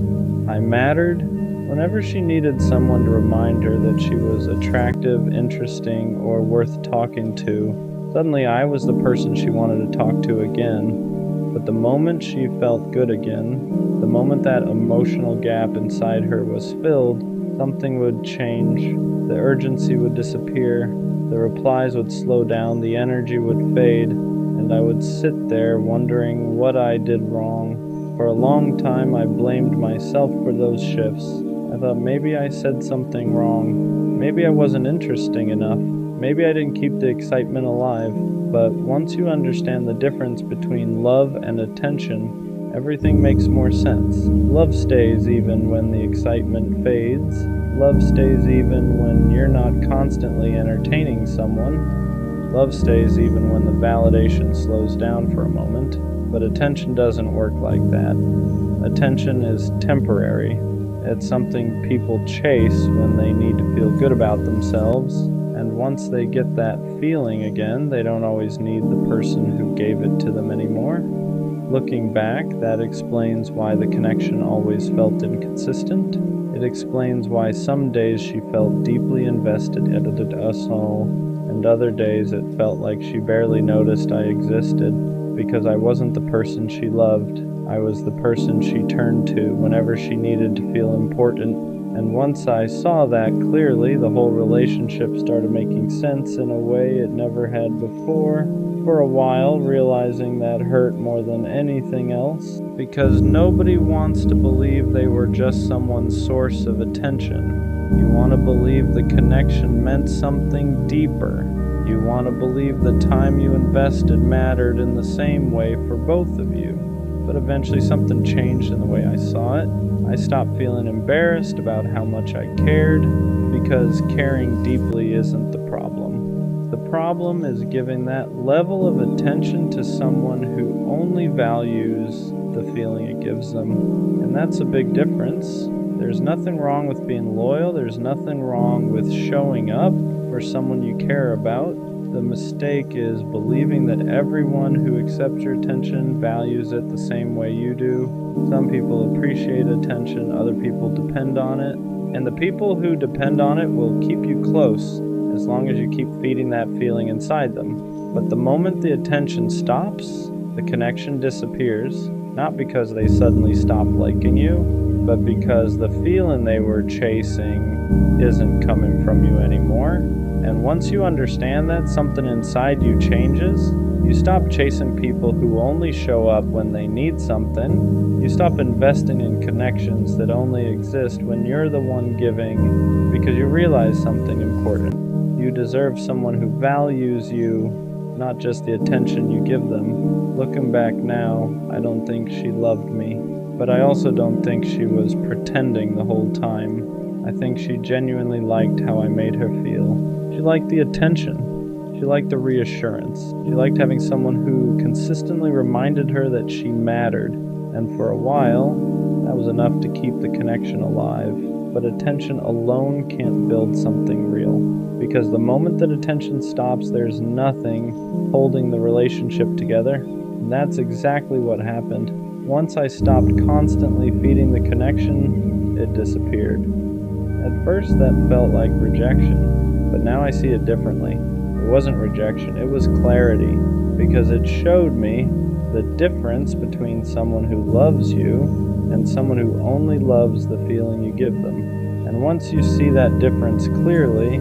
I mattered. Whenever she needed someone to remind her that she was attractive, interesting, or worth talking to, suddenly I was the person she wanted to talk to again. But the moment she felt good again, the moment that emotional gap inside her was filled, something would change. The urgency would disappear. The replies would slow down, the energy would fade, and I would sit there wondering what I did wrong. For a long time, I blamed myself for those shifts. I thought maybe I said something wrong. Maybe I wasn't interesting enough. Maybe I didn't keep the excitement alive. But once you understand the difference between love and attention, everything makes more sense. Love stays even when the excitement fades. Love stays even when you're not constantly entertaining someone. Love stays even when the validation slows down for a moment. But attention doesn't work like that. Attention is temporary. It's something people chase when they need to feel good about themselves. And once they get that feeling again, they don't always need the person who gave it to them anymore. Looking back, that explains why the connection always felt inconsistent. It explains why some days she felt deeply invested in us all, and other days it felt like she barely noticed I existed because I wasn't the person she loved. I was the person she turned to whenever she needed to feel important. And once I saw that clearly, the whole relationship started making sense in a way it never had before. For a while, realizing that hurt more than anything else, because nobody wants to believe they were just someone's source of attention. You want to believe the connection meant something deeper. You want to believe the time you invested mattered in the same way for both of you. But eventually something changed in the way I saw it. I stopped feeling embarrassed about how much I cared, because caring deeply isn't the problem. The problem is giving that level of attention to someone who only values the feeling it gives them. And that's a big difference. There's nothing wrong with being loyal. There's nothing wrong with showing up for someone you care about. The mistake is believing that everyone who accepts your attention values it the same way you do. Some people appreciate attention, other people depend on it. And the people who depend on it will keep you close as long as you keep feeding that feeling inside them. But the moment the attention stops, the connection disappears, not because they suddenly stop liking you, but because the feeling they were chasing isn't coming from you anymore. And once you understand that, something inside you changes. You stop chasing people who only show up when they need something. You stop investing in connections that only exist when you're the one giving, because you realize something important. You deserve someone who values you, not just the attention you give them. Looking back now, I don't think she loved me, but I also don't think she was pretending the whole time. I think she genuinely liked how I made her feel. She liked the attention. She liked the reassurance. She liked having someone who consistently reminded her that she mattered. And for a while, that was enough to keep the connection alive. But attention alone can't build something real. Because the moment that attention stops, there's nothing holding the relationship together. And that's exactly what happened. Once I stopped constantly feeding the connection, it disappeared. At first, that felt like rejection, but now I see it differently. It wasn't rejection, it was clarity, because it showed me the difference between someone who loves you and someone who only loves the feeling you give them. And once you see that difference clearly,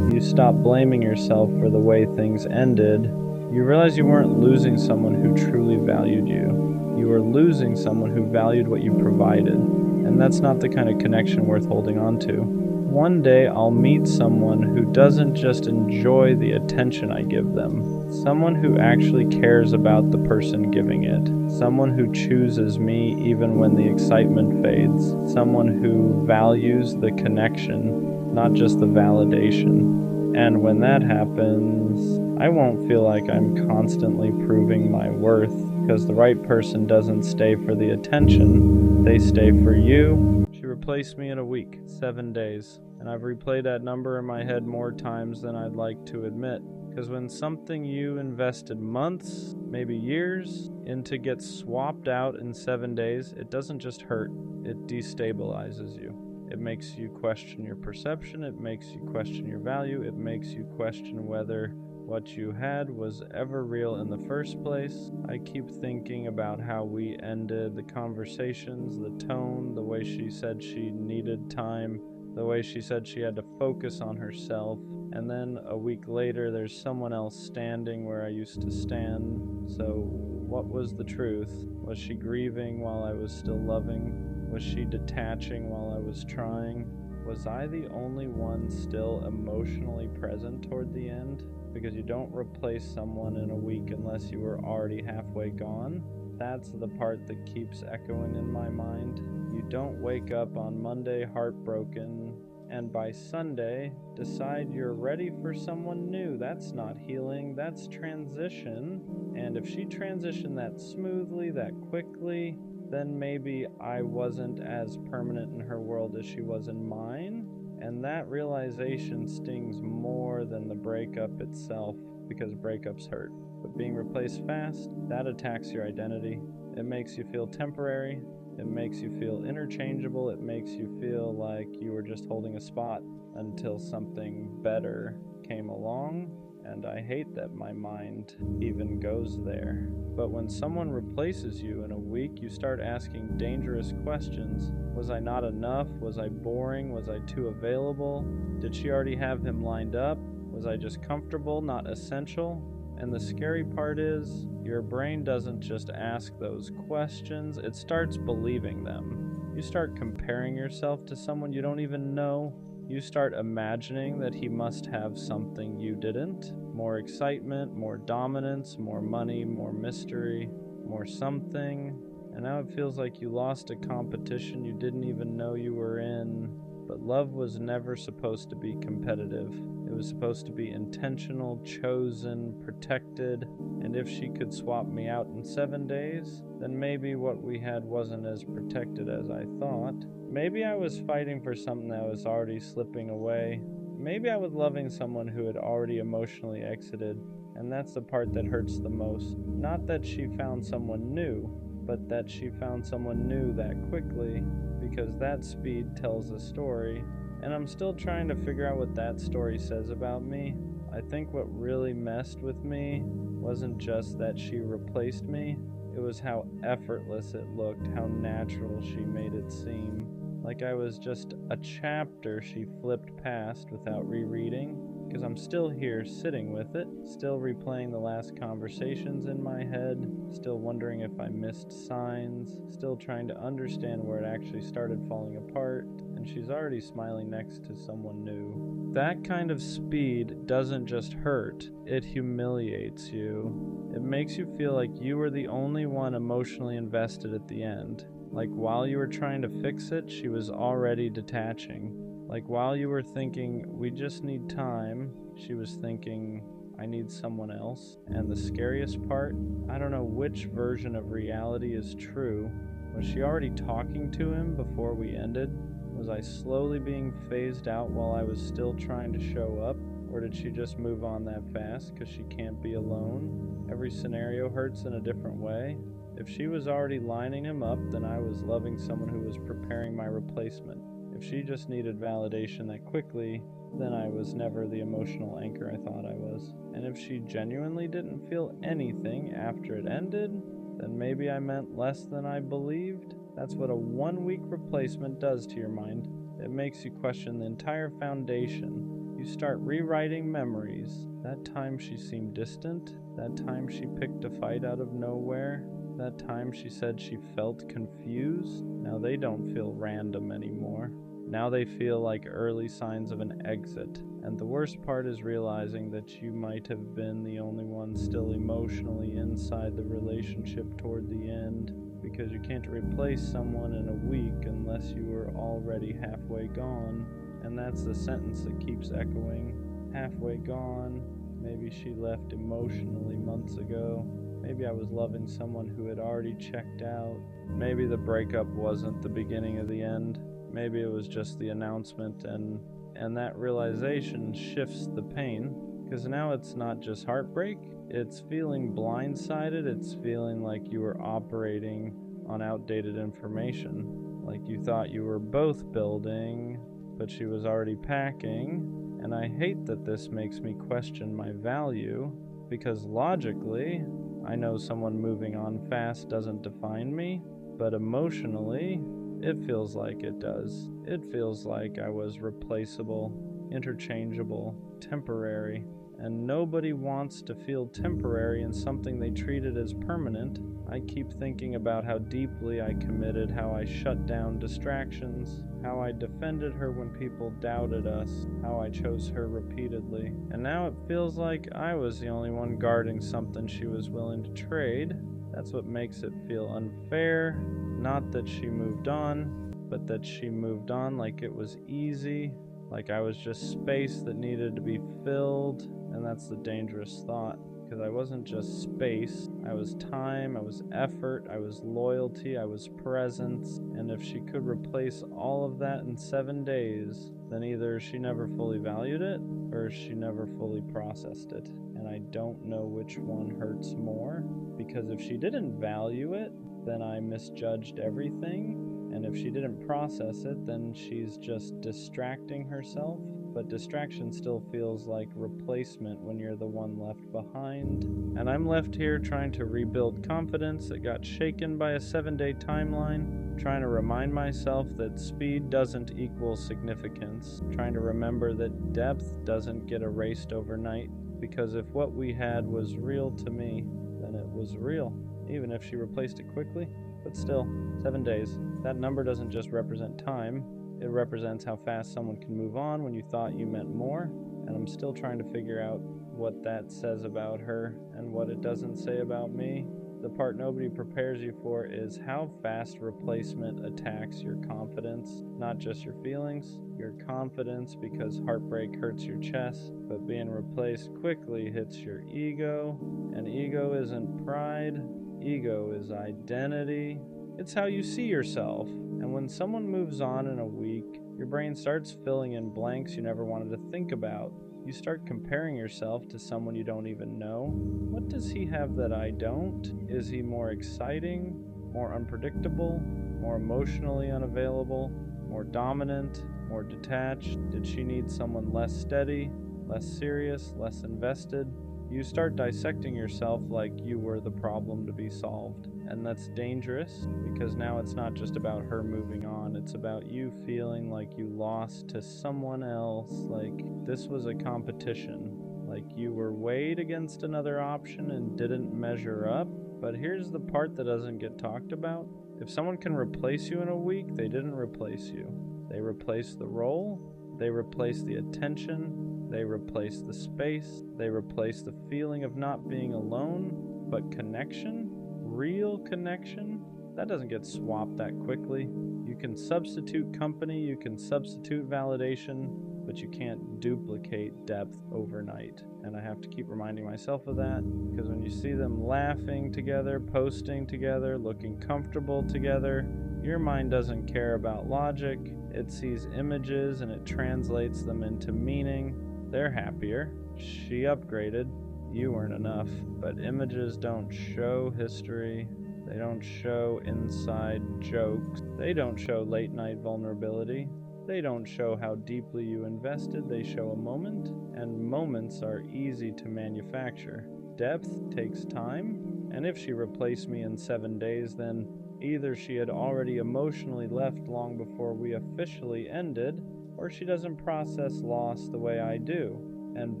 you stop blaming yourself for the way things ended. You realize you weren't losing someone who truly valued you. You were losing someone who valued what you provided. And that's not the kind of connection worth holding on to. One day I'll meet someone who doesn't just enjoy the attention I give them. Someone who actually cares about the person giving it. Someone who chooses me even when the excitement fades. Someone who values the connection, not just the validation. And when that happens, I won't feel like I'm constantly proving my worth, because the right person doesn't stay for the attention, they stay for you. She replaced me in a week, 7 days, and I've replayed that number in my head more times than I'd like to admit, because when something you invested months, maybe years, into gets swapped out in 7 days, it doesn't just hurt, it destabilizes you. It makes you question your perception, it makes you question your value, it makes you question whether what you had was ever real in the first place. I keep thinking about how we ended the conversations, the tone, the way she said she needed time, the way she said she had to focus on herself. And then a week later, there's someone else standing where I used to stand. So what was the truth? Was she grieving while I was still loving? Was she detaching while I was trying? Was I the only one still emotionally present toward the end? Because you don't replace someone in a week unless you were already halfway gone. That's the part that keeps echoing in my mind. You don't wake up on Monday heartbroken and by Sunday decide you're ready for someone new. That's not healing, that's transition. And if she transitioned that smoothly, that quickly, then maybe I wasn't as permanent in her world as she was in mine. And that realization stings more than the breakup itself, because breakups hurt. But being replaced fast, that attacks your identity. It makes you feel temporary. It makes you feel interchangeable. It makes you feel like you were just holding a spot until something better came along. and I hate that my mind even goes there. But when someone replaces you in a week, you start asking dangerous questions. Was I not enough? Was I boring? Was I too available? Did she already have him lined up? Was I just comfortable, not essential? And the scary part is, your brain doesn't just ask those questions, it starts believing them. You start comparing yourself to someone you don't even know. You start imagining that he must have something you didn't. More excitement, more dominance, more money, more mystery, more something. And now it feels like you lost a competition you didn't even know you were in. But love was never supposed to be competitive. It was supposed to be intentional, chosen, protected, and if she could swap me out in 7 days, then maybe what we had wasn't as protected as I thought. Maybe I was fighting for something that was already slipping away. Maybe I was loving someone who had already emotionally exited, and that's the part that hurts the most. Not that she found someone new, but that she found someone new that quickly, because that speed tells a story, and I'm still trying to figure out what that story says about me. I think what really messed with me wasn't just that she replaced me, it was how effortless it looked, how natural she made it seem. Like I was just a chapter she flipped past without rereading, because I'm still here sitting with it, still replaying the last conversations in my head, still wondering if I missed signs, still trying to understand where it actually started falling apart, and she's already smiling next to someone new. That kind of speed doesn't just hurt, it humiliates you. It makes you feel like you were the only one emotionally invested at the end. Like while you were trying to fix it, she was already detaching. Like while you were thinking, we just need time, she was thinking, I need someone else. And the scariest part, I don't know which version of reality is true. Was she already talking to him before we ended? Was I slowly being phased out while I was still trying to show up? Or did she just move on that fast because she can't be alone? Every scenario hurts in a different way. If she was already lining him up, then I was loving someone who was preparing my replacement. If she just needed validation that quickly, then I was never the emotional anchor I thought I was. And if she genuinely didn't feel anything after it ended, then maybe I meant less than I believed. That's what a 1-week replacement does to your mind. It makes you question the entire foundation. You start rewriting memories. That time she seemed distant, that time she picked a fight out of nowhere, that time she said she felt confused. Now they don't feel random anymore. Now they feel like early signs of an exit. And the worst part is realizing that you might have been the only one still emotionally inside the relationship toward the end, because you can't replace someone in a week unless you were already halfway gone. And that's the sentence that keeps echoing. Halfway gone. Maybe she left emotionally months ago. Maybe I was loving someone who had already checked out. Maybe the breakup wasn't the beginning of the end. Maybe it was just the announcement, and that realization shifts the pain, because now it's not just heartbreak, it's feeling blindsided, it's feeling like you were operating on outdated information, like you thought you were both building, but she was already packing. And I hate that this makes me question my value, because logically, I know someone moving on fast doesn't define me, but emotionally, it feels like it does. It feels like I was replaceable, interchangeable, temporary, and nobody wants to feel temporary in something they treated as permanent. I keep thinking about how deeply I committed, how I shut down distractions, how I defended her when people doubted us, how I chose her repeatedly. And now it feels like I was the only one guarding something she was willing to trade. That's what makes it feel unfair. Not that she moved on, but that she moved on like it was easy, like I was just space that needed to be filled. And that's the dangerous thought, because I wasn't just space, I was time, I was effort, I was loyalty, I was presence. And if she could replace all of that in 7 days, then either she never fully valued it, or she never fully processed it. And I don't know which one hurts more, because if she didn't value it, then I misjudged everything. And if she didn't process it, then she's just distracting herself. But distraction still feels like replacement when you're the one left behind. And I'm left here trying to rebuild confidence that got shaken by a 7-day timeline, trying to remind myself that speed doesn't equal significance, trying to remember that depth doesn't get erased overnight, because if what we had was real to me, then it was real, even if she replaced it quickly. But still, 7 days. That number doesn't just represent time, it represents how fast someone can move on when you thought you meant more, and I'm still trying to figure out what that says about her and what it doesn't say about me. The part nobody prepares you for is how fast replacement attacks your confidence, not just your feelings, your confidence, because heartbreak hurts your chest, but being replaced quickly hits your ego, and ego isn't pride, ego is identity. It's how you see yourself, and when someone moves on in a week, your brain starts filling in blanks you never wanted to think about. You start comparing yourself to someone you don't even know. What does he have that I don't? Is he more exciting, more unpredictable, more emotionally unavailable, more dominant, more detached? Did she need someone less steady, less serious, less invested? You start dissecting yourself like you were the problem to be solved. And that's dangerous, because now it's not just about her moving on, it's about you feeling like you lost to someone else, like this was a competition, like you were weighed against another option and didn't measure up. But here's the part that doesn't get talked about. If someone can replace you in a week, they didn't replace you. They replaced the role, they replaced the attention, they replaced the space, they replaced the feeling of not being alone, but connection, real connection, that doesn't get swapped that quickly. You can substitute company, you can substitute validation, but you can't duplicate depth overnight. And I have to keep reminding myself of that, because when you see them laughing together, posting together, looking comfortable together, your mind doesn't care about logic. It sees images and it translates them into meaning. They're happier. She upgraded. You weren't enough. But images don't show history. They don't show inside jokes. They don't show late night vulnerability. They don't show how deeply you invested. They show a moment, and moments are easy to manufacture. Depth takes time, and if she replaced me in 7 days, then either she had already emotionally left long before we officially ended, or she doesn't process loss the way I do. And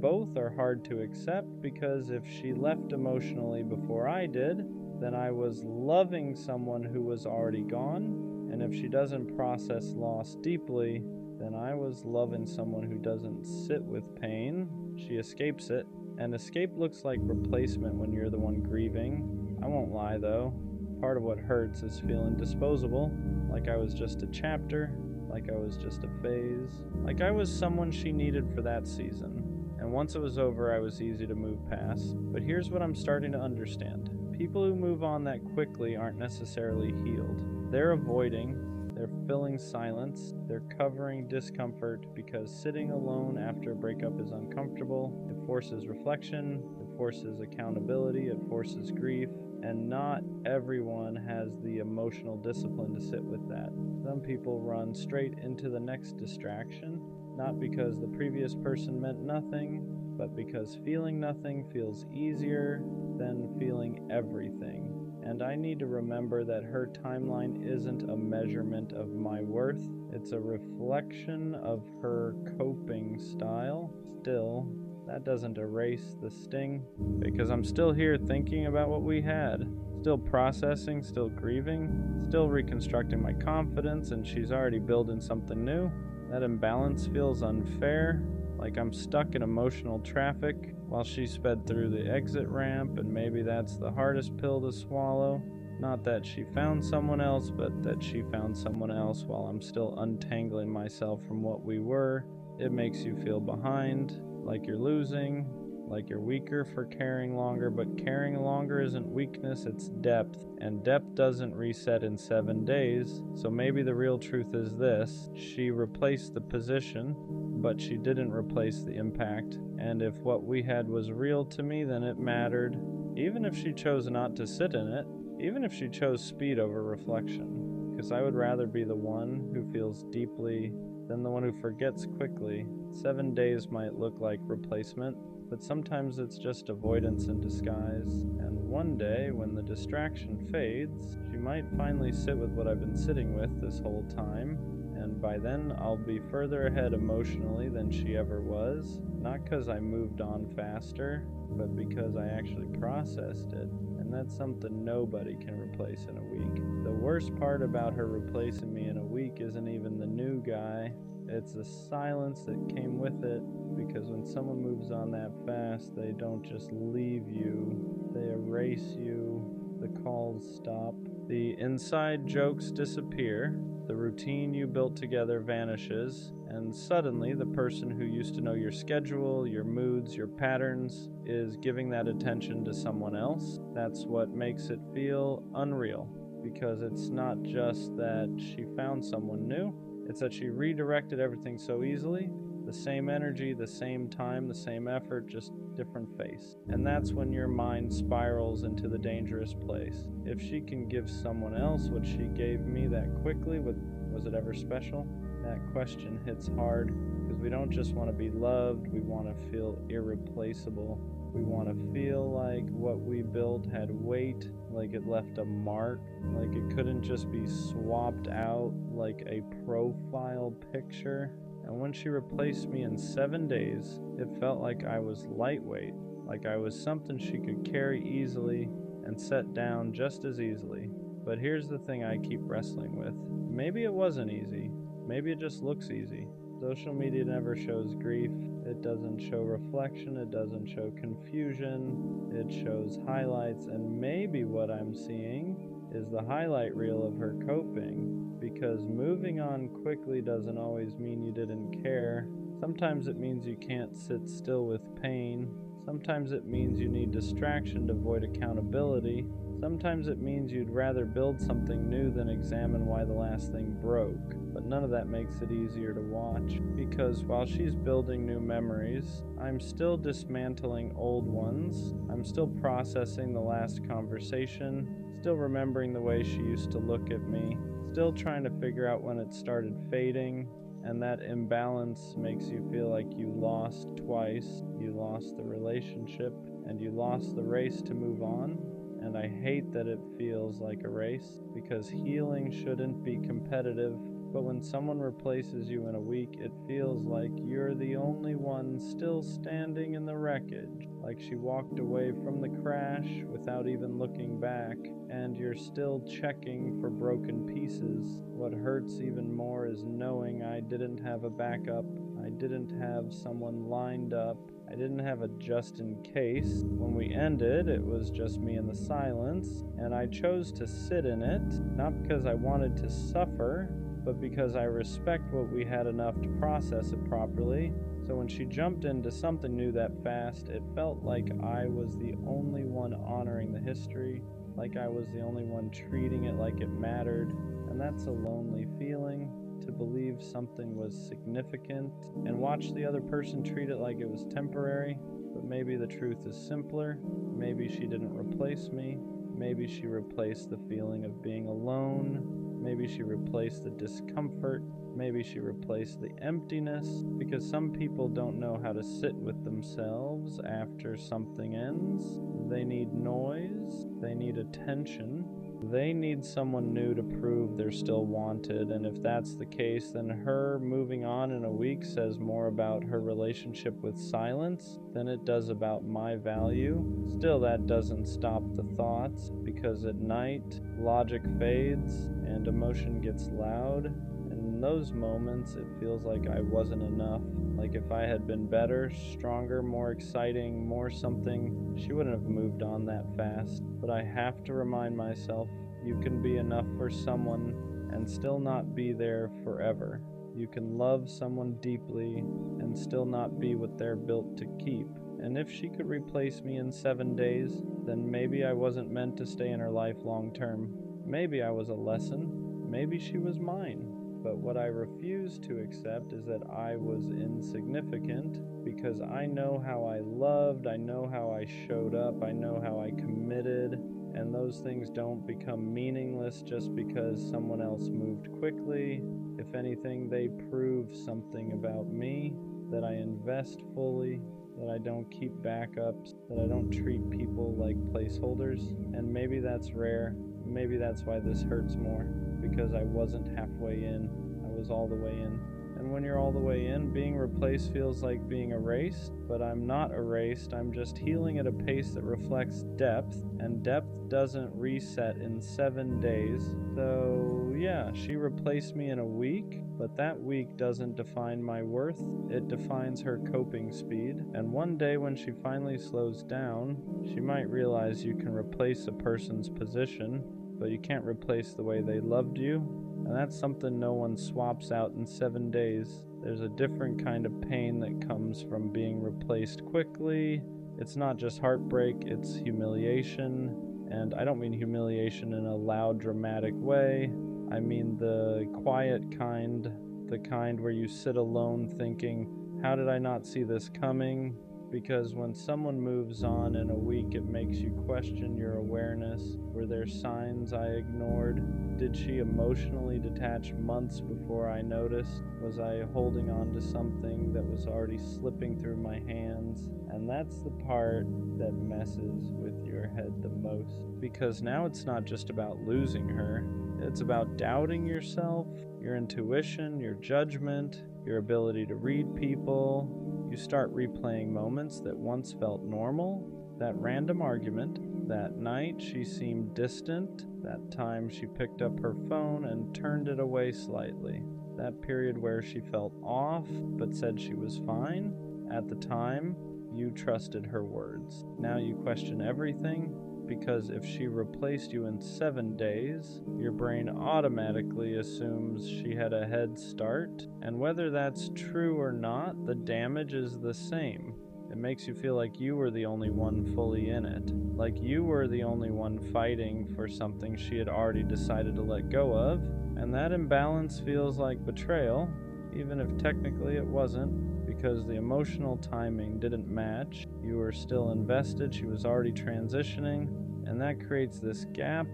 both are hard to accept, because if she left emotionally before I did, then I was loving someone who was already gone. And if she doesn't process loss deeply, then I was loving someone who doesn't sit with pain. She escapes it. And escape looks like replacement when you're the one grieving. I won't lie though. Part of what hurts is feeling disposable. Like I was just a chapter. Like I was just a phase. Like I was someone she needed for that season. And once it was over, I was easy to move past. But here's what I'm starting to understand. People who move on that quickly aren't necessarily healed. They're avoiding, they're filling silence, they're covering discomfort, because sitting alone after a breakup is uncomfortable. It forces reflection, it forces accountability, it forces grief, and not everyone has the emotional discipline to sit with that. Some people run straight into the next distraction, not because the previous person meant nothing, but because feeling nothing feels easier than feeling everything. And I need to remember that her timeline isn't a measurement of my worth. It's a reflection of her coping style. Still, that doesn't erase the sting, because I'm still here thinking about what we had. Still processing, still grieving, still reconstructing my confidence, and she's already building something new. That imbalance feels unfair, like I'm stuck in emotional traffic while she sped through the exit ramp, and maybe that's the hardest pill to swallow. Not that she found someone else, but that she found someone else while I'm still untangling myself from what we were. It makes you feel behind, like you're losing, like you're weaker for caring longer, but caring longer isn't weakness, it's depth, and depth doesn't reset in 7 days. So maybe the real truth is this: she replaced the position, but she didn't replace the impact. And if what we had was real to me, then it mattered, even if she chose not to sit in it, even if she chose speed over reflection. because I would rather be the one who feels deeply than the one who forgets quickly. 7 days might look like replacement, but sometimes it's just avoidance in disguise. And one day, when the distraction fades, she might finally sit with what I've been sitting with this whole time. And by then, I'll be further ahead emotionally than she ever was. Not because I moved on faster, but because I actually processed it. And that's something nobody can replace in a week. The worst part about her replacing me in a week isn't even the new guy. It's the silence that came with it, because when someone moves on that fast, they don't just leave you, they erase you. The calls stop. The inside jokes disappear. The routine you built together vanishes, and suddenly the person who used to know your schedule, your moods, your patterns is giving that attention to someone else. That's what makes it feel unreal, because it's not just that she found someone new, it's that she redirected everything so easily. The same energy, the same time, the same effort, just different face. And that's when your mind spirals into the dangerous place. If she can give someone else what she gave me that quickly, was it ever special? That question hits hard, because we don't just want to be loved, we want to feel irreplaceable. We want to feel like what we built had weight, like it left a mark, like it couldn't just be swapped out like a profile picture. And when she replaced me in 7 days, it felt like I was lightweight, like I was something she could carry easily and set down just as easily. But here's the thing I keep wrestling with. Maybe it wasn't easy. Maybe it just looks easy. Social media never shows grief. It doesn't show reflection. It doesn't show confusion. It shows highlights. And maybe what I'm seeing is the highlight reel of her coping. Because moving on quickly doesn't always mean you didn't care. Sometimes it means you can't sit still with pain. Sometimes it means you need distraction to avoid accountability. Sometimes it means you'd rather build something new than examine why the last thing broke. But none of that makes it easier to watch, because while she's building new memories, I'm still dismantling old ones. I'm still processing the last conversation, still remembering the way she used to look at me, still trying to figure out when it started fading. And that imbalance makes you feel like you lost twice. You lost the relationship, and you lost the race to move on. And I hate that it feels like a race, because healing shouldn't be competitive. But when someone replaces you in a week, it feels like you're the only one still standing in the wreckage. Like she walked away from the crash without even looking back, and you're still checking for broken pieces. What hurts even more is knowing I didn't have a backup. I didn't have someone lined up. I didn't have a just in case. When we ended, it was just me in the silence, and I chose to sit in it, not because I wanted to suffer, but because I respect what we had enough to process it properly. So when she jumped into something new that fast, it felt like I was the only one honoring the history, like I was the only one treating it like it mattered. And that's a lonely feeling, to believe something was significant and watch the other person treat it like it was temporary. But maybe the truth is simpler. Maybe she didn't replace me. Maybe she replaced the feeling of being alone. Maybe she replaced the discomfort. Maybe she replaced the emptiness, because some people don't know how to sit with themselves after something ends. They need noise. They need attention. They need someone new to prove they're still wanted, and if that's the case, then her moving on in a week says more about her relationship with silence than it does about my value. Still, that doesn't stop the thoughts, because at night, logic fades and emotion gets loud, and in those moments, it feels like I wasn't enough. Like if I had been better, stronger, more exciting, more something, she wouldn't have moved on that fast. But I have to remind myself, you can be enough for someone and still not be there forever. You can love someone deeply and still not be what they're built to keep. And if she could replace me in 7 days, then maybe I wasn't meant to stay in her life long term. Maybe I was a lesson. Maybe she was mine. But what I refuse to accept is that I was insignificant, because I know how I loved, I know how I showed up, I know how I committed, and those things don't become meaningless just because someone else moved quickly. If anything, they prove something about me, that I invest fully, that I don't keep backups, that I don't treat people like placeholders. And maybe that's rare. Maybe that's why this hurts more, because I wasn't halfway in. I was all the way in. And when you're all the way in, being replaced feels like being erased, but I'm not erased. I'm just healing at a pace that reflects depth, and depth doesn't reset in 7 days. So yeah, she replaced me in a week, but that week doesn't define my worth. It defines her coping speed. And one day when she finally slows down, she might realize you can replace a person's position, but you can't replace the way they loved you. And that's something no one swaps out in 7 days. There's a different kind of pain that comes from being replaced quickly. It's not just heartbreak, it's humiliation. And I don't mean humiliation in a loud, dramatic way. I mean the quiet kind, the kind where you sit alone thinking, how did I not see this coming? Because when someone moves on in a week, it makes you question your awareness. Were there signs I ignored? Did she emotionally detach months before I noticed? Was I holding on to something that was already slipping through my hands? And that's the part that messes with your head the most. Because now it's not just about losing her. It's about doubting yourself, your intuition, your judgment, your ability to read people. You start replaying moments that once felt normal. That random argument, that night she seemed distant, that time she picked up her phone and turned it away slightly, that period where she felt off but said she was fine. At the time, you trusted her words. Now you question everything, because if she replaced you in 7 days, your brain automatically assumes she had a head start. And whether that's true or not, the damage is the same. It makes you feel like you were the only one fully in it. Like you were the only one fighting for something she had already decided to let go of. And that imbalance feels like betrayal, even if technically it wasn't. Because the emotional timing didn't match. You were still invested, she was already transitioning, and that creates this gap,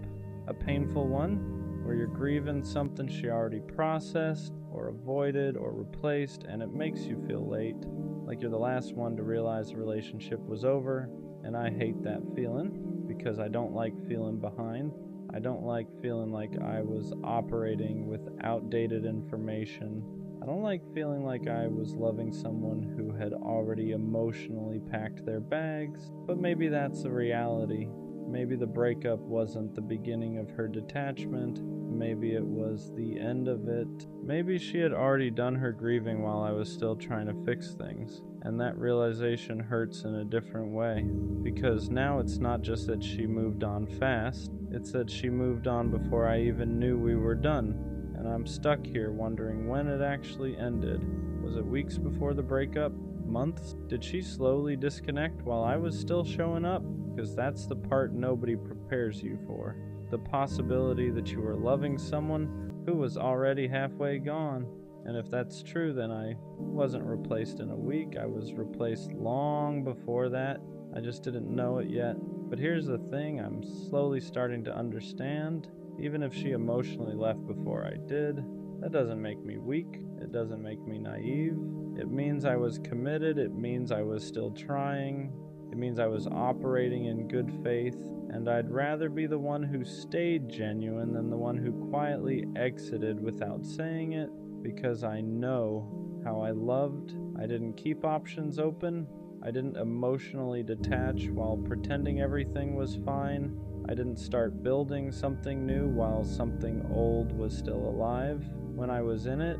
a painful one, where you're grieving something she already processed, or avoided, or replaced, and it makes you feel late, like you're the last one to realize the relationship was over, and I hate that feeling, because I don't like feeling behind. I don't like feeling like I was operating with outdated information. I don't like feeling like I was loving someone who had already emotionally packed their bags, but maybe that's the reality. Maybe the breakup wasn't the beginning of her detachment. Maybe it was the end of it. Maybe she had already done her grieving while I was still trying to fix things. And that realization hurts in a different way. Because now it's not just that she moved on fast, it's that she moved on before I even knew we were done. And I'm stuck here wondering when it actually ended. Was it weeks before the breakup? Months? Did she slowly disconnect while I was still showing up? Because that's the part nobody prepares you for. The possibility that you were loving someone who was already halfway gone. And if that's true, then I wasn't replaced in a week. I was replaced long before that. I just didn't know it yet. But here's the thing, I'm slowly starting to understand. Even if she emotionally left before I did, that doesn't make me weak. It doesn't make me naive. It means I was committed. It means I was still trying. It means I was operating in good faith. And I'd rather be the one who stayed genuine than the one who quietly exited without saying it, because I know how I loved. I didn't keep options open. I didn't emotionally detach while pretending everything was fine. I didn't start building something new while something old was still alive. When I was in it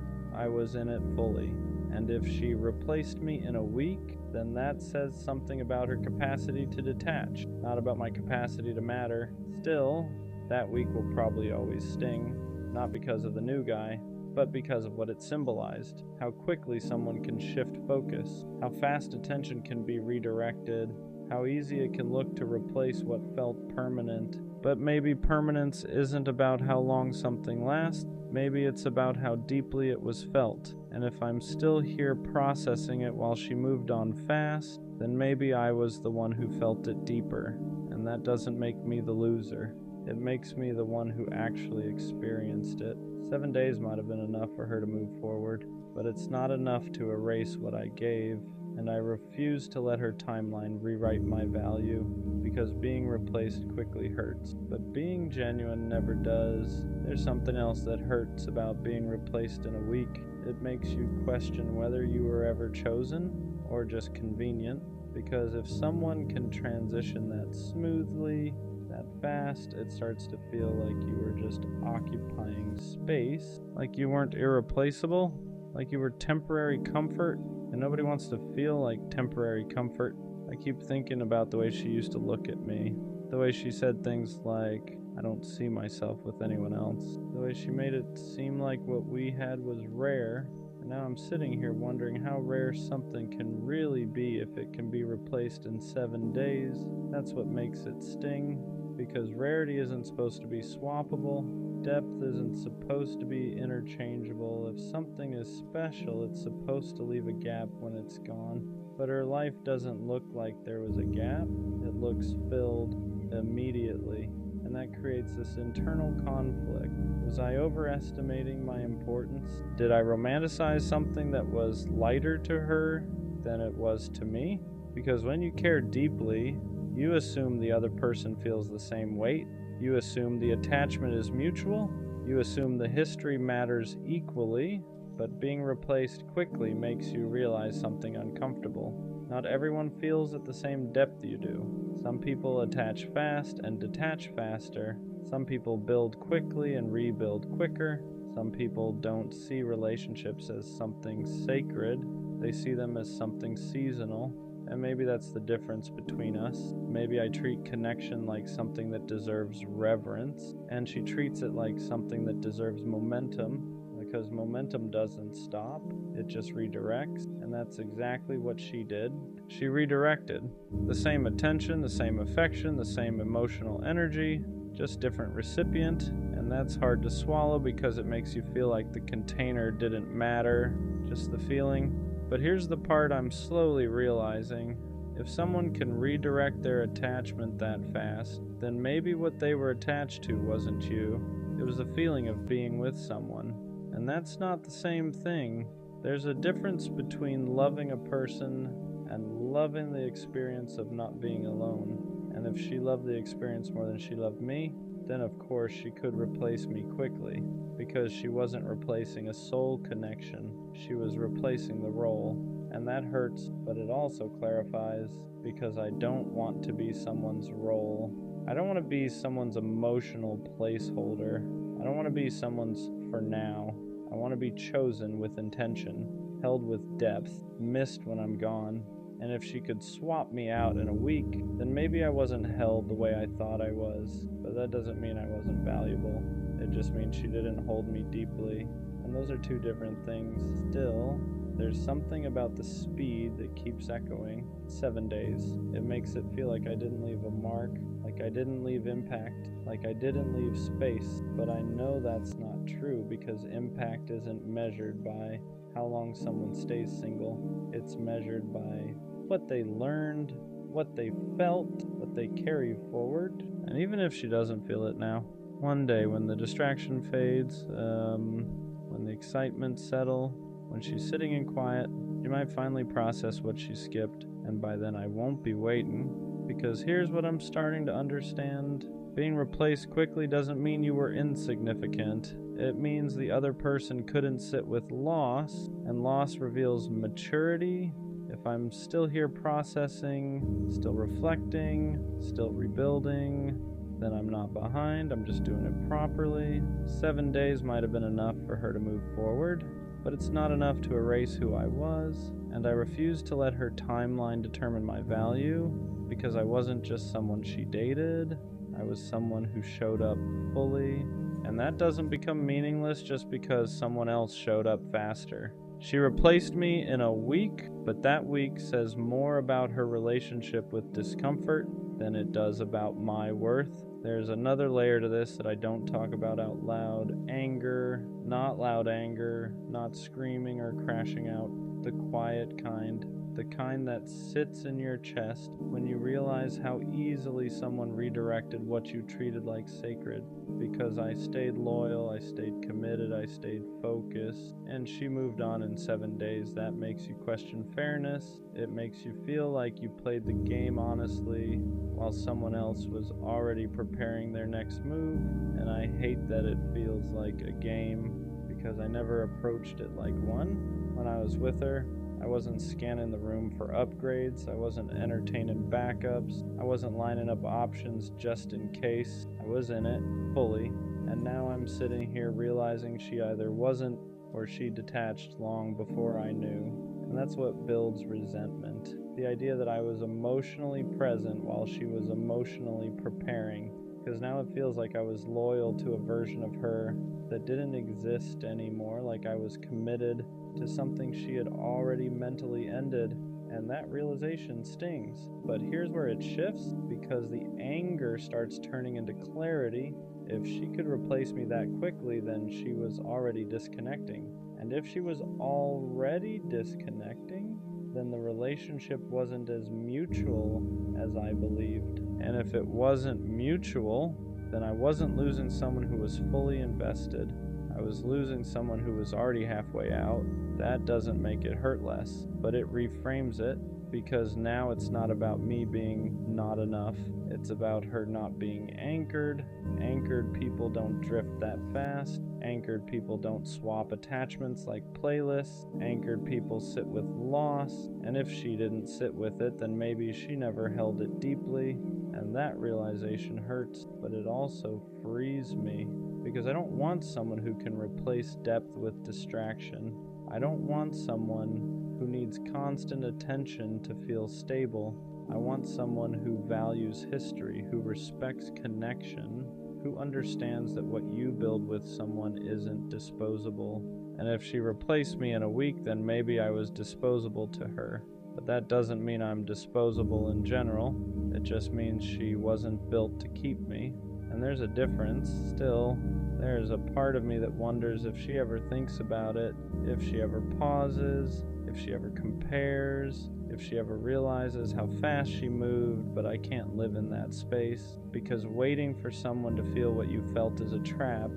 fully. And if she replaced me in a week, then that says something about her capacity to detach, not about my capacity to matter. Still, that week will probably always sting, not because of the new guy, but because of what it symbolized. How quickly someone can shift focus, how fast attention can be redirected, how easy it can look to replace what felt permanent. But maybe permanence isn't about how long something lasts, maybe it's about how deeply it was felt. And if I'm still here processing it while she moved on fast, then maybe I was the one who felt it deeper. And and that doesn't make me the loser. It makes me the one who actually experienced it. 7 days might have been enough for her to move forward, but it's not enough to erase what I gave, and I refuse to let her timeline rewrite my value, because being replaced quickly hurts. But being genuine never does. There's something else that hurts about being replaced in a week. It makes you question whether you were ever chosen or just convenient, because if someone can transition that smoothly, that fast, it starts to feel like you were just occupying space, like you weren't irreplaceable, like you were temporary comfort, and nobody wants to feel like temporary comfort. I keep thinking about the way she used to look at me, the way she said things like, I don't see myself with anyone else, the way she made it seem like what we had was rare, and now I'm sitting here wondering how rare something can really be if it can be replaced in 7 days. That's what makes it sting. Because rarity isn't supposed to be swappable, depth isn't supposed to be interchangeable. If something is special, it's supposed to leave a gap when it's gone. But her life doesn't look like there was a gap, it looks filled immediately. And that creates this internal conflict. Was I overestimating my importance? Did I romanticize something that was lighter to her than it was to me? Because when you care deeply, you assume the other person feels the same weight. You assume the attachment is mutual. You assume the history matters equally, but being replaced quickly makes you realize something uncomfortable. Not everyone feels at the same depth you do. Some people attach fast and detach faster. Some people build quickly and rebuild quicker. Some people don't see relationships as something sacred. They see them as something seasonal. And maybe that's the difference between us. Maybe I treat connection like something that deserves reverence, and she treats it like something that deserves momentum, because momentum doesn't stop, it just redirects, and that's exactly what she did. She redirected. The same attention, the same affection, the same emotional energy, just different recipient, and that's hard to swallow because it makes you feel like the container didn't matter, just the feeling. But here's the part I'm slowly realizing. If someone can redirect their attachment that fast, then maybe what they were attached to wasn't you. It was the feeling of being with someone. And that's not the same thing. There's a difference between loving a person and loving the experience of not being alone. And if she loved the experience more than she loved me, then of course she could replace me quickly, because she wasn't replacing a soul connection, she was replacing the role. And that hurts, but it also clarifies, because I don't want to be someone's role. I don't want to be someone's emotional placeholder. I don't want to be someone's for now. I want to be chosen with intention, held with depth, missed when I'm gone. And if she could swap me out in a week, then maybe I wasn't held the way I thought I was. But that doesn't mean I wasn't valuable. It just means she didn't hold me deeply. And those are two different things. Still, there's something about the speed that keeps echoing. 7 days. It makes it feel like I didn't leave a mark, like I didn't leave impact, like I didn't leave space. But I know that's not true, because impact isn't measured by how long someone stays single. It's measured by what they learned, what they felt, what they carry forward. And even if she doesn't feel it now, one day when the distraction fades, when the excitement settles, when she's sitting in quiet, you might finally process what she skipped, and by then I won't be waiting. Because here's what I'm starting to understand. Being replaced quickly doesn't mean you were insignificant. It means the other person couldn't sit with loss, and loss reveals maturity. If I'm still here processing, still reflecting, still rebuilding, then I'm not behind, I'm just doing it properly. 7 days might have been enough for her to move forward, but it's not enough to erase who I was, and I refuse to let her timeline determine my value, because I wasn't just someone she dated, I was someone who showed up fully, and that doesn't become meaningless just because someone else showed up faster. She replaced me in a week, but that week says more about her relationship with discomfort than it does about my worth. There's another layer to this that I don't talk about out loud. Anger, not loud anger, not screaming or crashing out, the quiet kind. the kind that sits in your chest when you realize how easily someone redirected what you treated like sacred. Because I stayed loyal, I stayed committed, I stayed focused, and she moved on in 7 days. That makes you question fairness. It makes you feel like you played the game honestly while someone else was already preparing their next move. And I hate that it feels like a game because I never approached it like one. When I was with her, I wasn't scanning the room for upgrades, I wasn't entertaining backups, I wasn't lining up options just in case. I was in it, fully, and now I'm sitting here realizing she either wasn't or she detached long before I knew. And that's what builds resentment. The idea that I was emotionally present while she was emotionally preparing. Because now it feels like I was loyal to a version of her that didn't exist anymore, like I was committed to something she had already mentally ended, and that realization stings. But here's where it shifts, because the anger starts turning into clarity. If she could replace me that quickly, then she was already disconnecting. And if she was already disconnecting, then the relationship wasn't as mutual as I believed. And if it wasn't mutual, then I wasn't losing someone who was fully invested. I was losing someone who was already halfway out. That doesn't make it hurt less, but it reframes it, because now it's not about me being not enough. It's about her not being anchored. Anchored people don't drift that fast. Anchored people don't swap attachments like playlists. Anchored people sit with loss, and if she didn't sit with it, then maybe she never held it deeply, and that realization hurts, but it also frees me, because I don't want someone who can replace depth with distraction. I don't want someone who needs constant attention to feel stable. I want someone who values history, who respects connection, who understands that what you build with someone isn't disposable. And if she replaced me in a week, then maybe I was disposable to her. But that doesn't mean I'm disposable in general. It just means she wasn't built to keep me. And there's a difference. Still, there's a part of me that wonders if she ever thinks about it, if she ever pauses, if she ever compares, if she ever realizes how fast she moved, but I can't live in that space, because waiting for someone to feel what you felt is a trap,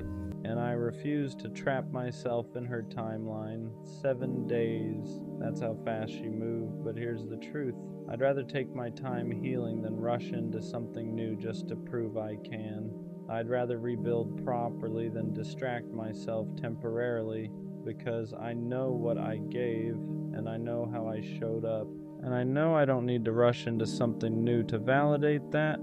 and I refuse to trap myself in her timeline. 7 days, that's how fast she moved, but here's the truth. I'd rather take my time healing than rush into something new just to prove I can. I'd rather rebuild properly than distract myself temporarily, because I know what I gave, and I know how I showed up, and I know I don't need to rush into something new to validate that.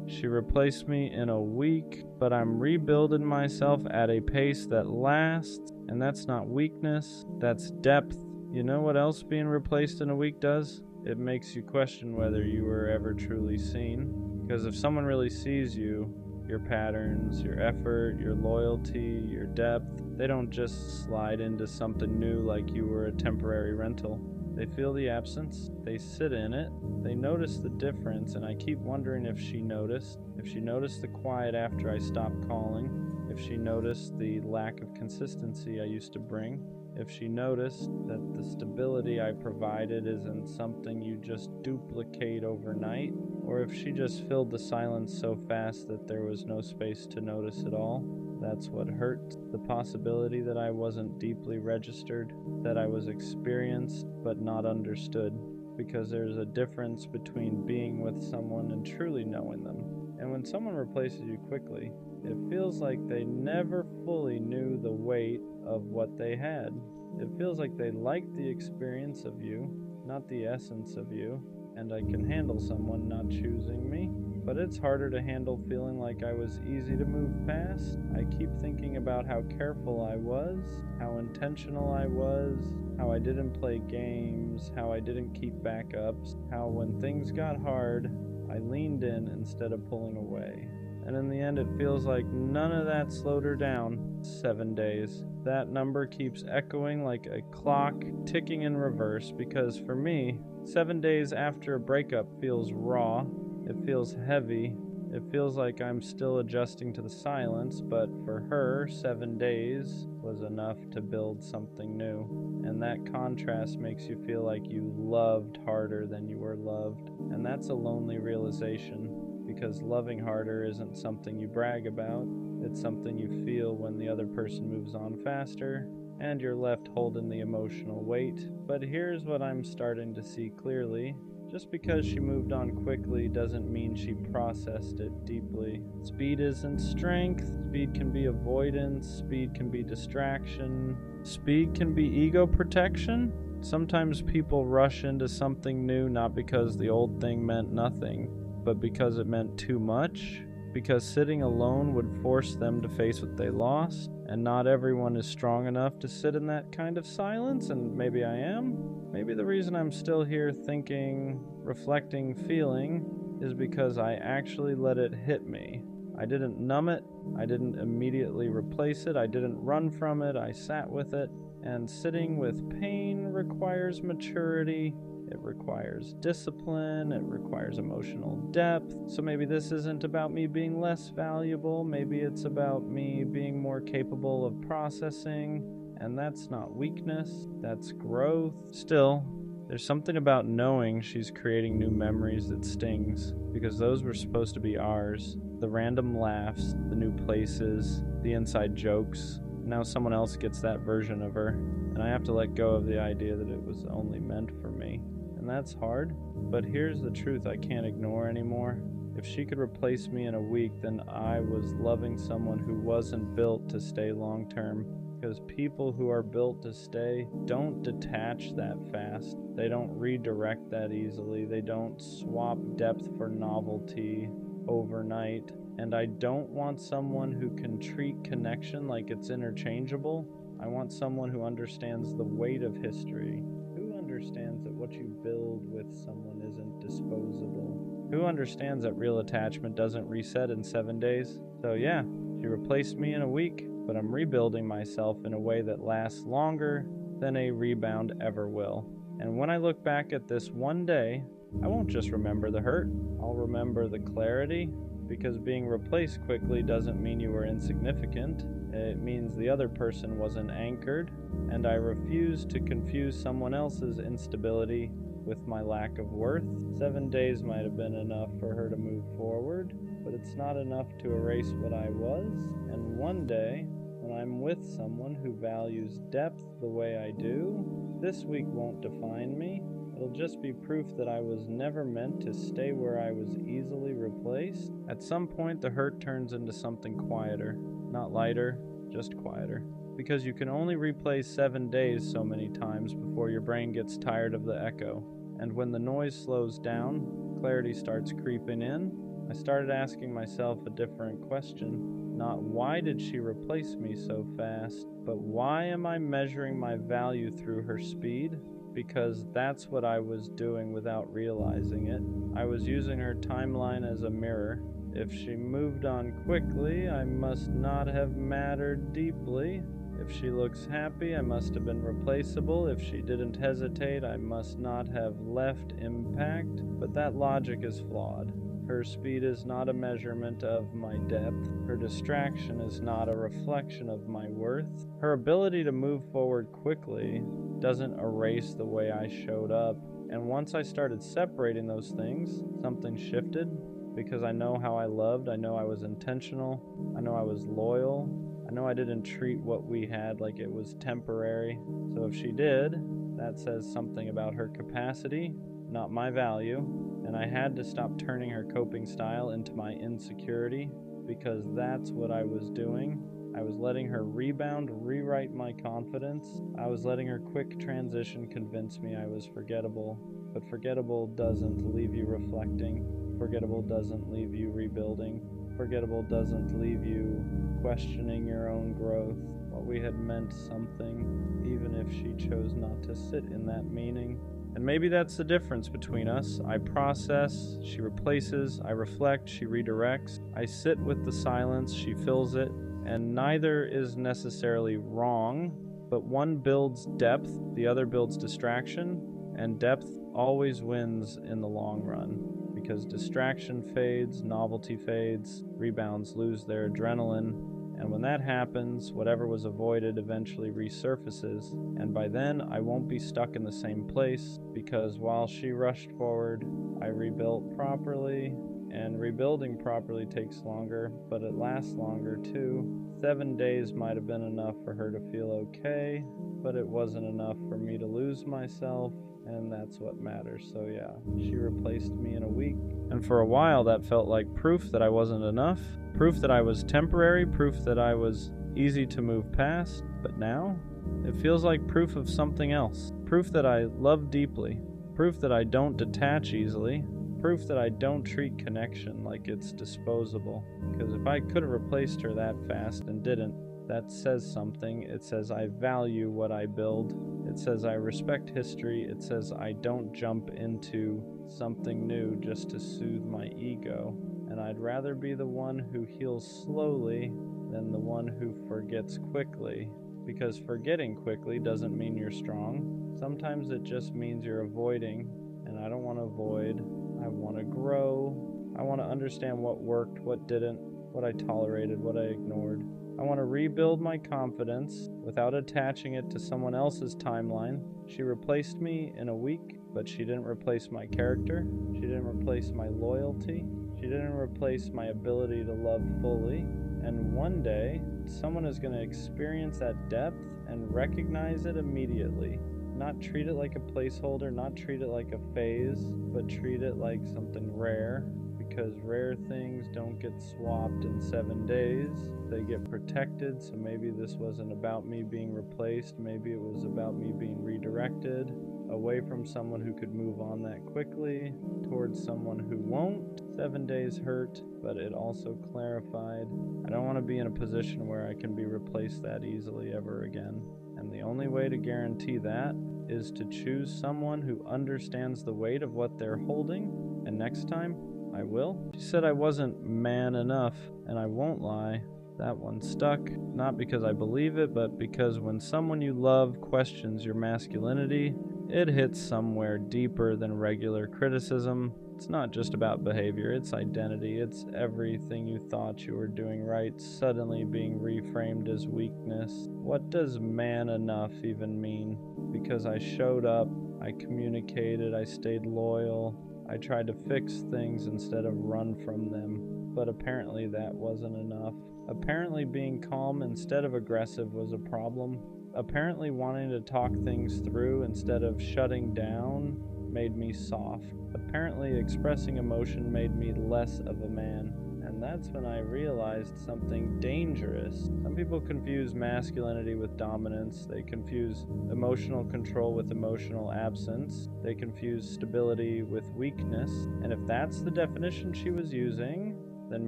She replaced me in a week, but I'm rebuilding myself at a pace that lasts, and that's not weakness, that's depth. You know what else being replaced in a week does? It makes you question whether you were ever truly seen. Because if someone really sees you, your patterns, your effort, your loyalty, your depth, they don't just slide into something new like you were a temporary rental. They feel the absence, they sit in it, they notice the difference, and I keep wondering if she noticed the quiet after I stopped calling, if she noticed the lack of consistency I used to bring, if she noticed that the stability I provided isn't something you just duplicate overnight, or if she just filled the silence so fast that there was no space to notice it all. That's what hurt. The possibility that I wasn't deeply registered, that I was experienced but not understood, because there's a difference between being with someone and truly knowing them. And when someone replaces you quickly, it feels like they never fully knew the weight of what they had. It feels like they liked the experience of you, not the essence of you. And I can handle someone not choosing me, but it's harder to handle feeling like I was easy to move past. I keep thinking about how careful I was, how intentional I was, how I didn't play games, how I didn't keep backups, how when things got hard, I leaned in instead of pulling away. And in the end, it feels like none of that slowed her down. 7 days. That number keeps echoing like a clock ticking in reverse, because for me, 7 days after a breakup feels raw, it feels heavy, It feels like I'm still adjusting to the silence, but for her, 7 days was enough to build something new. And that contrast makes you feel like you loved harder than you were loved. And that's a lonely realization, because loving harder isn't something you brag about. It's something you feel when the other person moves on faster, and you're left holding the emotional weight. But here's what I'm starting to see clearly. Just because she moved on quickly doesn't mean she processed it deeply. Speed isn't strength. Speed can be avoidance. Speed can be distraction. Speed can be ego protection. Sometimes people rush into something new not because the old thing meant nothing, but because it meant too much. Because sitting alone would force them to face what they lost, and not everyone is strong enough to sit in that kind of silence, and maybe I am. Maybe the reason I'm still here thinking, reflecting, feeling is because I actually let it hit me. I didn't numb it, I didn't immediately replace it, I didn't run from it, I sat with it. And sitting with pain requires maturity. It requires discipline, it requires emotional depth. So maybe this isn't about me being less valuable, maybe it's about me being more capable of processing. And that's not weakness, that's growth. Still, there's something about knowing she's creating new memories that stings, because those were supposed to be ours. The random laughs, the new places, the inside jokes. Now someone else gets that version of her, and I have to let go of the idea that it was only meant for me. And that's hard, but here's the truth I can't ignore anymore. If she could replace me in a week, then I was loving someone who wasn't built to stay long term. Because people who are built to stay don't detach that fast. They don't redirect that easily. They don't swap depth for novelty overnight. And I don't want someone who can treat connection like it's interchangeable. I want someone who understands the weight of history, who understands that what you build with someone isn't disposable, who understands that real attachment doesn't reset in 7 days. So yeah, she replaced me in a week, but I'm rebuilding myself in a way that lasts longer than a rebound ever will. And when I look back at this one day, I won't just remember the hurt, I'll remember the clarity, because being replaced quickly doesn't mean you were insignificant. It means the other person wasn't anchored, and I refuse to confuse someone else's instability with my lack of worth. 7 days might have been enough for her to move forward, but it's not enough to erase what I was. And one day, when I'm with someone who values depth the way I do, this week won't define me. It'll just be proof that I was never meant to stay where I was easily replaced. At some point, the hurt turns into something quieter. Not lighter, just quieter. Because you can only replay 7 days so many times before your brain gets tired of the echo. And when the noise slows down, clarity starts creeping in. I started asking myself a different question. Not why did she replace me so fast, but why am I measuring my value through her speed? Because that's what I was doing without realizing it. I was using her timeline as a mirror. If she moved on quickly, I must not have mattered deeply. If she looks happy, I must have been replaceable. If she didn't hesitate, I must not have left impact. But that logic is flawed. Her speed is not a measurement of my depth. Her distraction is not a reflection of my worth. Her ability to move forward quickly doesn't erase the way I showed up. And once I started separating those things, something shifted. Because I know how I loved, I know I was intentional, I know I was loyal, I know I didn't treat what we had like it was temporary. So if she did, that says something about her capacity, not my value. And I had to stop turning her coping style into my insecurity, because that's what I was doing. I was letting her rebound rewrite my confidence. I was letting her quick transition convince me I was forgettable. But forgettable doesn't leave you reflecting. Forgettable doesn't leave you rebuilding. Forgettable doesn't leave you questioning your own growth. What we had meant something, even if she chose not to sit in that meaning. And maybe that's the difference between us. I process, she replaces. I reflect, she redirects. I sit with the silence, she fills it. And neither is necessarily wrong, but one builds depth, the other builds distraction, and depth always wins in the long run, because distraction fades, novelty fades, rebounds lose their adrenaline, and when that happens, whatever was avoided eventually resurfaces, and by then I won't be stuck in the same place, because while she rushed forward, I rebuilt properly, and rebuilding properly takes longer, but it lasts longer too. 7 days might have been enough for her to feel okay, but it wasn't enough for me to lose myself, and that's what matters. So yeah, she replaced me in a week, and for a while that felt like proof that I wasn't enough, proof that I was temporary, proof that I was easy to move past. But now it feels like proof of something else, proof that I love deeply, proof that I don't detach easily, proof that I don't treat connection like it's disposable. Because if I could have replaced her that fast and didn't, that says something. It says I value what I build. It says I respect history. It says I don't jump into something new just to soothe my ego. And I'd rather be the one who heals slowly than the one who forgets quickly. Because forgetting quickly doesn't mean you're strong. Sometimes it just means you're avoiding, and I don't want to avoid. I want to grow. I want to understand what worked, what didn't, what I tolerated, what I ignored. I want to rebuild my confidence without attaching it to someone else's timeline. She replaced me in a week, but she didn't replace my character. She didn't replace my loyalty. She didn't replace my ability to love fully. And one day, someone is going to experience that depth and recognize it immediately. Not treat it like a placeholder, not treat it like a phase, but treat it like something rare, because rare things don't get swapped in 7 days. They get protected, so maybe this wasn't about me being replaced, maybe it was about me being redirected away from someone who could move on that quickly towards someone who won't. 7 days hurt, but it also clarified. I don't want to be in a position where I can be replaced that easily ever again. And the only way to guarantee that is to choose someone who understands the weight of what they're holding, and next time, I will. She said I wasn't man enough, and I won't lie. That one stuck, not because I believe it, but because when someone you love questions your masculinity, it hits somewhere deeper than regular criticism. It's not just about behavior, it's identity. It's everything you thought you were doing right suddenly being reframed as weakness. What does man enough even mean? Because I showed up, I communicated, I stayed loyal, I tried to fix things instead of run from them. But apparently that wasn't enough. Apparently being calm instead of aggressive was a problem. Apparently wanting to talk things through instead of shutting down made me soft. Apparently expressing emotion made me less of a man. And that's when I realized something dangerous. Some people confuse masculinity with dominance. They confuse emotional control with emotional absence. They confuse stability with weakness. And if that's the definition she was using, then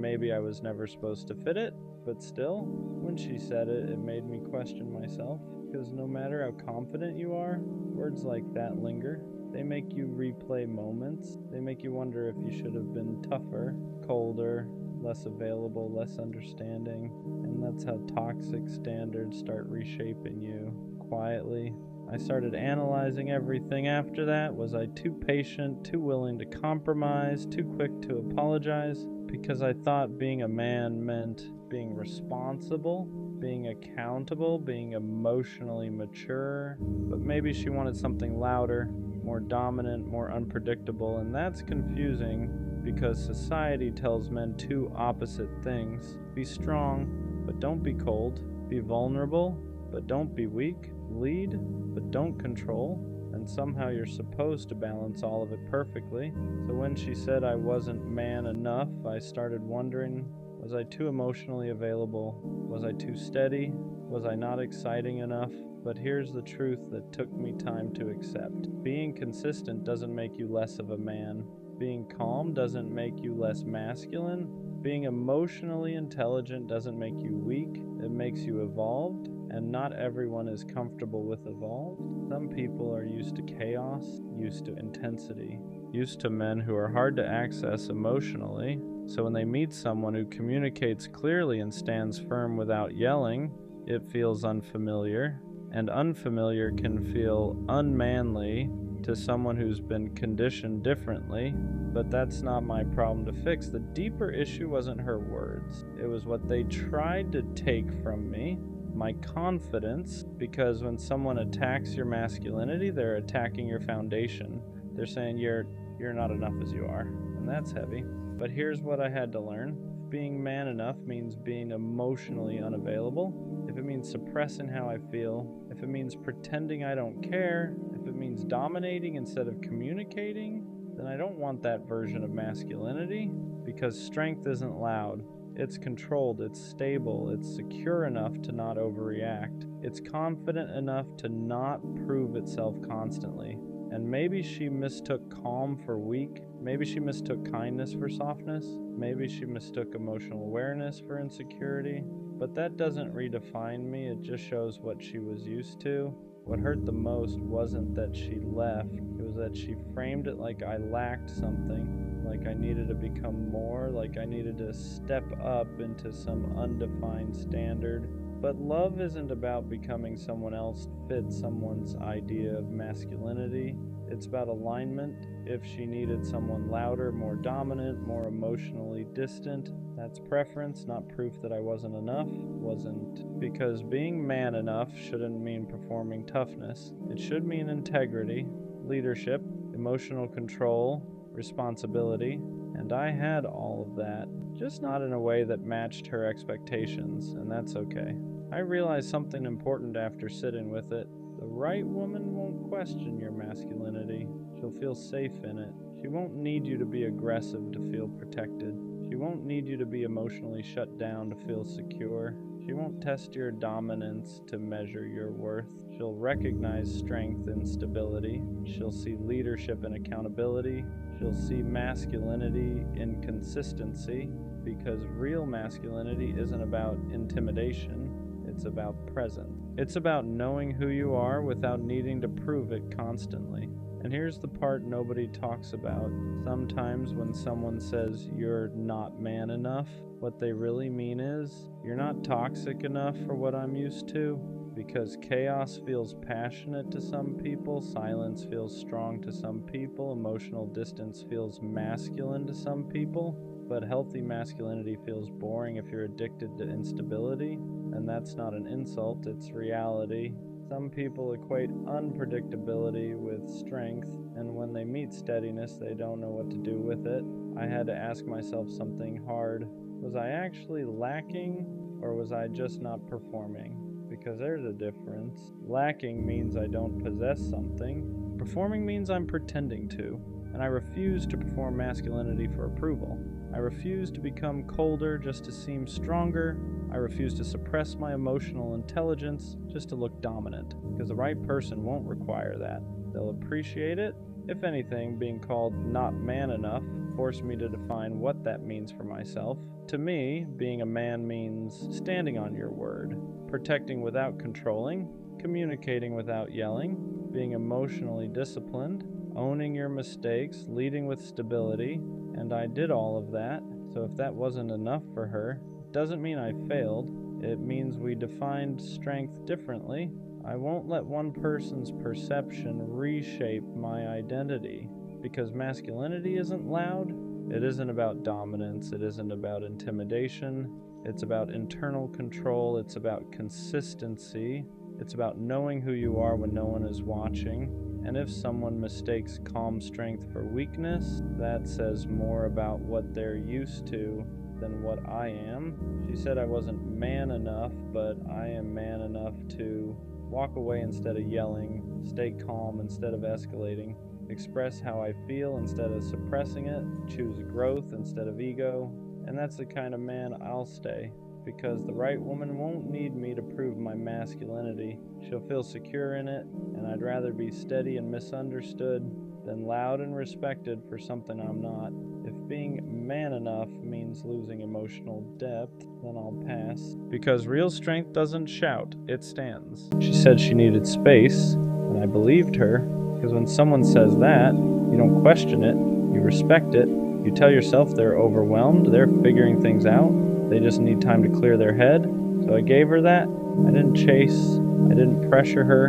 maybe I was never supposed to fit it. But still, when she said it, it made me question myself. Because no matter how confident you are, words like that linger. They make you replay moments. They make you wonder if you should have been tougher, colder, less available, less understanding. And that's how toxic standards start reshaping you quietly. I started analyzing everything after that. Was I too patient, too willing to compromise, too quick to apologize? Because I thought being a man meant being responsible, being accountable, being emotionally mature. But maybe she wanted something louder, more dominant, more unpredictable, and that's confusing because society tells men two opposite things. Be strong, but don't be cold. Be vulnerable, but don't be weak. Lead, but don't control. And somehow you're supposed to balance all of it perfectly. So when she said I wasn't man enough, I started wondering, was I too emotionally available? Was I too steady? Was I not exciting enough? But here's the truth that took me time to accept. Being consistent doesn't make you less of a man. Being calm doesn't make you less masculine. Being emotionally intelligent doesn't make you weak. It makes you evolved. And not everyone is comfortable with evolved. Some people are used to chaos, used to intensity, used to men who are hard to access emotionally. So when they meet someone who communicates clearly and stands firm without yelling, it feels unfamiliar. And unfamiliar can feel unmanly to someone who's been conditioned differently, but that's not my problem to fix. The deeper issue wasn't her words. It was what they tried to take from me, my confidence, because when someone attacks your masculinity, they're attacking your foundation. They're saying you're not enough as you are, and that's heavy. But here's what I had to learn. Being man enough means being emotionally unavailable. If it means suppressing how I feel, if it means pretending I don't care, if it means dominating instead of communicating, then I don't want that version of masculinity, because strength isn't loud. It's controlled, it's stable, it's secure enough to not overreact. It's confident enough to not prove itself constantly. And maybe she mistook calm for weak. Maybe she mistook kindness for softness. Maybe she mistook emotional awareness for insecurity. But that doesn't redefine me. It just shows what she was used to. What hurt the most wasn't that she left. It was that she framed it like I lacked something, like I needed to become more, like I needed to step up into some undefined standard. But love isn't about becoming someone else to fit someone's idea of masculinity. It's about alignment. If she needed someone louder, more dominant, more emotionally distant, that's preference, not proof that I wasn't enough. Wasn't. Because being man enough shouldn't mean performing toughness. It should mean integrity, leadership, emotional control, responsibility. And I had all of that, just not in a way that matched her expectations, and that's okay. I realized something important after sitting with it. The right woman won't question your masculinity. She'll feel safe in it. She won't need you to be aggressive to feel protected. She won't need you to be emotionally shut down to feel secure. She won't test your dominance to measure your worth. She'll recognize strength and stability. She'll see leadership and accountability. She'll see masculinity in consistency, because real masculinity isn't about intimidation. It's about presence. It's about knowing who you are without needing to prove it constantly. And here's the part nobody talks about. Sometimes when someone says you're not man enough, what they really mean is you're not toxic enough for what I'm used to. Because chaos feels passionate to some people, silence feels strong to some people, emotional distance feels masculine to some people, but healthy masculinity feels boring if you're addicted to instability, and that's not an insult, it's reality. Some people equate unpredictability with strength, and when they meet steadiness, they don't know what to do with it. I had to ask myself something hard. Was I actually lacking, or was I just not performing? Because there's a difference. Lacking means I don't possess something. Performing means I'm pretending to. And I refuse to perform masculinity for approval. I refuse to become colder just to seem stronger. I refuse to suppress my emotional intelligence just to look dominant. Because the right person won't require that. They'll appreciate it. If anything, being called not man enough forced me to define what that means for myself. To me, being a man means standing on your word, protecting without controlling, communicating without yelling, being emotionally disciplined, owning your mistakes, leading with stability, and I did all of that. So if that wasn't enough for her, it doesn't mean I failed. It means we defined strength differently. I won't let one person's perception reshape my identity, because masculinity isn't loud. It isn't about dominance. It isn't about intimidation. It's about internal control. It's about consistency. It's about knowing who you are when no one is watching. And if someone mistakes calm strength for weakness, that says more about what they're used to than what I am. She said I wasn't man enough, but I am man enough to walk away instead of yelling, stay calm instead of escalating, express how I feel instead of suppressing it, choose growth instead of ego. And that's the kind of man I'll stay, because the right woman won't need me to prove my masculinity. She'll feel secure in it, and I'd rather be steady and misunderstood than loud and respected for something I'm not. If being man enough means losing emotional depth, then I'll pass. Because real strength doesn't shout, it stands. She said she needed space, and I believed her, because when someone says that, you don't question it, you respect it, you tell yourself they're overwhelmed, they're figuring things out, they just need time to clear their head. So I gave her that. I didn't chase, I didn't pressure her,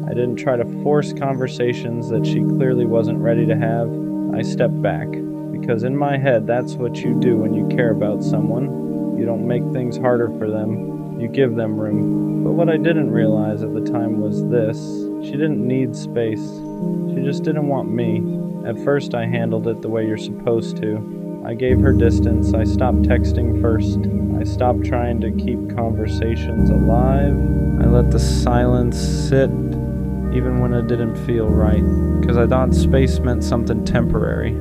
I didn't try to force conversations that she clearly wasn't ready to have, I stepped back. Because in my head, that's what you do when you care about someone. You don't make things harder for them, you give them room. But what I didn't realize at the time was this: she didn't need space. She just didn't want me. At first I handled it the way you're supposed to. I gave her distance, I stopped texting first. I stopped trying to keep conversations alive. I let the silence sit, even when it didn't feel right. Because I thought space meant something temporary,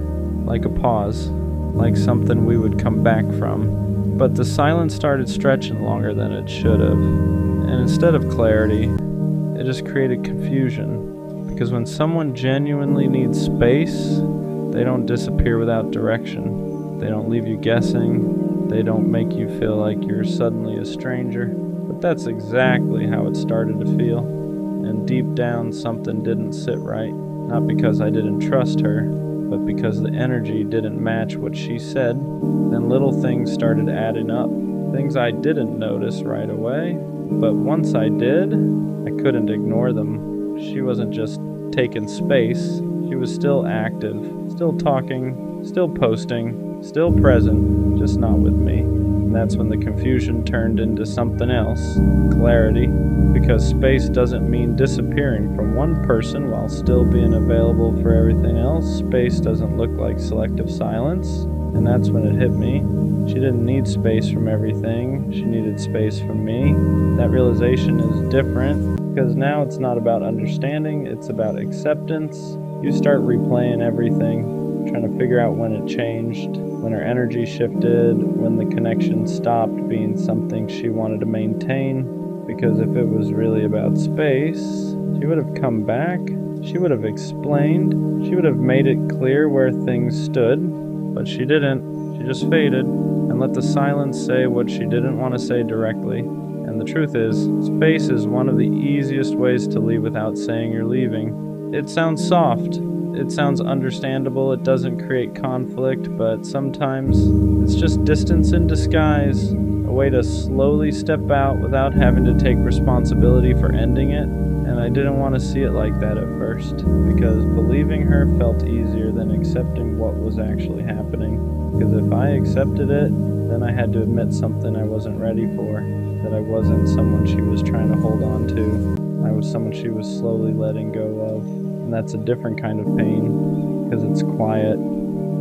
like a pause, like something we would come back from. But the silence started stretching longer than it should have. And instead of clarity, it just created confusion. Because when someone genuinely needs space, they don't disappear without direction. They don't leave you guessing. They don't make you feel like you're suddenly a stranger. But that's exactly how it started to feel. And deep down, something didn't sit right. Not because I didn't trust her, but because the energy didn't match what she said. Then little things started adding up. Things I didn't notice right away. But once I did, I couldn't ignore them. She wasn't just taking space. She was still active, still talking, still posting, still present, just not with me. And that's when the confusion turned into something else: clarity. Because space doesn't mean disappearing from one person while still being available for everything else. Space doesn't look like selective silence. And that's when it hit me. She didn't need space from everything. She needed space from me. That realization is different, because now it's not about understanding, it's about acceptance. You start replaying everything, trying to figure out when it changed, when her energy shifted, when the connection stopped being something she wanted to maintain. Because if it was really about space, she would have come back, she would have explained, she would have made it clear where things stood. But she didn't. She just faded and let the silence say what she didn't want to say directly. And the truth is, space is one of the easiest ways to leave without saying you're leaving. It sounds soft. It sounds understandable. It doesn't create conflict, but sometimes it's just distance in disguise, a way to slowly step out without having to take responsibility for ending it. And I didn't want to see it like that at first, because believing her felt easier than accepting what was actually happening. Because if I accepted it, then I had to admit something I wasn't ready for, that I wasn't someone she was trying to hold on to. I was someone she was slowly letting go of. And that's a different kind of pain, because it's quiet.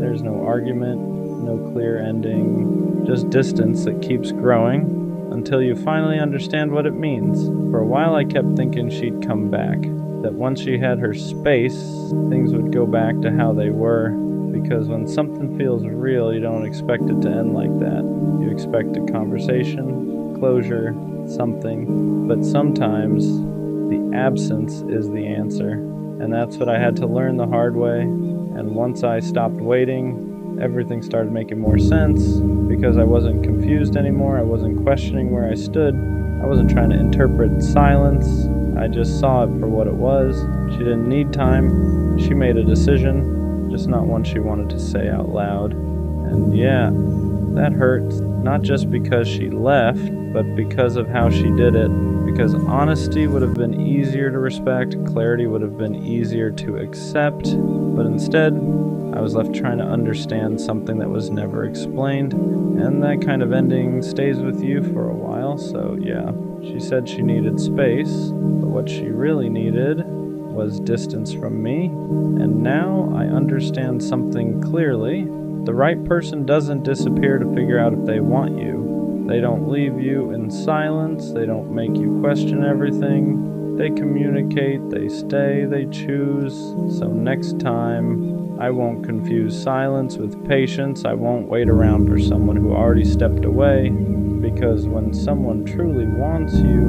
There's no argument, no clear ending, just distance that keeps growing until you finally understand what it means. For a while I kept thinking she'd come back, that once she had her space, things would go back to how they were. Because when something feels real, you don't expect it to end like that. You expect a conversation, closure, something. But sometimes the absence is the answer. And that's what I had to learn the hard way. And once I stopped waiting, everything started making more sense, because I wasn't confused anymore. I wasn't questioning where I stood. I wasn't trying to interpret silence. I just saw it for what it was. She didn't need time. She made a decision, just not one she wanted to say out loud. And yeah, that hurts. Not just because she left, but because of how she did it. Because honesty would have been easier to respect, clarity would have been easier to accept, but instead, I was left trying to understand something that was never explained, and that kind of ending stays with you for a while. So yeah, she said she needed space, but what she really needed was distance from me, and now I understand something clearly. The right person doesn't disappear to figure out if they want you. They don't leave you in silence, they don't make you question everything. They communicate, they stay, they choose. So next time, I won't confuse silence with patience. I won't wait around for someone who already stepped away. Because when someone truly wants you,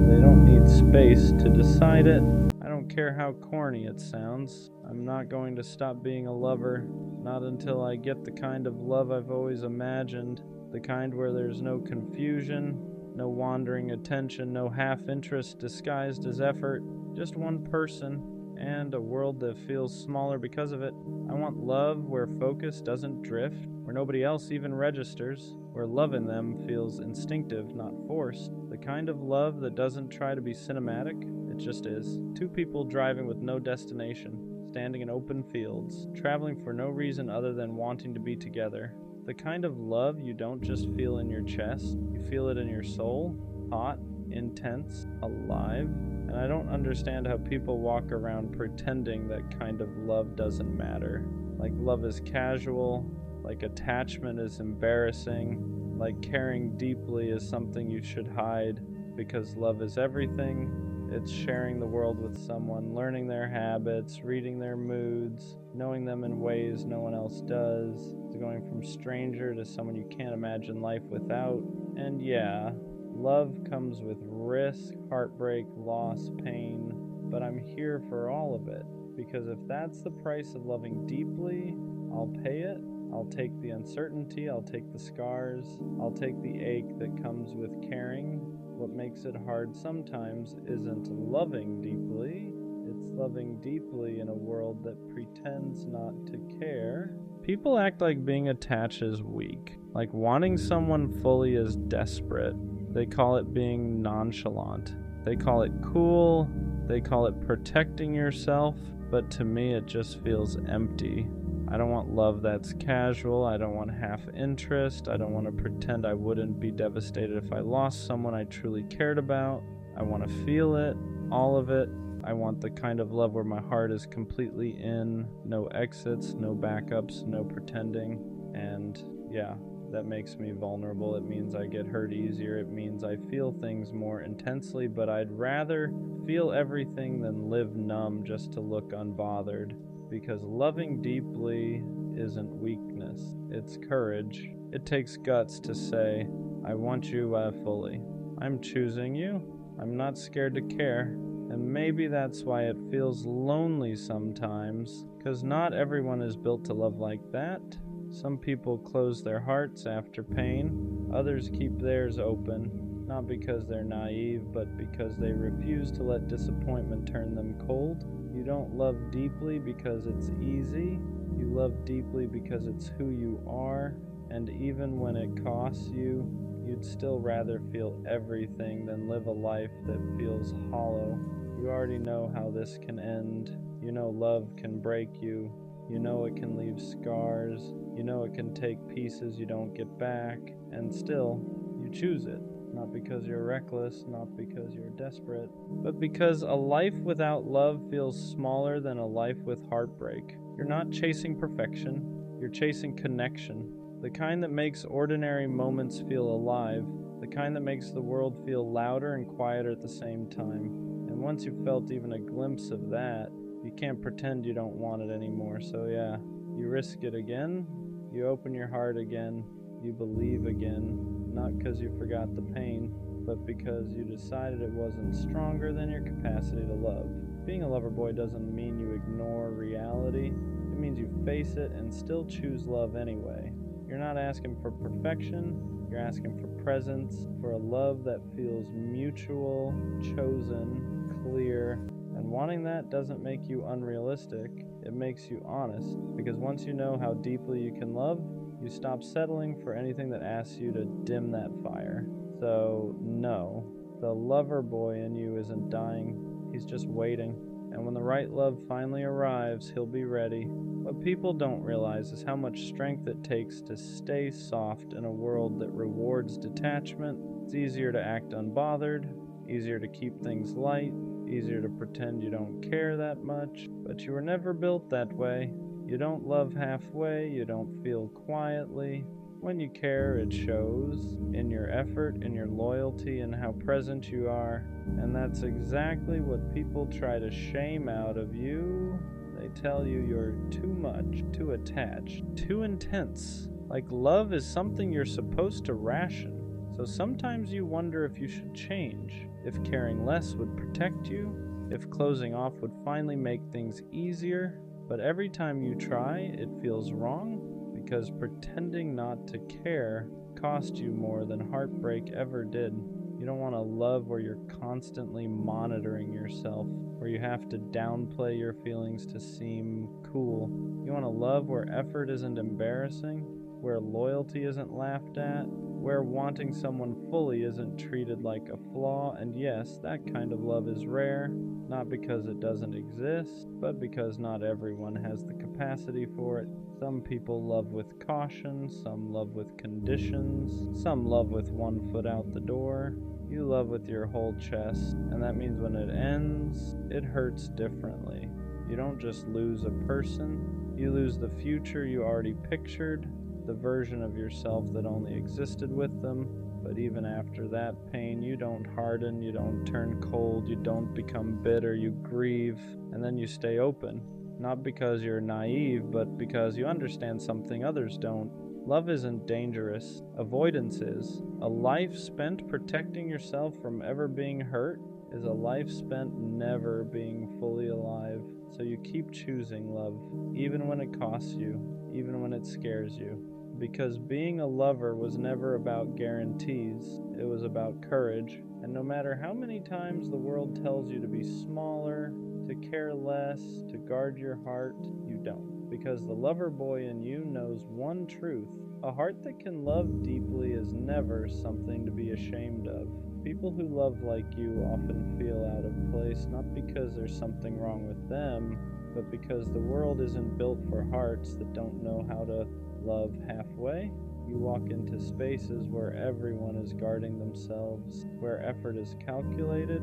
they don't need space to decide it. I don't care how corny it sounds. I'm not going to stop being a lover, not until I get the kind of love I've always imagined. The kind where there's no confusion, no wandering attention, no half-interest disguised as effort, just one person, and a world that feels smaller because of it. I want love where focus doesn't drift, where nobody else even registers, where loving them feels instinctive, not forced. The kind of love that doesn't try to be cinematic. It just is. Two people driving with no destination, standing in open fields, traveling for no reason other than wanting to be together. The kind of love you don't just feel in your chest, you feel it in your soul, hot, intense, alive. And I don't understand how people walk around pretending that kind of love doesn't matter. Like love is casual, like attachment is embarrassing, like caring deeply is something you should hide, because love is everything. It's sharing the world with someone, learning their habits, reading their moods, knowing them in ways no one else does. It's going from stranger to someone you can't imagine life without. And yeah, love comes with risk, heartbreak, loss, pain, but I'm here for all of it, because if that's the price of loving deeply, I'll pay it. I'll take the uncertainty, I'll take the scars, I'll take the ache that comes with caring. What makes it hard sometimes isn't loving deeply, it's loving deeply in a world that pretends not to care. People act like being attached is weak, like wanting someone fully is desperate. They call it being nonchalant. They call it cool. They call it protecting yourself. But to me, it just feels empty. I don't want love that's casual. I don't want half interest. I don't want to pretend I wouldn't be devastated if I lost someone I truly cared about. I want to feel it, all of it. I want the kind of love where my heart is completely in, no exits, no backups, no pretending. And yeah, that makes me vulnerable. It means I get hurt easier. It means I feel things more intensely, but I'd rather feel everything than live numb just to look unbothered. Because loving deeply isn't weakness, it's courage. It takes guts to say, I want you fully. I'm choosing you. I'm not scared to care. And maybe that's why it feels lonely sometimes, because not everyone is built to love like that. Some people close their hearts after pain. Others keep theirs open, not because they're naive, but because they refuse to let disappointment turn them cold. You don't love deeply because it's easy. You love deeply because it's who you are. And even when it costs you, you'd still rather feel everything than live a life that feels hollow. You already know how this can end. You know love can break you. You know it can leave scars. You know it can take pieces you don't get back. And still, you choose it. Not because you're reckless, not because you're desperate, but because a life without love feels smaller than a life with heartbreak. You're not chasing perfection, you're chasing connection. The kind that makes ordinary moments feel alive, the kind that makes the world feel louder and quieter at the same time. And once you've felt even a glimpse of that, you can't pretend you don't want it anymore. So yeah, you risk it again, you open your heart again, you believe again. Not because you forgot the pain, but because you decided it wasn't stronger than your capacity to love. Being a lover boy doesn't mean you ignore reality. It means you face it and still choose love anyway. You're not asking for perfection, you're asking for presence, for a love that feels mutual, chosen, clear. And wanting that doesn't make you unrealistic, it makes you honest. Because once you know how deeply you can love, you stop settling for anything that asks you to dim that fire. So, no, the lover boy in you isn't dying, he's just waiting. And when the right love finally arrives, he'll be ready. What people don't realize is how much strength it takes to stay soft in a world that rewards detachment. It's easier to act unbothered, easier to keep things light, easier to pretend you don't care that much, but you were never built that way. You don't love halfway, you don't feel quietly. When you care, it shows in your effort, in your loyalty, and how present you are. And that's exactly what people try to shame out of you. They tell you you're too much, too attached, too intense. Like love is something you're supposed to ration. So sometimes you wonder if you should change, if caring less would protect you, if closing off would finally make things easier. But every time you try, it feels wrong, because pretending not to care cost you more than heartbreak ever did. You don't want a love where you're constantly monitoring yourself, where you have to downplay your feelings to seem cool. You want a love where effort isn't embarrassing, where loyalty isn't laughed at, where wanting someone fully isn't treated like a flaw, and yes, that kind of love is rare, not because it doesn't exist, but because not everyone has the capacity for it. Some people love with caution, some love with conditions, some love with one foot out the door. You love with your whole chest, and that means when it ends, it hurts differently. You don't just lose a person, you lose the future you already pictured, the version of yourself that only existed with them. But even after that pain, you don't harden, you don't turn cold, you don't become bitter, you grieve, and then you stay open. Not because you're naive, but because you understand something others don't. Love isn't dangerous, avoidance is. A life spent protecting yourself from ever being hurt is a life spent never being fully alive. So you keep choosing love, even when it costs you, even when it scares you. Because being a lover was never about guarantees, it was about courage. And no matter how many times the world tells you to be smaller, to care less, to guard your heart, you don't. Because the lover boy in you knows one truth: a heart that can love deeply is never something to be ashamed of. People who love like you often feel out of place, not because there's something wrong with them, but because the world isn't built for hearts that don't know how to love halfway. You walk into spaces where everyone is guarding themselves, where effort is calculated,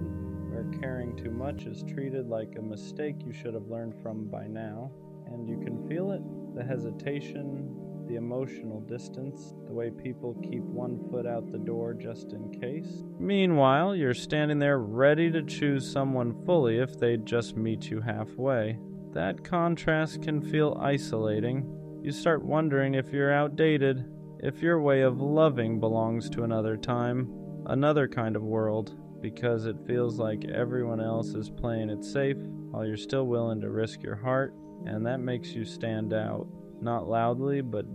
where caring too much is treated like a mistake you should have learned from by now. And you can feel it, the hesitation, the emotional distance, the way people keep one foot out the door just in case. Meanwhile, you're standing there ready to choose someone fully if they'd just meet you halfway. That contrast can feel isolating. You start wondering if you're outdated, if your way of loving belongs to another time, another kind of world, because it feels like everyone else is playing it safe while you're still willing to risk your heart, and that makes you stand out. Not loudly, but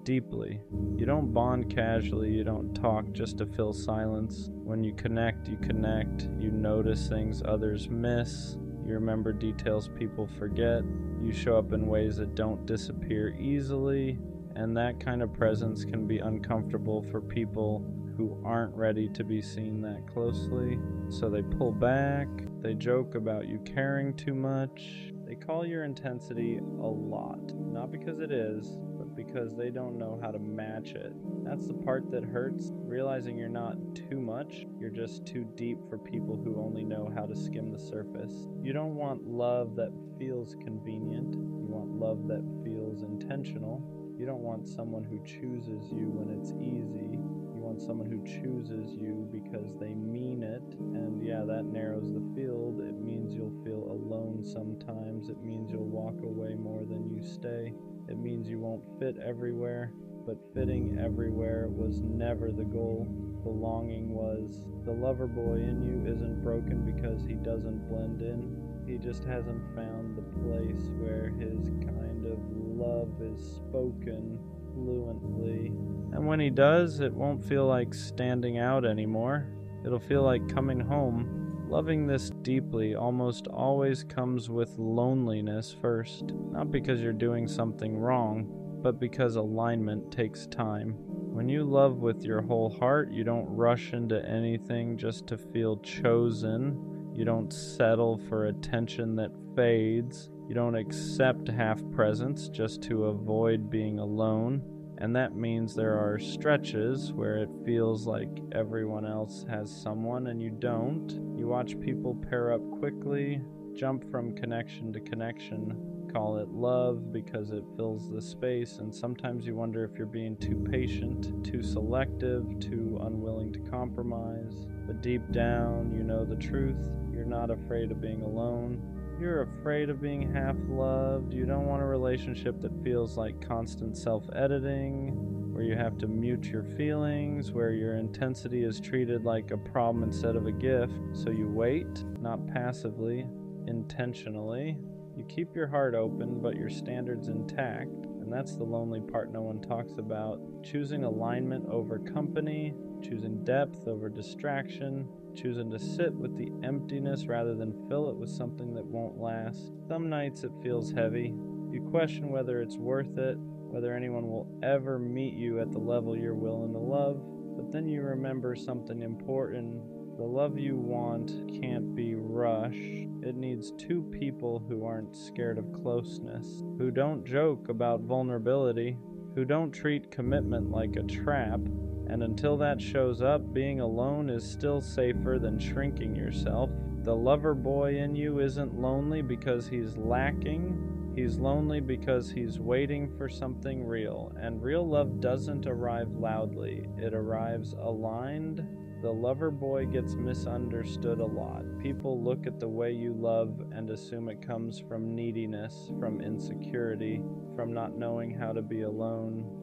deeply. You don't bond casually, you don't talk just to fill silence. When you connect, you notice things others miss, you remember details people forget, you show up in ways that don't disappear easily, and that kind of presence can be uncomfortable for people who aren't ready to be seen that closely. So they pull back, they joke about you caring too much, they call your intensity a lot. Not because it is, but because they don't know how to match it. That's the part that hurts, realizing you're not too much, you're just too deep for people who only know how to skim the surface. You don't want love that feels convenient, you want love that feels intentional. You don't want someone who chooses you when it's easy. You want someone who chooses you because they mean it. And yeah, that narrows the field. It means you'll feel alone sometimes. It means you'll walk away more than you stay. It means you won't fit everywhere. But fitting everywhere was never the goal. The longing was. The lover boy in you isn't broken because he doesn't blend in. He just hasn't found the place where his kind of love is spoken fluently. And when he does, it won't feel like standing out anymore. It'll feel like coming home. Loving this deeply almost always comes with loneliness first. Not because you're doing something wrong, but because alignment takes time. When you love with your whole heart, you don't rush into anything just to feel chosen. You don't settle for attention that fades. You don't accept half presence just to avoid being alone. And that means there are stretches where it feels like everyone else has someone and you don't. You watch people pair up quickly, jump from connection to connection, call it love because it fills the space, and sometimes you wonder if you're being too patient, too selective, too unwilling to compromise. But deep down, you know the truth. You're not afraid of being alone. You're afraid of being half-loved. You don't want a relationship that feels like constant self-editing, where you have to mute your feelings, where your intensity is treated like a problem instead of a gift. So you wait, not passively, intentionally. You keep your heart open, but your standards intact. And that's the lonely part no one talks about. Choosing alignment over company, choosing depth over distraction, choosing to sit with the emptiness rather than fill it with something that won't last. Some nights it feels heavy. You question whether it's worth it, whether anyone will ever meet you at the level you're willing to love. But then you remember something important. The love you want can't be rushed. It needs two people who aren't scared of closeness, who don't joke about vulnerability, who don't treat commitment like a trap. And until that shows up, being alone is still safer than shrinking yourself. The lover boy in you isn't lonely because he's lacking. He's lonely because he's waiting for something real. And real love doesn't arrive loudly. It arrives aligned. The lover boy gets misunderstood a lot. People look at the way you love and assume it comes from neediness, from insecurity, from not knowing how to be alone.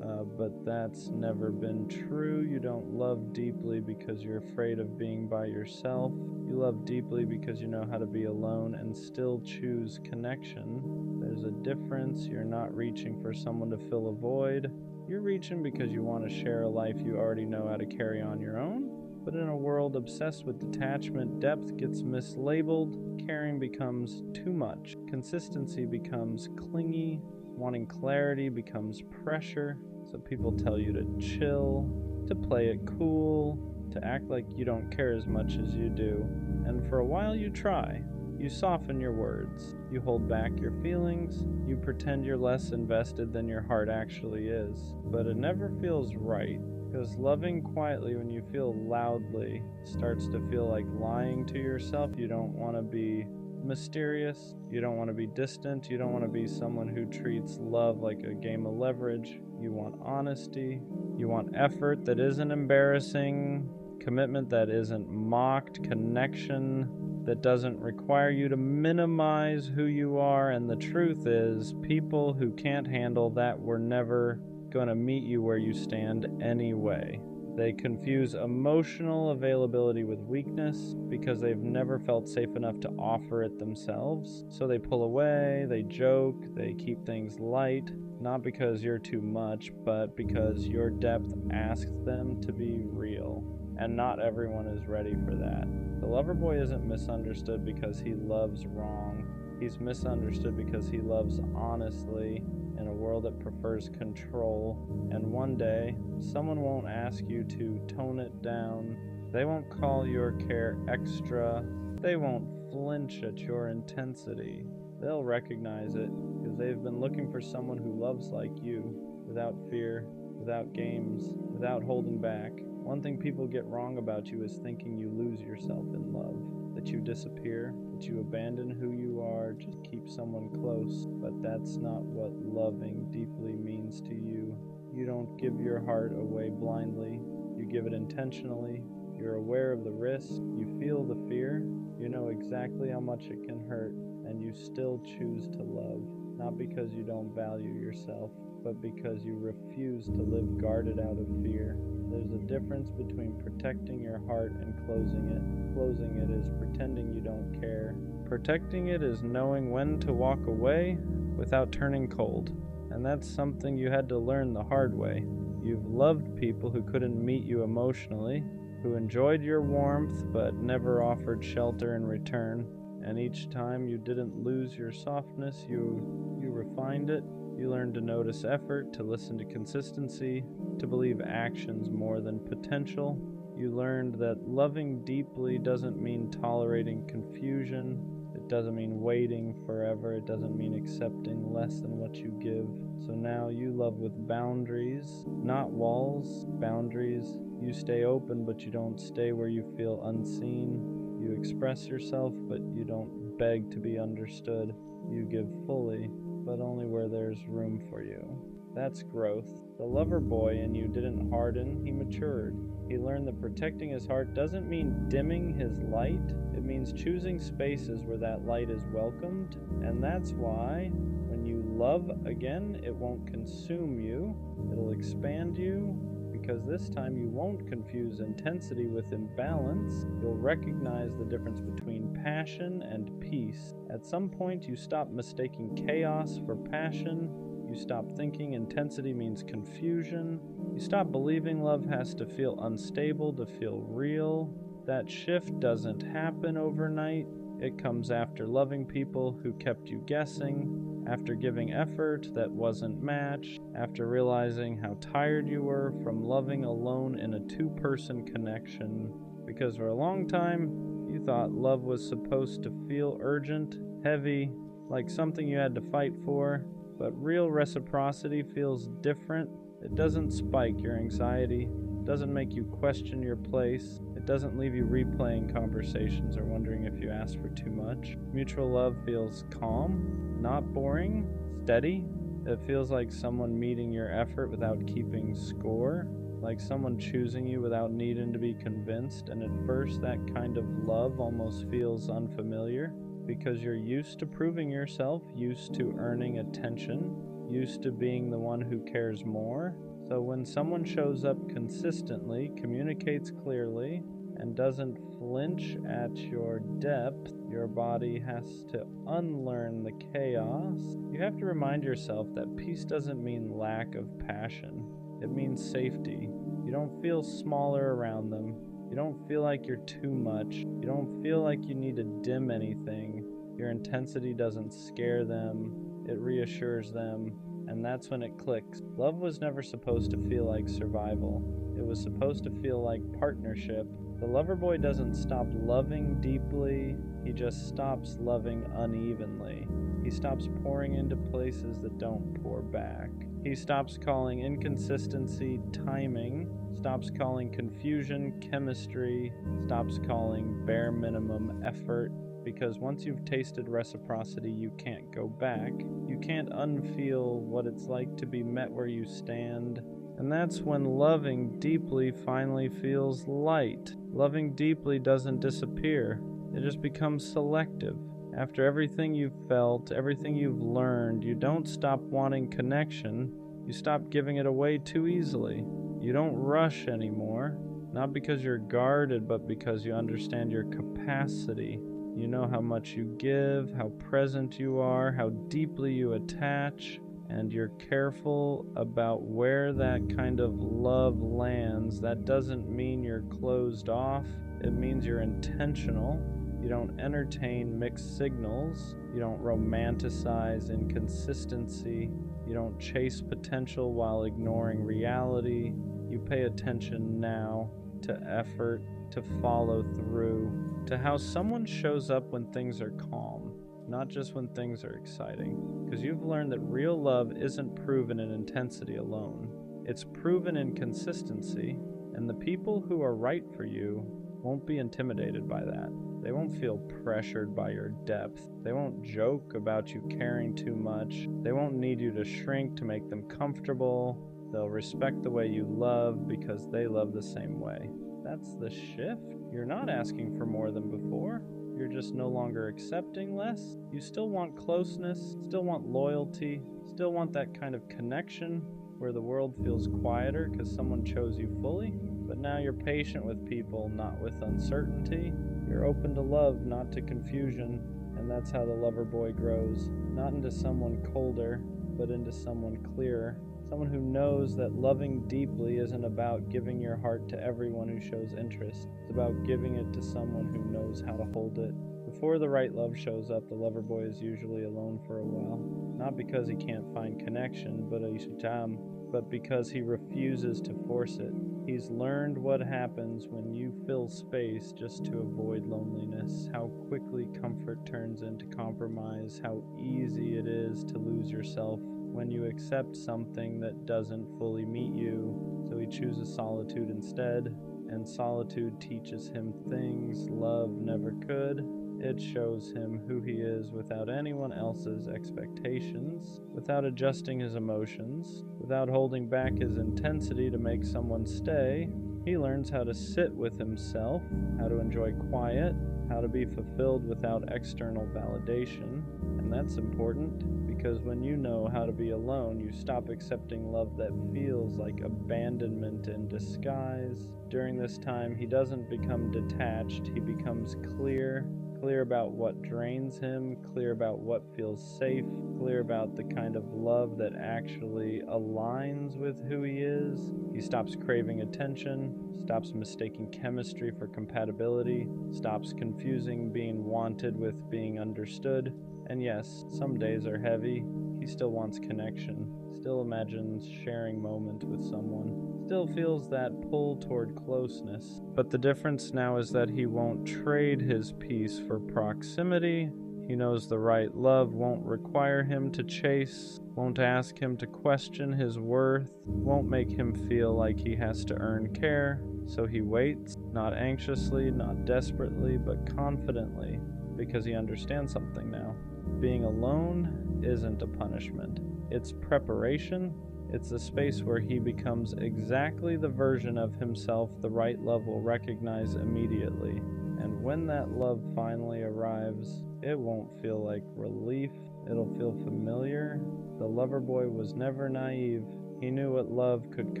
But that's never been true. You don't love deeply because you're afraid of being by yourself. You love deeply because you know how to be alone and still choose connection. There's a difference. You're not reaching for someone to fill a void. You're reaching because you want to share a life you already know how to carry on your own. But in a world obsessed with detachment, depth gets mislabeled, caring becomes too much, consistency becomes clingy, wanting clarity becomes pressure, so people tell you to chill, to play it cool, to act like you don't care as much as you do. And for a while you try. You soften your words, you hold back your feelings, you pretend you're less invested than your heart actually is. But it never feels right. Because loving quietly when you feel loudly starts to feel like lying to yourself. You don't want to be mysterious. You don't want to be distant. You don't want to be someone who treats love like a game of leverage. You want honesty. You want effort that isn't embarrassing, commitment that isn't mocked, connection that doesn't require you to minimize who you are. And the truth is, people who can't handle that were never going to meet you where you stand anyway. They confuse emotional availability with weakness because they've never felt safe enough to offer it themselves. So they pull away, they joke, they keep things light, not because you're too much, but because your depth asks them to be real. And not everyone is ready for that. The lover boy isn't misunderstood because he loves wrong. He's misunderstood because he loves honestly in a world that prefers control. And one day, someone won't ask you to tone it down. They won't call your care extra. They won't flinch at your intensity. They'll recognize it because they've been looking for someone who loves like you, without fear, without games, without holding back. One thing people get wrong about you is thinking you lose yourself in love, that you disappear, that you abandon who you are, just keep someone close. But that's not what loving deeply means to you. You don't give your heart away blindly. You give it intentionally. You're aware of the risk. You feel the fear. You know exactly how much it can hurt, and you still choose to love, not because you don't value yourself, but because you refuse to live guarded out of fear. There's a difference between protecting your heart and closing it. Closing it is pretending you don't care. Protecting it is knowing when to walk away without turning cold. And that's something you had to learn the hard way. You've loved people who couldn't meet you emotionally, who enjoyed your warmth but never offered shelter in return. And each time you didn't lose your softness, you refined it. You learned to notice effort, to listen to consistency, to believe actions more than potential. You learned that loving deeply doesn't mean tolerating confusion. It doesn't mean waiting forever. It doesn't mean accepting less than what you give. So now you love with boundaries, not walls, boundaries. You stay open, but you don't stay where you feel unseen. You express yourself, but you don't beg to be understood. You give fully, but only where there's room for you. That's growth. The lover boy in you didn't harden, he matured. He learned that protecting his heart doesn't mean dimming his light. It means choosing spaces where that light is welcomed. And that's why when you love again, it won't consume you. It'll expand you. Because this time you won't confuse intensity with imbalance. You'll recognize the difference between passion and peace. At some point, you stop mistaking chaos for passion. You stop thinking intensity means confusion. You stop believing love has to feel unstable to feel real. That shift doesn't happen overnight. It comes after loving people who kept you guessing, after giving effort that wasn't matched, after realizing how tired you were from loving alone in a two-person connection. Because for a long time, you thought love was supposed to feel urgent, heavy, like something you had to fight for. But real reciprocity feels different. It doesn't spike your anxiety. It doesn't make you question your place. It doesn't leave you replaying conversations or wondering if you asked for too much. Mutual love feels calm, not boring, steady. It feels like someone meeting your effort without keeping score, like someone choosing you without needing to be convinced. And at first, that kind of love almost feels unfamiliar because you're used to proving yourself, used to earning attention, used to being the one who cares more. So when someone shows up consistently, communicates clearly, and doesn't flinch at your depth, your body has to unlearn the chaos. You have to remind yourself that peace doesn't mean lack of passion. It means safety. You don't feel smaller around them. You don't feel like you're too much. You don't feel like you need to dim anything. Your intensity doesn't scare them. It reassures them. And that's when it clicks. Love was never supposed to feel like survival. It was supposed to feel like partnership. The lover boy doesn't stop loving deeply. He just stops loving unevenly. He stops pouring into places that don't pour back. He stops calling inconsistency timing, stops calling confusion chemistry, stops calling bare minimum effort. Because once you've tasted reciprocity, you can't go back. You can't unfeel what it's like to be met where you stand. And that's when loving deeply finally feels light. Loving deeply doesn't disappear. It just becomes selective. After everything you've felt, everything you've learned, you don't stop wanting connection. You stop giving it away too easily. You don't rush anymore. Not because you're guarded, but because you understand your capacity. You know how much you give, how present you are, how deeply you attach, and you're careful about where that kind of love lands. That doesn't mean you're closed off. It means you're intentional. You don't entertain mixed signals. You don't romanticize inconsistency. You don't chase potential while ignoring reality. You pay attention now to effort, to follow through, to how someone shows up when things are calm, not just when things are exciting. Because you've learned that real love isn't proven in intensity alone. It's proven in consistency, and the people who are right for you won't be intimidated by that. They won't feel pressured by your depth. They won't joke about you caring too much. They won't need you to shrink to make them comfortable. They'll respect the way you love because they love the same way. That's the shift. You're not asking for more than before. You're just no longer accepting less. You still want closeness, still want loyalty, still want that kind of connection where the world feels quieter because someone chose you fully. But now you're patient with people, not with uncertainty. You're open to love, not to confusion. And that's how the lover boy grows. Not into someone colder, but into someone clearer. Someone who knows that loving deeply isn't about giving your heart to everyone who shows interest. It's about giving it to someone who knows how to hold it. Before the right love shows up, the lover boy is usually alone for a while. Not because he can't find connection, but because he refuses to force it. He's learned what happens when you fill space just to avoid loneliness, how quickly comfort turns into compromise, how easy it is to lose yourself when you accept something that doesn't fully meet you. So he chooses solitude instead, and solitude teaches him things love never could. It shows him who he is without anyone else's expectations, without adjusting his emotions, without holding back his intensity to make someone stay. He learns how to sit with himself, how to enjoy quiet, how to be fulfilled without external validation. And that's important because when you know how to be alone, you stop accepting love that feels like abandonment in disguise. During this time, he doesn't become detached, he becomes clear clear about what drains him, clear about what feels safe, clear about the kind of love that actually aligns with who he is. He stops craving attention, stops mistaking chemistry for compatibility, stops confusing being wanted with being understood. And yes, some days are heavy. He still wants connection, still imagines sharing moment with someone, still feels that pull toward closeness. But the difference now is that he won't trade his peace for proximity. He knows the right love won't require him to chase, won't ask him to question his worth, won't make him feel like he has to earn care. So he waits, not anxiously, not desperately, but confidently, because he understands something now. Being alone isn't a punishment. It's preparation. It's a space where he becomes exactly the version of himself the right love will recognize immediately. And when that love finally arrives, it won't feel like relief. It'll feel familiar. The lover boy was never naive. He knew what love could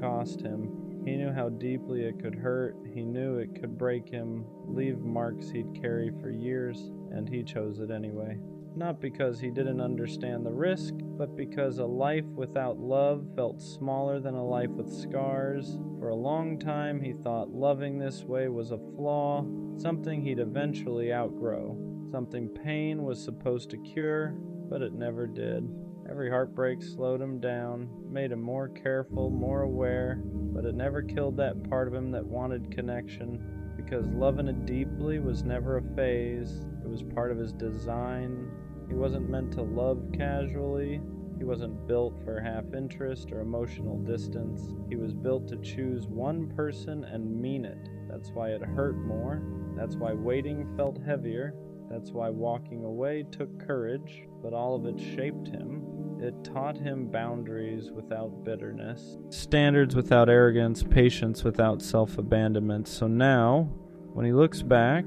cost him. He knew how deeply it could hurt. He knew it could break him, leave marks he'd carry for years, and he chose it anyway. Not because he didn't understand the risk, but because a life without love felt smaller than a life with scars. For a long time, he thought loving this way was a flaw, something he'd eventually outgrow, something pain was supposed to cure, but it never did. Every heartbreak slowed him down, made him more careful, more aware, but it never killed that part of him that wanted connection, because loving it deeply was never a phase. It was part of his design. He wasn't meant to love casually. He wasn't built for half interest or emotional distance. He was built to choose one person and mean it. That's why it hurt more. That's why waiting felt heavier. That's why walking away took courage. But all of it shaped him. It taught him boundaries without bitterness, standards without arrogance, patience without self-abandonment. So now, when he looks back,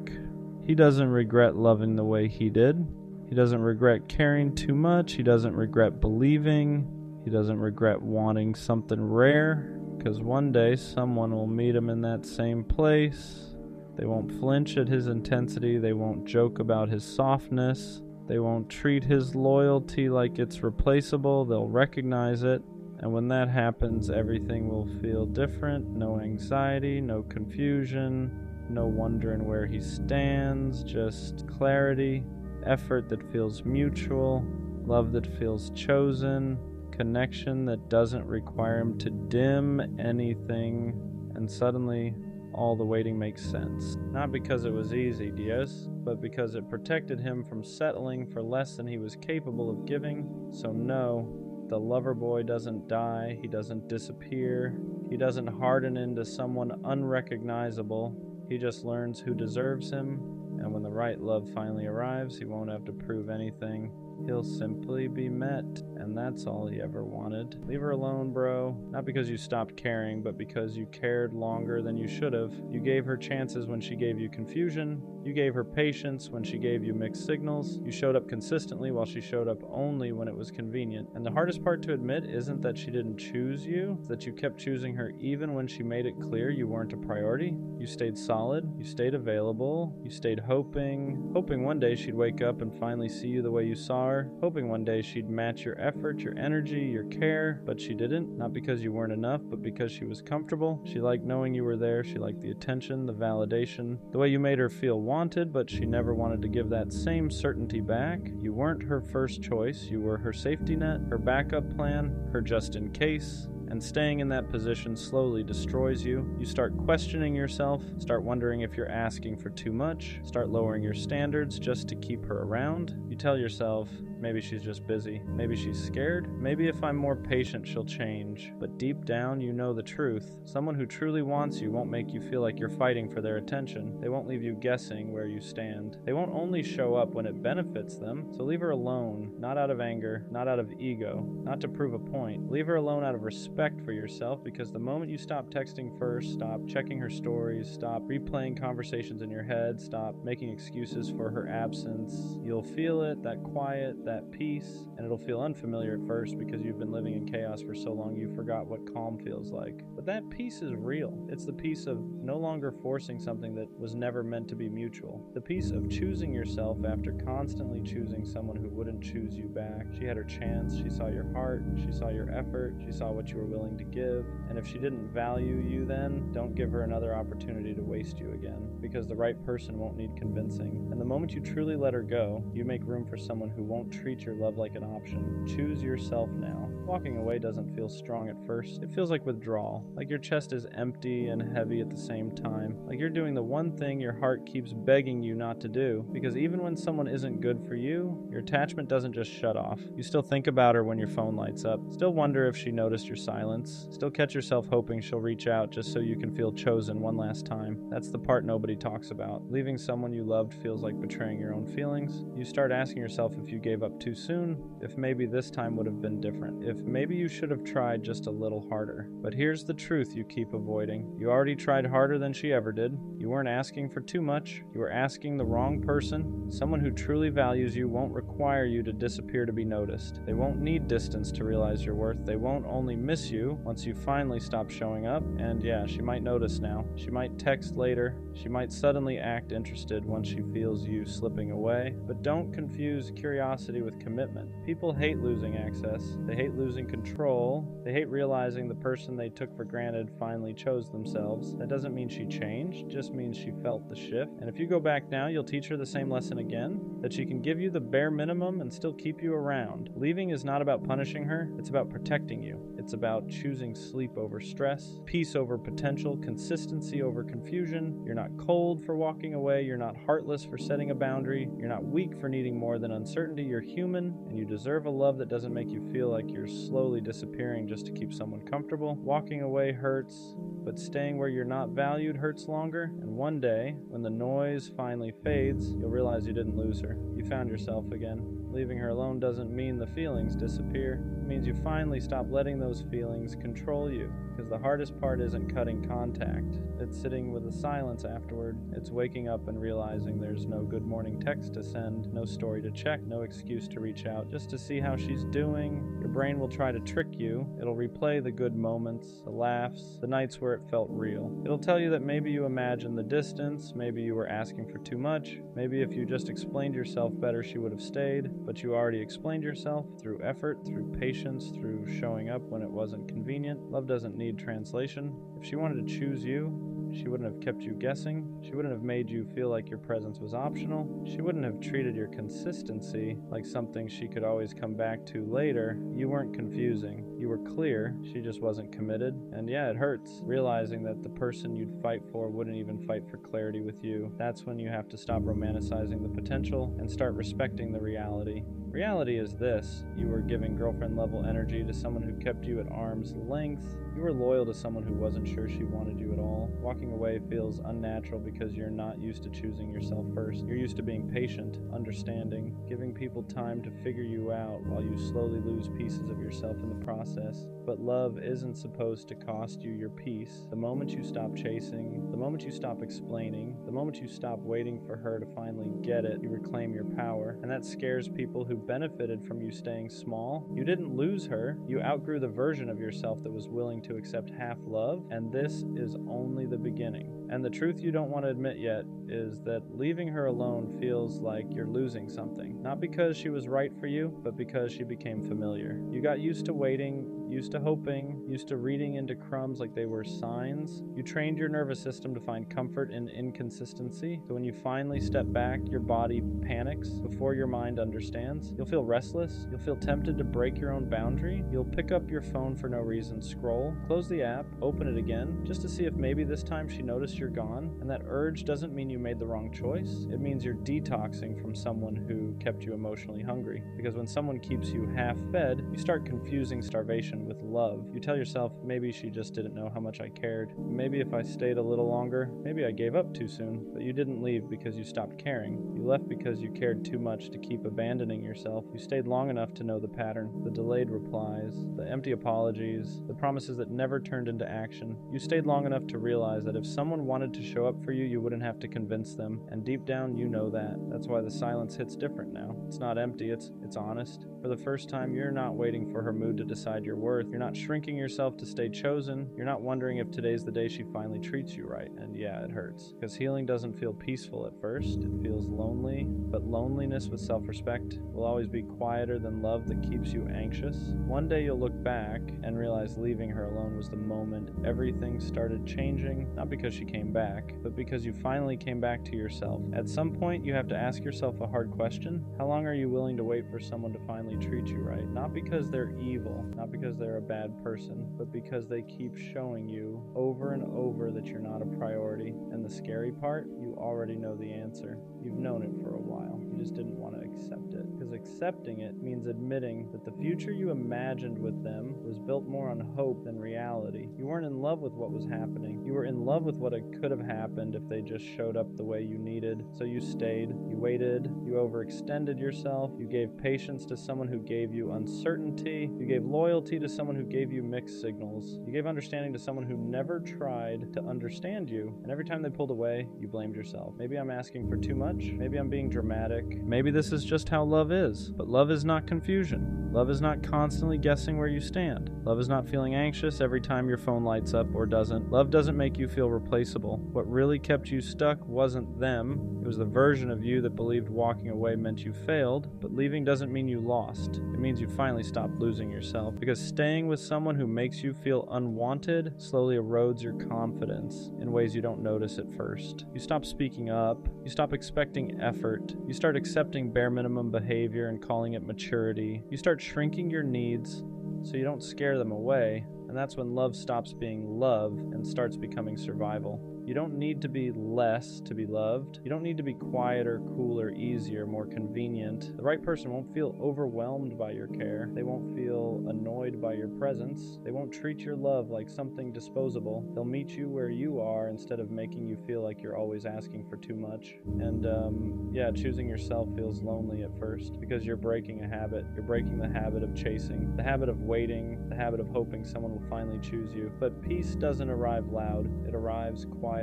he doesn't regret loving the way he did. He doesn't regret caring too much. He doesn't regret believing. He doesn't regret wanting something rare, because one day someone will meet him in that same place. They won't flinch at his intensity. They won't joke about his softness. They won't treat his loyalty like it's replaceable. They'll recognize it. And when that happens, everything will feel different. No anxiety, no confusion, no wondering where he stands, just clarity. Effort that feels mutual, love that feels chosen, connection that doesn't require him to dim anything, and suddenly all the waiting makes sense. Not because it was easy, Dios, but because it protected him from settling for less than he was capable of giving. So no, the lover boy doesn't die, he doesn't disappear, he doesn't harden into someone unrecognizable. He just learns who deserves him. And when the right love finally arrives, he won't have to prove anything. He'll simply be met, and that's all he ever wanted. Leave her alone, bro. Not because you stopped caring, but because you cared longer than you should have. You gave her chances when she gave you confusion. You gave her patience when she gave you mixed signals. You showed up consistently while she showed up only when it was convenient. And the hardest part to admit isn't that she didn't choose you, it's that you kept choosing her even when she made it clear you weren't a priority. You stayed solid, you stayed available, you stayed hoping one day she'd wake up and finally see you the way you saw her, hoping one day she'd match your effort, your energy, your care, but she didn't, not because you weren't enough, but because she was comfortable. She liked knowing you were there, she liked the attention, the validation, the way you made her feel wanted, but she never wanted to give that same certainty back. You weren't her first choice, you were her safety net, her backup plan, her just in case. And staying in that position slowly destroys you. You start questioning yourself, start wondering if you're asking for too much, start lowering your standards just to keep her around. You tell yourself, maybe she's just busy, maybe she's scared, maybe if I'm more patient she'll change. But deep down you know the truth. Someone who truly wants you won't make you feel like you're fighting for their attention. They won't leave you guessing where you stand. They won't only show up when it benefits them. So leave her alone, not out of anger, not out of ego, not to prove a point. Leave her alone out of respect for yourself, because the moment you stop texting first, stop checking her stories, stop replaying conversations in your head, stop making excuses for her absence, you'll feel it, that quiet, that peace, and it'll feel unfamiliar at first because you've been living in chaos for so long you forgot what calm feels like. But that peace is real. It's the peace of no longer forcing something that was never meant to be mutual. The peace of choosing yourself after constantly choosing someone who wouldn't choose you back. She had her chance, she saw your heart, she saw your effort, she saw what you were willing to give, and if she didn't value you then, don't give her another opportunity to waste you again, because the right person won't need convincing. And the moment you truly let her go, you make room for someone who won't treat your love like an option. Choose yourself now. Walking away doesn't feel strong at first. It feels like withdrawal, like your chest is empty and heavy at the same time, like you're doing the one thing your heart keeps begging you not to do, because even when someone isn't good for you, your attachment doesn't just shut off. You still think about her when your phone lights up, still wonder if she noticed your silence, still catch yourself hoping she'll reach out just so you can feel chosen one last time. That's the part nobody talks about. Leaving someone you loved feels like betraying your own feelings. You start asking yourself if you gave up too soon, if maybe this time would have been different, if maybe you should have tried just a little harder. But here's the truth you keep avoiding. You already tried harder than she ever did. You weren't asking for too much. You were asking the wrong person. Someone who truly values you won't require you to disappear to be noticed. They won't need distance to realize your worth. They won't only miss you once you finally stop showing up. And yeah, she might notice now. She might text later. She might suddenly act interested once she feels you slipping away. But don't confuse curiosity with commitment. People hate losing access. They hate losing control. They hate realizing the person they took for granted finally chose themselves. That doesn't mean she changed, just means she felt the shift. And if you go back now, you'll teach her the same lesson again, that she can give you the bare minimum and still keep you around. Leaving is not about punishing her, it's about protecting you. It's about choosing sleep over stress, peace over potential, consistency over confusion. You're not cold for walking away, you're not heartless for setting a boundary, you're not weak for needing more than uncertainty, you're human, and you deserve a love that doesn't make you feel like you're slowly disappearing just to keep someone comfortable. Walking away hurts, but staying where you're not valued hurts longer, and one day, when the noise finally fades, you'll realize you didn't lose her. You found yourself again. Leaving her alone doesn't mean the feelings disappear. It means you finally stop letting those feelings control you. Because the hardest part isn't cutting contact. It's sitting with the silence afterward. It's waking up and realizing there's no good morning text to send, no story to check, no excuse to reach out, just to see how she's doing. Your brain will try to trick you. It'll replay the good moments, the laughs, the nights where it felt real. It'll tell you that maybe you imagined the distance, maybe you were asking for too much, maybe if you just explained yourself better she would have stayed, but you already explained yourself through effort, through patience, through showing up when it wasn't convenient. Love doesn't need translation. If she wanted to choose you, she wouldn't have kept you guessing. She wouldn't have made you feel like your presence was optional. She wouldn't have treated your consistency like something she could always come back to later. You weren't confusing. You were clear. She just wasn't committed. And yeah, it hurts realizing that the person you'd fight for wouldn't even fight for clarity with you. That's when you have to stop romanticizing the potential and start respecting the reality. Reality is this: you were giving girlfriend level energy to someone who kept you at arm's length. You were loyal to someone who wasn't sure she wanted you at all. Walking away feels unnatural because you're not used to choosing yourself first. You're used to being patient, understanding, giving people time to figure you out while you slowly lose pieces of yourself in the process. But love isn't supposed to cost you your peace. The moment you stop chasing, the moment you stop explaining, the moment you stop waiting for her to finally get it, you reclaim your power. And that scares people who benefited from you staying small. You didn't lose her. You outgrew the version of yourself that was willing to accept half love, and this is only the beginning. And the truth you don't want to admit yet is that leaving her alone feels like you're losing something. Not because she was right for you, but because she became familiar. You got used to waiting, used to hoping, used to reading into crumbs like they were signs. You trained your nervous system to find comfort in inconsistency. So when you finally step back, your body panics before your mind understands. You'll feel restless. You'll feel tempted to break your own boundary. You'll pick up your phone for no reason, scroll, close the app, open it again, just to see if maybe this time she noticed you're gone. And that urge doesn't mean you made the wrong choice. It means you're detoxing from someone who kept you emotionally hungry. Because when someone keeps you half-fed, you start confusing starvation confusion with love. You tell yourself, maybe she just didn't know how much I cared. Maybe if I stayed a little longer, maybe I gave up too soon. But you didn't leave because you stopped caring. You left because you cared too much to keep abandoning yourself. You stayed long enough to know the pattern, the delayed replies, the empty apologies, the promises that never turned into action. You stayed long enough to realize that if someone wanted to show up for you, you wouldn't have to convince them. And deep down, you know that. That's why the silence hits different now. It's not empty, it's honest. For the first time, you're not waiting for her mood to decide your worth. You're not shrinking yourself to stay chosen. You're not wondering if today's the day she finally treats you right. And yeah, it hurts. Because healing doesn't feel peaceful at first. It feels lonely. But loneliness with self-respect will always be quieter than love that keeps you anxious. One day you'll look back and realize leaving her alone was the moment everything started changing. Not because she came back, but because you finally came back to yourself. At some point, you have to ask yourself a hard question. How long are you willing to wait for someone to finally treat you right? Not because they're evil, not because they're a bad person, but because they keep showing you over and over that you're not a priority. And the scary part, you already know the answer. You've known it for a while. You just didn't want to accept it. Because accepting it means admitting that the future you imagined with them was built more on hope than reality. You weren't in love with what was happening. You were in love with what could have happened if they just showed up the way you needed. So you stayed, you waited, you overextended yourself, you gave patience to someone who gave you uncertainty, you gave loyalty to someone who gave you mixed signals, you gave understanding to someone who never tried to understand you, and every time they pulled away, you blamed yourself. Maybe I'm asking for too much, maybe I'm being dramatic, maybe this is just how love is, but love is not confusion. Love is not constantly guessing where you stand. Love is not feeling anxious every time your phone lights up or doesn't. Love doesn't make you feel replaceable. What really kept you stuck wasn't them. It was the version of you that believed walking away meant you failed, but leaving doesn't mean you lost. It means you finally stopped losing yourself, because staying with someone who makes you feel unwanted slowly erodes your confidence in ways you don't notice at first. You stop speaking up, you stop expecting effort, you start accepting bare minimum behavior and calling it maturity, you start shrinking your needs so you don't scare them away, and that's when love stops being love and starts becoming survival. You don't need to be less to be loved. You don't need to be quieter, cooler, easier, more convenient. The right person won't feel overwhelmed by your care. They won't feel annoyed by your presence. They won't treat your love like something disposable. They'll meet you where you are instead of making you feel like you're always asking for too much. And yeah, choosing yourself feels lonely at first because you're breaking a habit. You're breaking the habit of chasing, the habit of waiting, the habit of hoping someone will finally choose you. But peace doesn't arrive loud. It arrives quietly.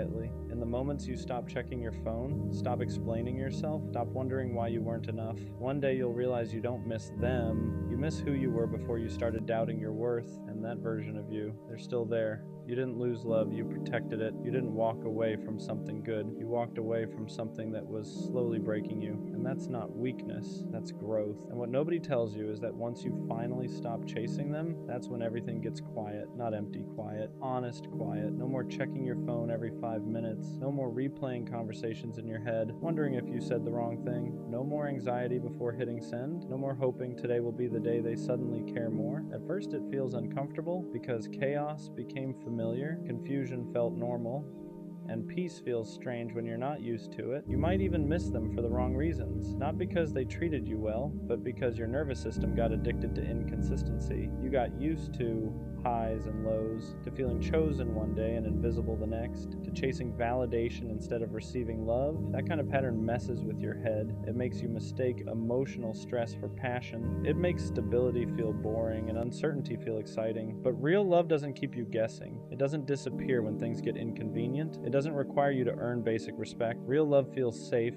In the moments you stop checking your phone, stop explaining yourself, stop wondering why you weren't enough, one day you'll realize you don't miss them. You miss who you were before you started doubting your worth, and that version of you, they're still there. You didn't lose love, you protected it. You didn't walk away from something good. You walked away from something that was slowly breaking you. And that's not weakness, that's growth. And what nobody tells you is that once you finally stop chasing them, that's when everything gets quiet. Not empty quiet, honest quiet. No more checking your phone every 5 minutes. No more replaying conversations in your head, wondering if you said the wrong thing. No more anxiety before hitting send. No more hoping today will be the day they suddenly care more. At first it feels uncomfortable because chaos became familiar, confusion felt normal, and peace feels strange when you're not used to it. You might even miss them for the wrong reasons. Not because they treated you well, but because your nervous system got addicted to inconsistency. You got used to highs and lows, to feeling chosen one day and invisible the next, to chasing validation instead of receiving love. That kind of pattern messes with your head. It makes you mistake emotional stress for passion. It makes stability feel boring and uncertainty feel exciting. But real love doesn't keep you guessing. It doesn't disappear when things get inconvenient. It doesn't require you to earn basic respect. Real love feels safe.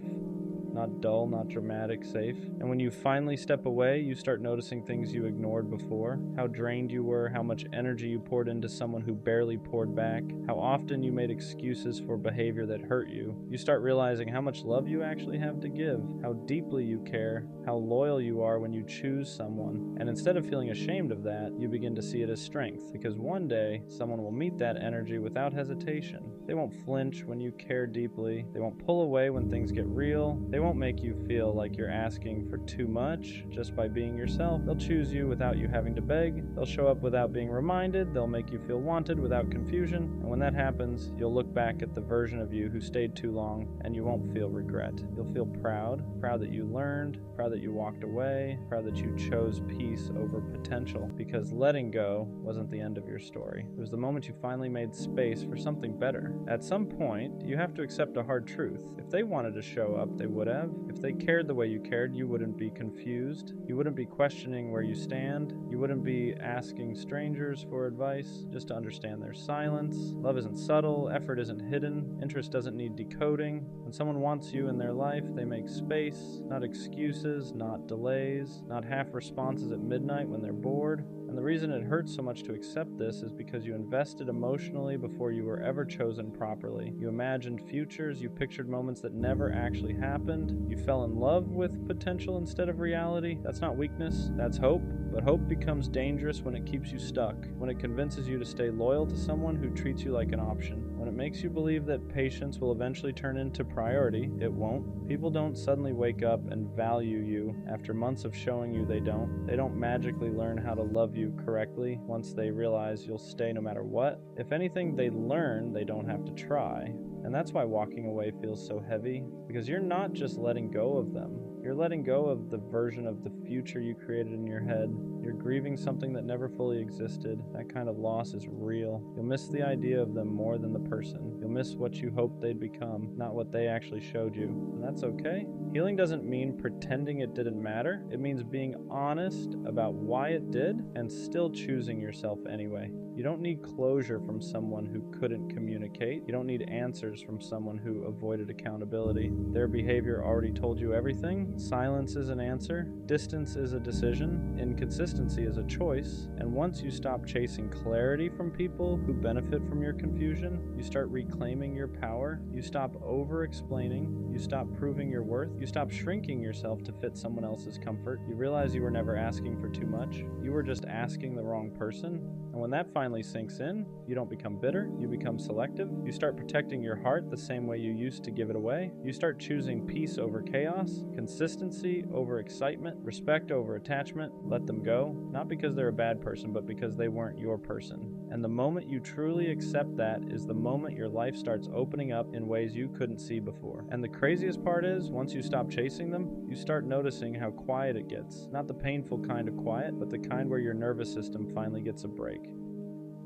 Not dull, not dramatic, safe. And when you finally step away, you start noticing things you ignored before. How drained you were, how much energy you poured into someone who barely poured back, how often you made excuses for behavior that hurt you. You start realizing how much love you actually have to give, how deeply you care, how loyal you are when you choose someone. And instead of feeling ashamed of that, you begin to see it as strength, because one day, someone will meet that energy without hesitation. They won't flinch when you care deeply. They won't pull away when things get real. They won't won't make you feel like you're asking for too much just by being yourself. They'll choose you without you having to beg. They'll show up without being reminded. They'll make you feel wanted without confusion. And when that happens, you'll look back at the version of you who stayed too long, and you won't feel regret. You'll feel proud that you learned, proud that you walked away, proud that you chose peace over potential, because letting go wasn't the end of your story. It was the moment you finally made space for something better. At some point, you have to accept a hard truth. If they wanted to show up, they would have. If they cared the way you cared, you wouldn't be confused. You wouldn't be questioning where you stand. You wouldn't be asking strangers for advice just to understand their silence. Love isn't subtle, effort isn't hidden, interest doesn't need decoding. When someone wants you in their life, they make space, not excuses, not delays, not half responses at midnight when they're bored. And the reason it hurts so much to accept this is because you invested emotionally before you were ever chosen properly. You imagined futures, you pictured moments that never actually happened. You fell in love with potential instead of reality. That's not weakness, that's hope. But hope becomes dangerous when it keeps you stuck, when it convinces you to stay loyal to someone who treats you like an option. When it makes you believe that patience will eventually turn into priority, it won't. People don't suddenly wake up and value you after months of showing you they don't. They don't magically learn how to love you correctly once they realize you'll stay no matter what. If anything, they learn they don't have to try. And that's why walking away feels so heavy, because you're not just letting go of them. You're letting go of the version of the future you created in your head. You're grieving something that never fully existed. That kind of loss is real. You'll miss the idea of them more than the person. You'll miss what you hoped they'd become, not what they actually showed you. And that's okay. Healing doesn't mean pretending it didn't matter. It means being honest about why it did and still choosing yourself anyway. You don't need closure from someone who couldn't communicate. You don't need answers from someone who avoided accountability. Their behavior already told you everything. Silence is an answer. Distance is a decision. Inconsistency is a choice. And once you stop chasing clarity from people who benefit from your confusion, you start reclaiming your power. You stop over-explaining. You stop proving your worth. You stop shrinking yourself to fit someone else's comfort. You realize you were never asking for too much. You were just asking the wrong person. And when that finally sinks in, you don't become bitter, you become selective. You start protecting your heart the same way you used to give it away. You start choosing peace over chaos, consistency over excitement, respect over attachment. Let them go, not because they're a bad person, but because they weren't your person. And the moment you truly accept that is the moment your life starts opening up in ways you couldn't see before. And the craziest part is, once you stop chasing them, you start noticing how quiet it gets. Not the painful kind of quiet, but the kind where your nervous system finally gets a break.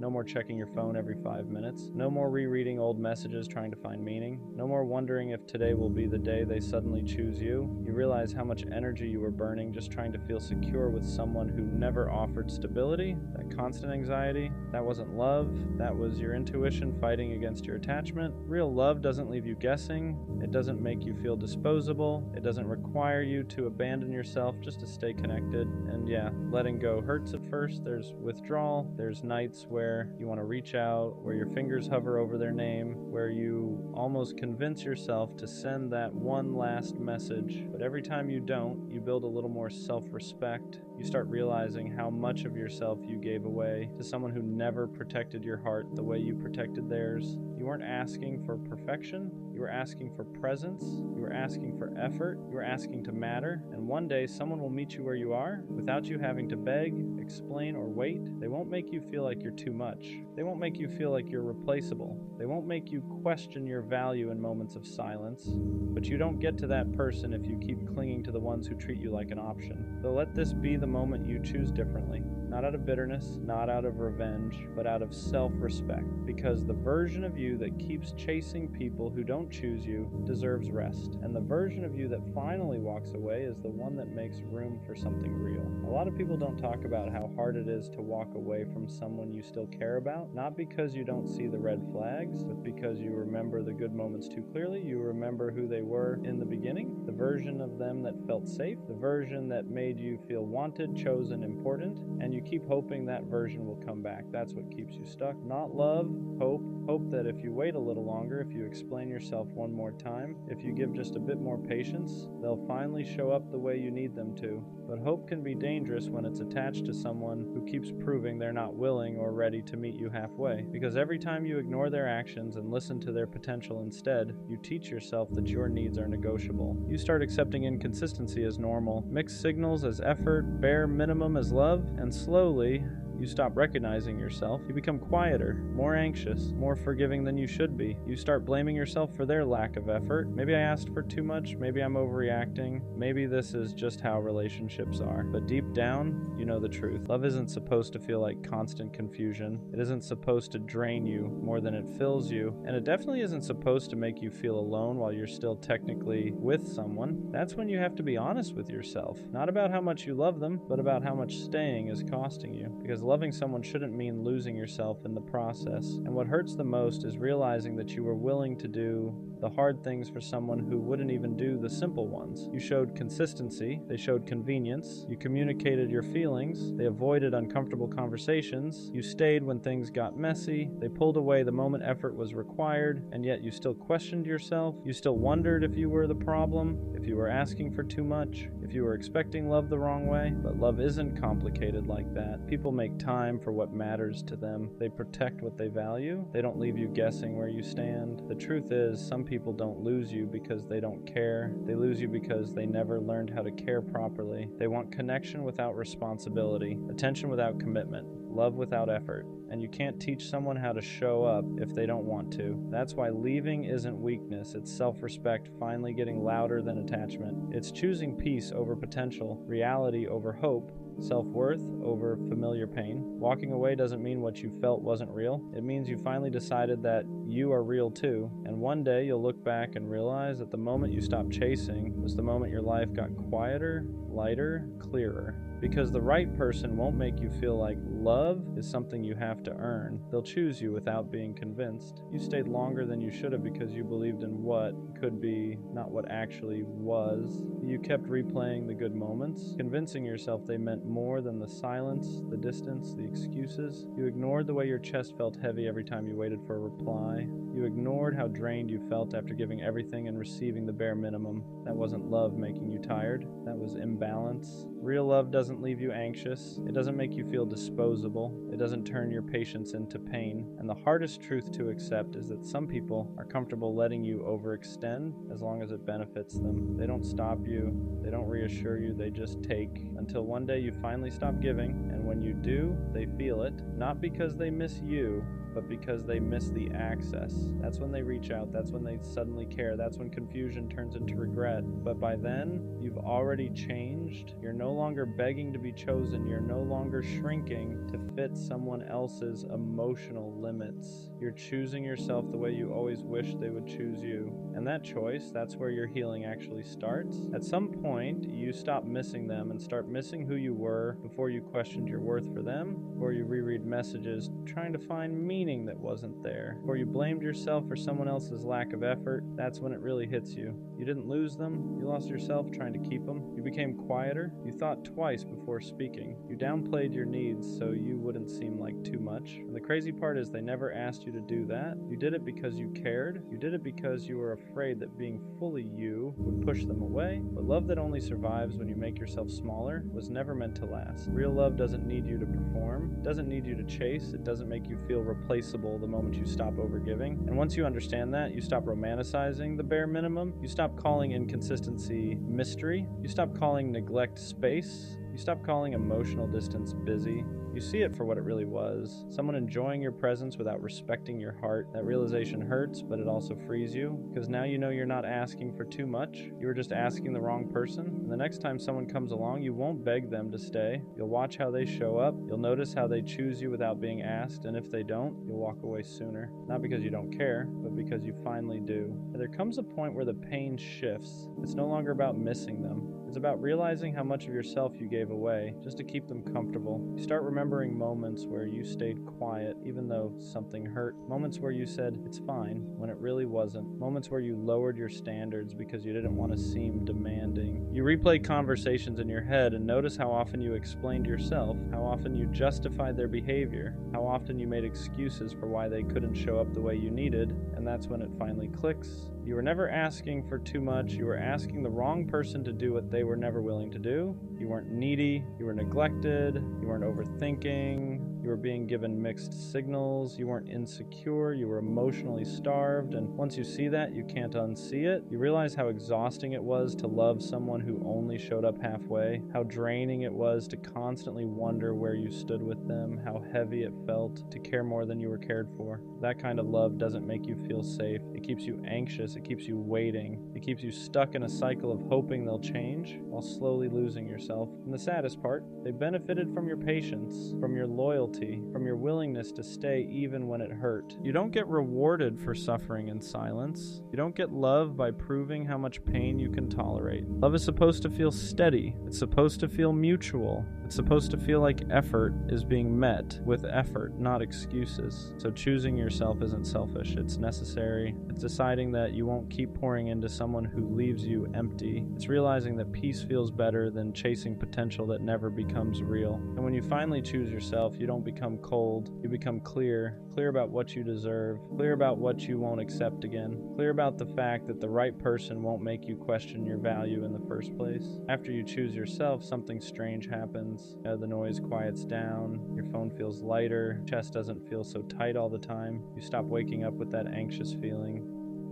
No more checking your phone every 5 minutes. No more rereading old messages trying to find meaning. No more wondering if today will be the day they suddenly choose you. You realize how much energy you were burning just trying to feel secure with someone who never offered stability. That constant anxiety, that wasn't love. That was your intuition fighting against your attachment. Real love doesn't leave you guessing. It doesn't make you feel disposable. It doesn't require you to abandon yourself just to stay connected. And yeah, letting go hurts at first. There's withdrawal. There's nights where you want to reach out, where your fingers hover over their name, where you almost convince yourself to send that one last message. But every time you don't, you build a little more self-respect. You start realizing how much of yourself you gave away to someone who never protected your heart the way you protected theirs. You weren't asking for perfection. You were asking for presence. You were asking for effort. You were asking to matter. And one day someone will meet you where you are without you having to beg, explain, or wait. They won't make you feel like you're too much. They won't make you feel like you're replaceable. They won't make you question your value in moments of silence. But you don't get to that person if you keep clinging to the ones who treat you like an option. So let this be the moment you choose differently. Not out of bitterness, not out of revenge, but out of self-respect. Because the version of you that keeps chasing people who don't choose you deserves rest. And the version of you that finally walks away is the one that makes room for something real. A lot of people don't talk about how hard it is to walk away from someone you still care about, not because you don't see the red flags, but because you remember the good moments too clearly. You remember who they were in the beginning, the version of them that felt safe, the version that made you feel wanted, chosen, important, and you you keep hoping that version will come back. That's what keeps you stuck. Not love, hope. Hope that if you wait a little longer, if you explain yourself one more time, if you give just a bit more patience, they'll finally show up the way you need them to. But hope can be dangerous when it's attached to someone who keeps proving they're not willing or ready to meet you halfway. Because every time you ignore their actions and listen to their potential instead, you teach yourself that your needs are negotiable. You start accepting inconsistency as normal, mixed signals as effort, bare minimum as love, and slowly, you stop recognizing yourself. You become quieter, more anxious, more forgiving than you should be. You start blaming yourself for their lack of effort. Maybe I asked for too much. Maybe I'm overreacting. Maybe this is just how relationships are. But deep down, you know the truth. Love isn't supposed to feel like constant confusion. It isn't supposed to drain you more than it fills you. And it definitely isn't supposed to make you feel alone while you're still technically with someone. That's when you have to be honest with yourself. Not about how much you love them, but about how much staying is costing you. Because loving someone shouldn't mean losing yourself in the process. And what hurts the most is realizing that you were willing to do the hard things for someone who wouldn't even do the simple ones. You showed consistency, they showed convenience, you communicated your feelings, they avoided uncomfortable conversations, you stayed when things got messy, they pulled away the moment effort was required, and yet you still questioned yourself, you still wondered if you were the problem, if you were asking for too much, if you were expecting love the wrong way. But love isn't complicated like that. People make time for what matters to them. They protect what they value. They don't leave you guessing where you stand. The truth is, some people don't lose you because they don't care. They lose you because they never learned how to care properly. They want connection without responsibility, attention without commitment, love without effort. And you can't teach someone how to show up if they don't want to. That's why leaving isn't weakness, it's self-respect finally getting louder than attachment. It's choosing peace over potential, reality over hope, self-worth over familiar pain. Walking away doesn't mean what you felt wasn't real. It means you finally decided that you are real too. And one day you'll look back and realize that the moment you stopped chasing was the moment your life got quieter, lighter, clearer. Because the right person won't make you feel like love is something you have to earn. They'll choose you without being convinced. You stayed longer than you should have because you believed in what could be, not what actually was. You kept replaying the good moments, convincing yourself they meant more than the silence, the distance, the excuses. You ignored the way your chest felt heavy every time you waited for a reply. You ignored how drained you felt after giving everything and receiving the bare minimum. That wasn't love making you tired. That was imbalance. Real love doesn't leave you anxious. It doesn't make you feel disposable. It doesn't turn your patience into pain. And the hardest truth to accept is that some people are comfortable letting you overextend as long as it benefits them. They don't stop you. They don't reassure you. They just take until one day you finally stop giving. And when you do, they feel it. Not because they miss you, but because they miss the access. That's when they reach out. That's when they suddenly care. That's when confusion turns into regret. But by then, you've already changed. You're no longer begging to be chosen. You're no longer shrinking to fit someone else's emotional limits. You're choosing yourself the way you always wished they would choose you. And that choice, that's where your healing actually starts. At some point, you stop missing them and start missing who you were before you questioned your worth for them, or you reread messages trying to find meaning that wasn't there, or you blamed yourself for someone else's lack of effort. That's when it really hits you. You didn't lose them. You lost yourself trying to keep them. You became quieter. You thought twice before speaking. You downplayed your needs so you wouldn't seem like too much. And the crazy part is they never asked you to do that. You did it because you cared. You did it because you were afraid that being fully you would push them away. But love that only survives when you make yourself smaller was never meant to last. Real love doesn't need you to perform. It doesn't need you to chase. It doesn't make you feel replaceable the moment you stop overgiving. And once you understand that, you stop romanticizing the bare minimum. You stop calling inconsistency mystery. You stop calling neglect space. You stop calling emotional distance busy. You see it for what it really was. Someone enjoying your presence without respecting your heart. That realization hurts, but it also frees you, because now you know you're not asking for too much. You were just asking the wrong person. And the next time someone comes along, you won't beg them to stay. You'll watch how they show up. You'll notice how they choose you without being asked. And if they don't, you'll walk away sooner. Not because you don't care, but because you finally do. And there comes a point where the pain shifts. It's no longer about missing them. It's about realizing how much of yourself you gave away just to keep them comfortable. You start remembering moments where you stayed quiet even though something hurt. Moments where you said, "It's fine," when it really wasn't. Moments where you lowered your standards because you didn't want to seem demanding. You replay conversations in your head and notice how often you explained yourself, how often you justified their behavior, how often you made excuses for why they couldn't show up the way you needed, and that's when it finally clicks. You were never asking for too much. You were asking the wrong person to do what they were never willing to do. You weren't needy. You were neglected. You weren't overthinking. You were being given mixed signals. You weren't insecure. You were emotionally starved. And once you see that, you can't unsee it. You realize how exhausting it was to love someone who only showed up halfway, how draining it was to constantly wonder where you stood with them, how heavy it felt to care more than you were cared for. That kind of love doesn't make you feel safe. It keeps you anxious. It keeps you waiting. It keeps you stuck in a cycle of hoping they'll change while slowly losing yourself. And the saddest part, they benefited from your patience, from your loyalty, from your willingness to stay even when it hurt. You don't get rewarded for suffering in silence. You don't get love by proving how much pain you can tolerate. Love is supposed to feel steady. It's supposed to feel mutual. It's supposed to feel like effort is being met with effort, not excuses. So choosing yourself isn't selfish. It's necessary. It's deciding that you won't keep pouring into someone who leaves you empty. It's realizing that peace feels better than chasing potential that never becomes real. And when you finally choose yourself, you don't become cold. You become clear. Clear about what you deserve. Clear about what you won't accept again. Clear about the fact that the right person won't make you question your value in the first place. After you choose yourself, something strange happens. The noise quiets down. Your phone feels lighter. Chest doesn't feel so tight all the time. You stop waking up with that anxious feeling,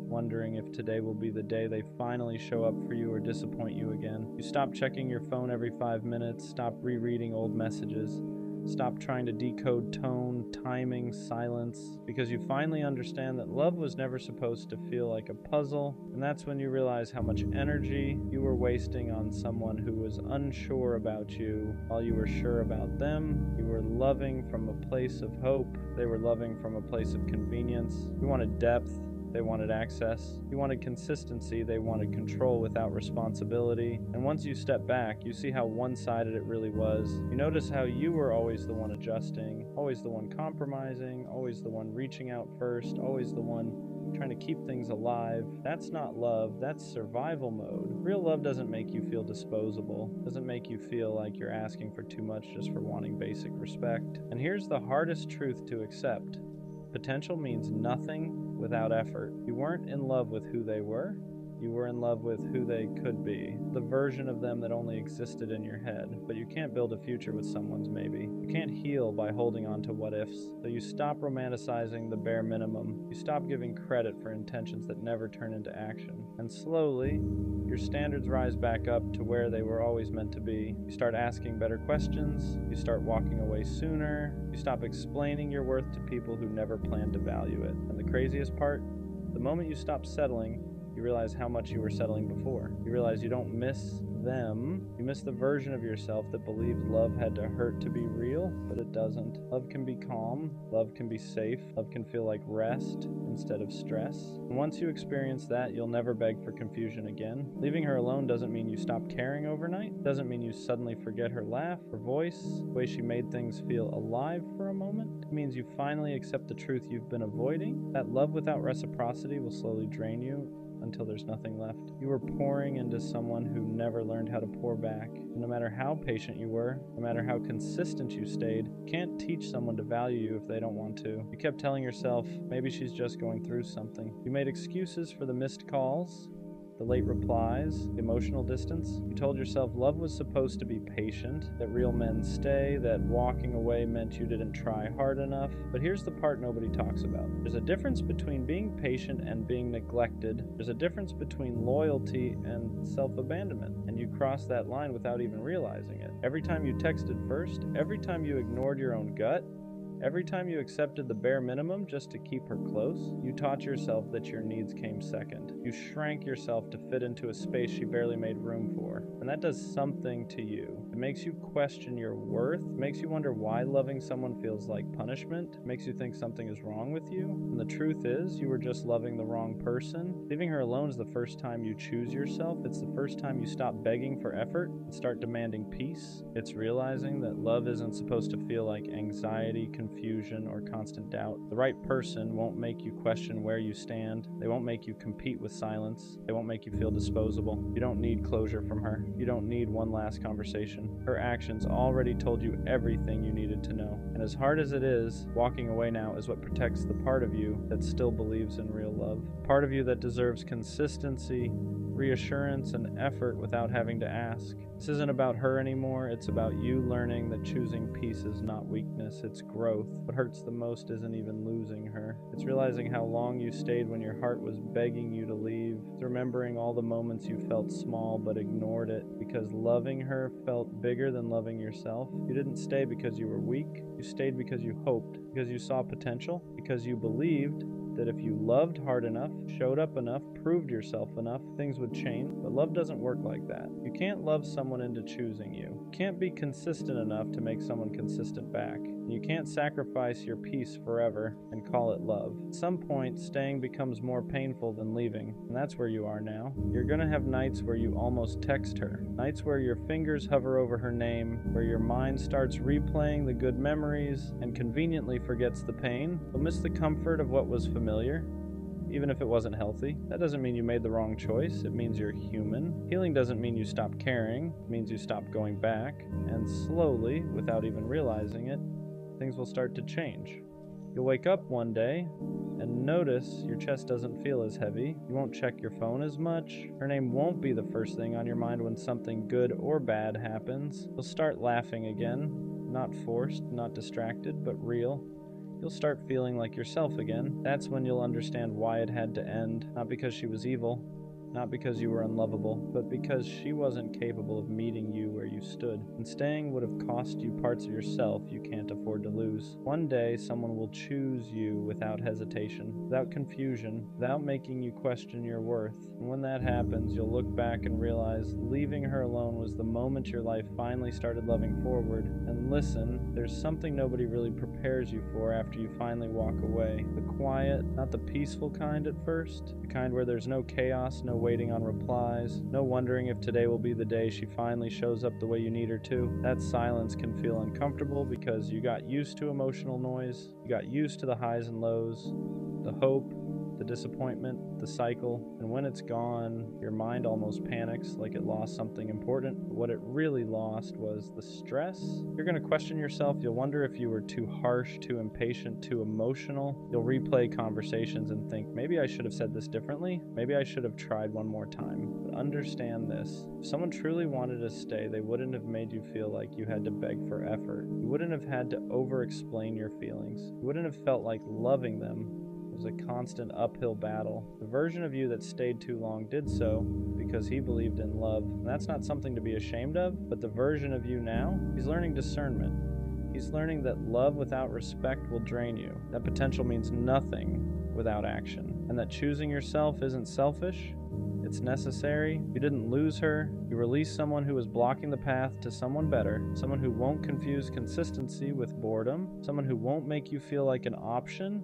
wondering if today will be the day they finally show up for you or disappoint you again. You stop checking your phone every 5 minutes, stop rereading old messages, stop trying to decode tone, timing, silence, because you finally understand that love was never supposed to feel like a puzzle, and that's when you realize how much energy you were wasting on someone who was unsure about you while you were sure about them. You were loving from a place of hope. They were loving from a place of convenience. You wanted depth. They wanted access. You wanted consistency. They wanted control without responsibility. And once you step back, you see how one-sided it really was. You notice how you were always the one adjusting, always the one compromising, always the one reaching out first, always the one trying to keep things alive. That's not love, that's survival mode. Real love doesn't make you feel disposable, doesn't make you feel like you're asking for too much just for wanting basic respect. And here's the hardest truth to accept. Potential means nothing without effort. You weren't in love with who they were. You were in love with who they could be, the version of them that only existed in your head. But you can't build a future with someone's maybe. You can't heal by holding on to what ifs. So you stop romanticizing the bare minimum. You stop giving credit for intentions that never turn into action. And slowly, your standards rise back up to where they were always meant to be. You start asking better questions. You start walking away sooner. You stop explaining your worth to people who never planned to value it. And the craziest part, the moment you stop settling, you realize how much you were settling before. You realize you don't miss them. You miss the version of yourself that believed love had to hurt to be real, but it doesn't. Love can be calm. Love can be safe. Love can feel like rest instead of stress. And once you experience that, you'll never beg for confusion again. Leaving her alone doesn't mean you stop caring overnight. Doesn't mean you suddenly forget her laugh, her voice, the way she made things feel alive for a moment. It means you finally accept the truth you've been avoiding. That love without reciprocity will slowly drain you until there's nothing left. You were pouring into someone who never learned how to pour back. And no matter how patient you were, no matter how consistent you stayed, you can't teach someone to value you if they don't want to. You kept telling yourself, maybe she's just going through something. You made excuses for the missed calls, the late replies, the emotional distance. You told yourself love was supposed to be patient, that real men stay, that walking away meant you didn't try hard enough. But here's the part nobody talks about. There's a difference between being patient and being neglected. There's a difference between loyalty and self-abandonment. And you cross that line without even realizing it. Every time you texted first, every time you ignored your own gut, Every time you accepted the bare minimum just to keep her close, you taught yourself that your needs came second. You shrank yourself to fit into a space she barely made room for. And that does something to you. It makes you question your worth, it makes you wonder why loving someone feels like punishment, it makes you think something is wrong with you. And the truth is, you were just loving the wrong person. Leaving her alone is the first time you choose yourself. It's the first time you stop begging for effort and start demanding peace. It's realizing that love isn't supposed to feel like anxiety, confusion, or constant doubt. The right person won't make you question where you stand. They won't make you compete with silence. They won't make you feel disposable. You don't need closure from her. You don't need one last conversation. Her actions already told you everything you needed to know. And as hard as it is, walking away now is what protects the part of you that still believes in real love. Part of you that deserves consistency, reassurance, and effort without having to ask. This isn't about her anymore, it's about you learning that choosing peace is not weakness, it's growth. What hurts the most isn't even losing her. It's realizing how long you stayed when your heart was begging you to leave. It's remembering all the moments you felt small but ignored it because loving her felt bigger than loving yourself. You didn't stay because you were weak, you stayed because you hoped, because you saw potential, because you believed that if you loved hard enough, showed up enough, proved yourself enough, things would change. But love doesn't work like that. You can't love someone into choosing you. You can't be consistent enough to make someone consistent back. You can't sacrifice your peace forever and call it love. At some point, staying becomes more painful than leaving, and that's where you are now. You're gonna have nights where you almost text her, nights where your fingers hover over her name, where your mind starts replaying the good memories and conveniently forgets the pain. You'll miss the comfort of what was familiar, even if it wasn't healthy. That doesn't mean you made the wrong choice, it means you're human. Healing doesn't mean you stop caring, it means you stop going back, and slowly, without even realizing it, things will start to change. You'll wake up one day and notice your chest doesn't feel as heavy. You won't check your phone as much. Her name won't be the first thing on your mind when something good or bad happens. You'll start laughing again, not forced, not distracted, but real. You'll start feeling like yourself again. That's when you'll understand why it had to end, not because she was evil, not because you were unlovable, but because she wasn't capable of meeting you where you stood. And staying would have cost you parts of yourself you can't afford to lose. One day, someone will choose you without hesitation, without confusion, without making you question your worth. And when that happens, you'll look back and realize leaving her alone was the moment your life finally started loving forward. And listen, there's something nobody really prepares you for after you finally walk away. The quiet, not the peaceful kind at first, the kind where there's no chaos, no waiting on replies, no wondering if today will be the day she finally shows up the way you need her to. That silence can feel uncomfortable because you got used to emotional noise, you got used to the highs and lows, the hope, the disappointment, the cycle, and when it's gone, your mind almost panics like it lost something important. But what it really lost was the stress. You're going to question yourself. You'll wonder if you were too harsh, too impatient, too emotional. You'll replay conversations and think, maybe I should have said this differently. Maybe I should have tried one more time. But understand this. If someone truly wanted to stay, they wouldn't have made you feel like you had to beg for effort. You wouldn't have had to over-explain your feelings. You wouldn't have felt like loving them was a constant uphill battle. The version of you that stayed too long did so because he believed in love. And that's not something to be ashamed of, but the version of you now, he's learning discernment. He's learning that love without respect will drain you. That potential means nothing without action. And that choosing yourself isn't selfish, it's necessary. You didn't lose her. You released someone who was blocking the path to someone better, someone who won't confuse consistency with boredom, someone who won't make you feel like an option,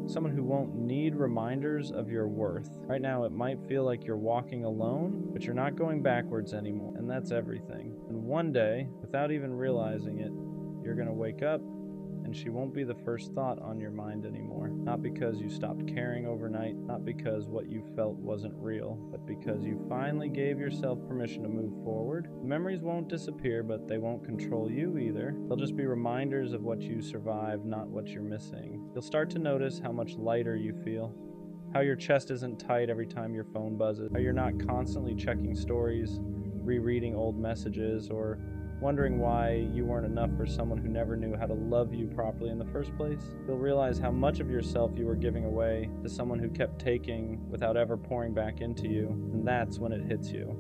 someone who won't need reminders of your worth. Right now, it might feel like you're walking alone, but you're not going backwards anymore, and that's everything. And one day, without even realizing it, you're gonna wake up and she won't be the first thought on your mind anymore. Not because you stopped caring overnight, not because what you felt wasn't real, but because you finally gave yourself permission to move forward. The memories won't disappear, but they won't control you either. They'll just be reminders of what you survived, not what you're missing. You'll start to notice how much lighter you feel, how your chest isn't tight every time your phone buzzes, how you're not constantly checking stories, rereading old messages, or wondering why you weren't enough for someone who never knew how to love you properly in the first place. You'll realize how much of yourself you were giving away to someone who kept taking without ever pouring back into you, and that's when it hits you.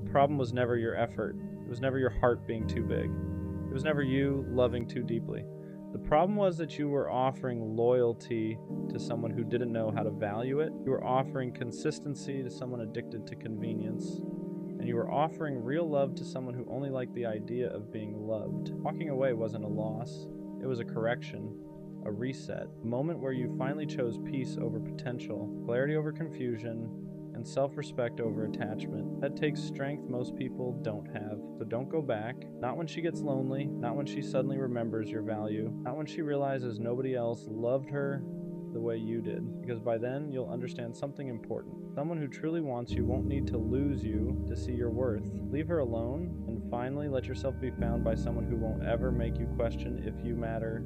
The problem was never your effort. It was never your heart being too big. It was never you loving too deeply. The problem was that you were offering loyalty to someone who didn't know how to value it. You were offering consistency to someone addicted to convenience. And you were offering real love to someone who only liked the idea of being loved. Walking away wasn't a loss. It was a correction, a reset, a moment where you finally chose peace over potential, clarity over confusion, and self-respect over attachment. That takes strength most people don't have. So don't go back. Not when she gets lonely, not when she suddenly remembers your value, not when she realizes nobody else loved her the way you did, because by then you'll understand something important. Someone who truly wants you won't need to lose you to see your worth. Leave her alone, and finally let yourself be found by someone who won't ever make you question if you matter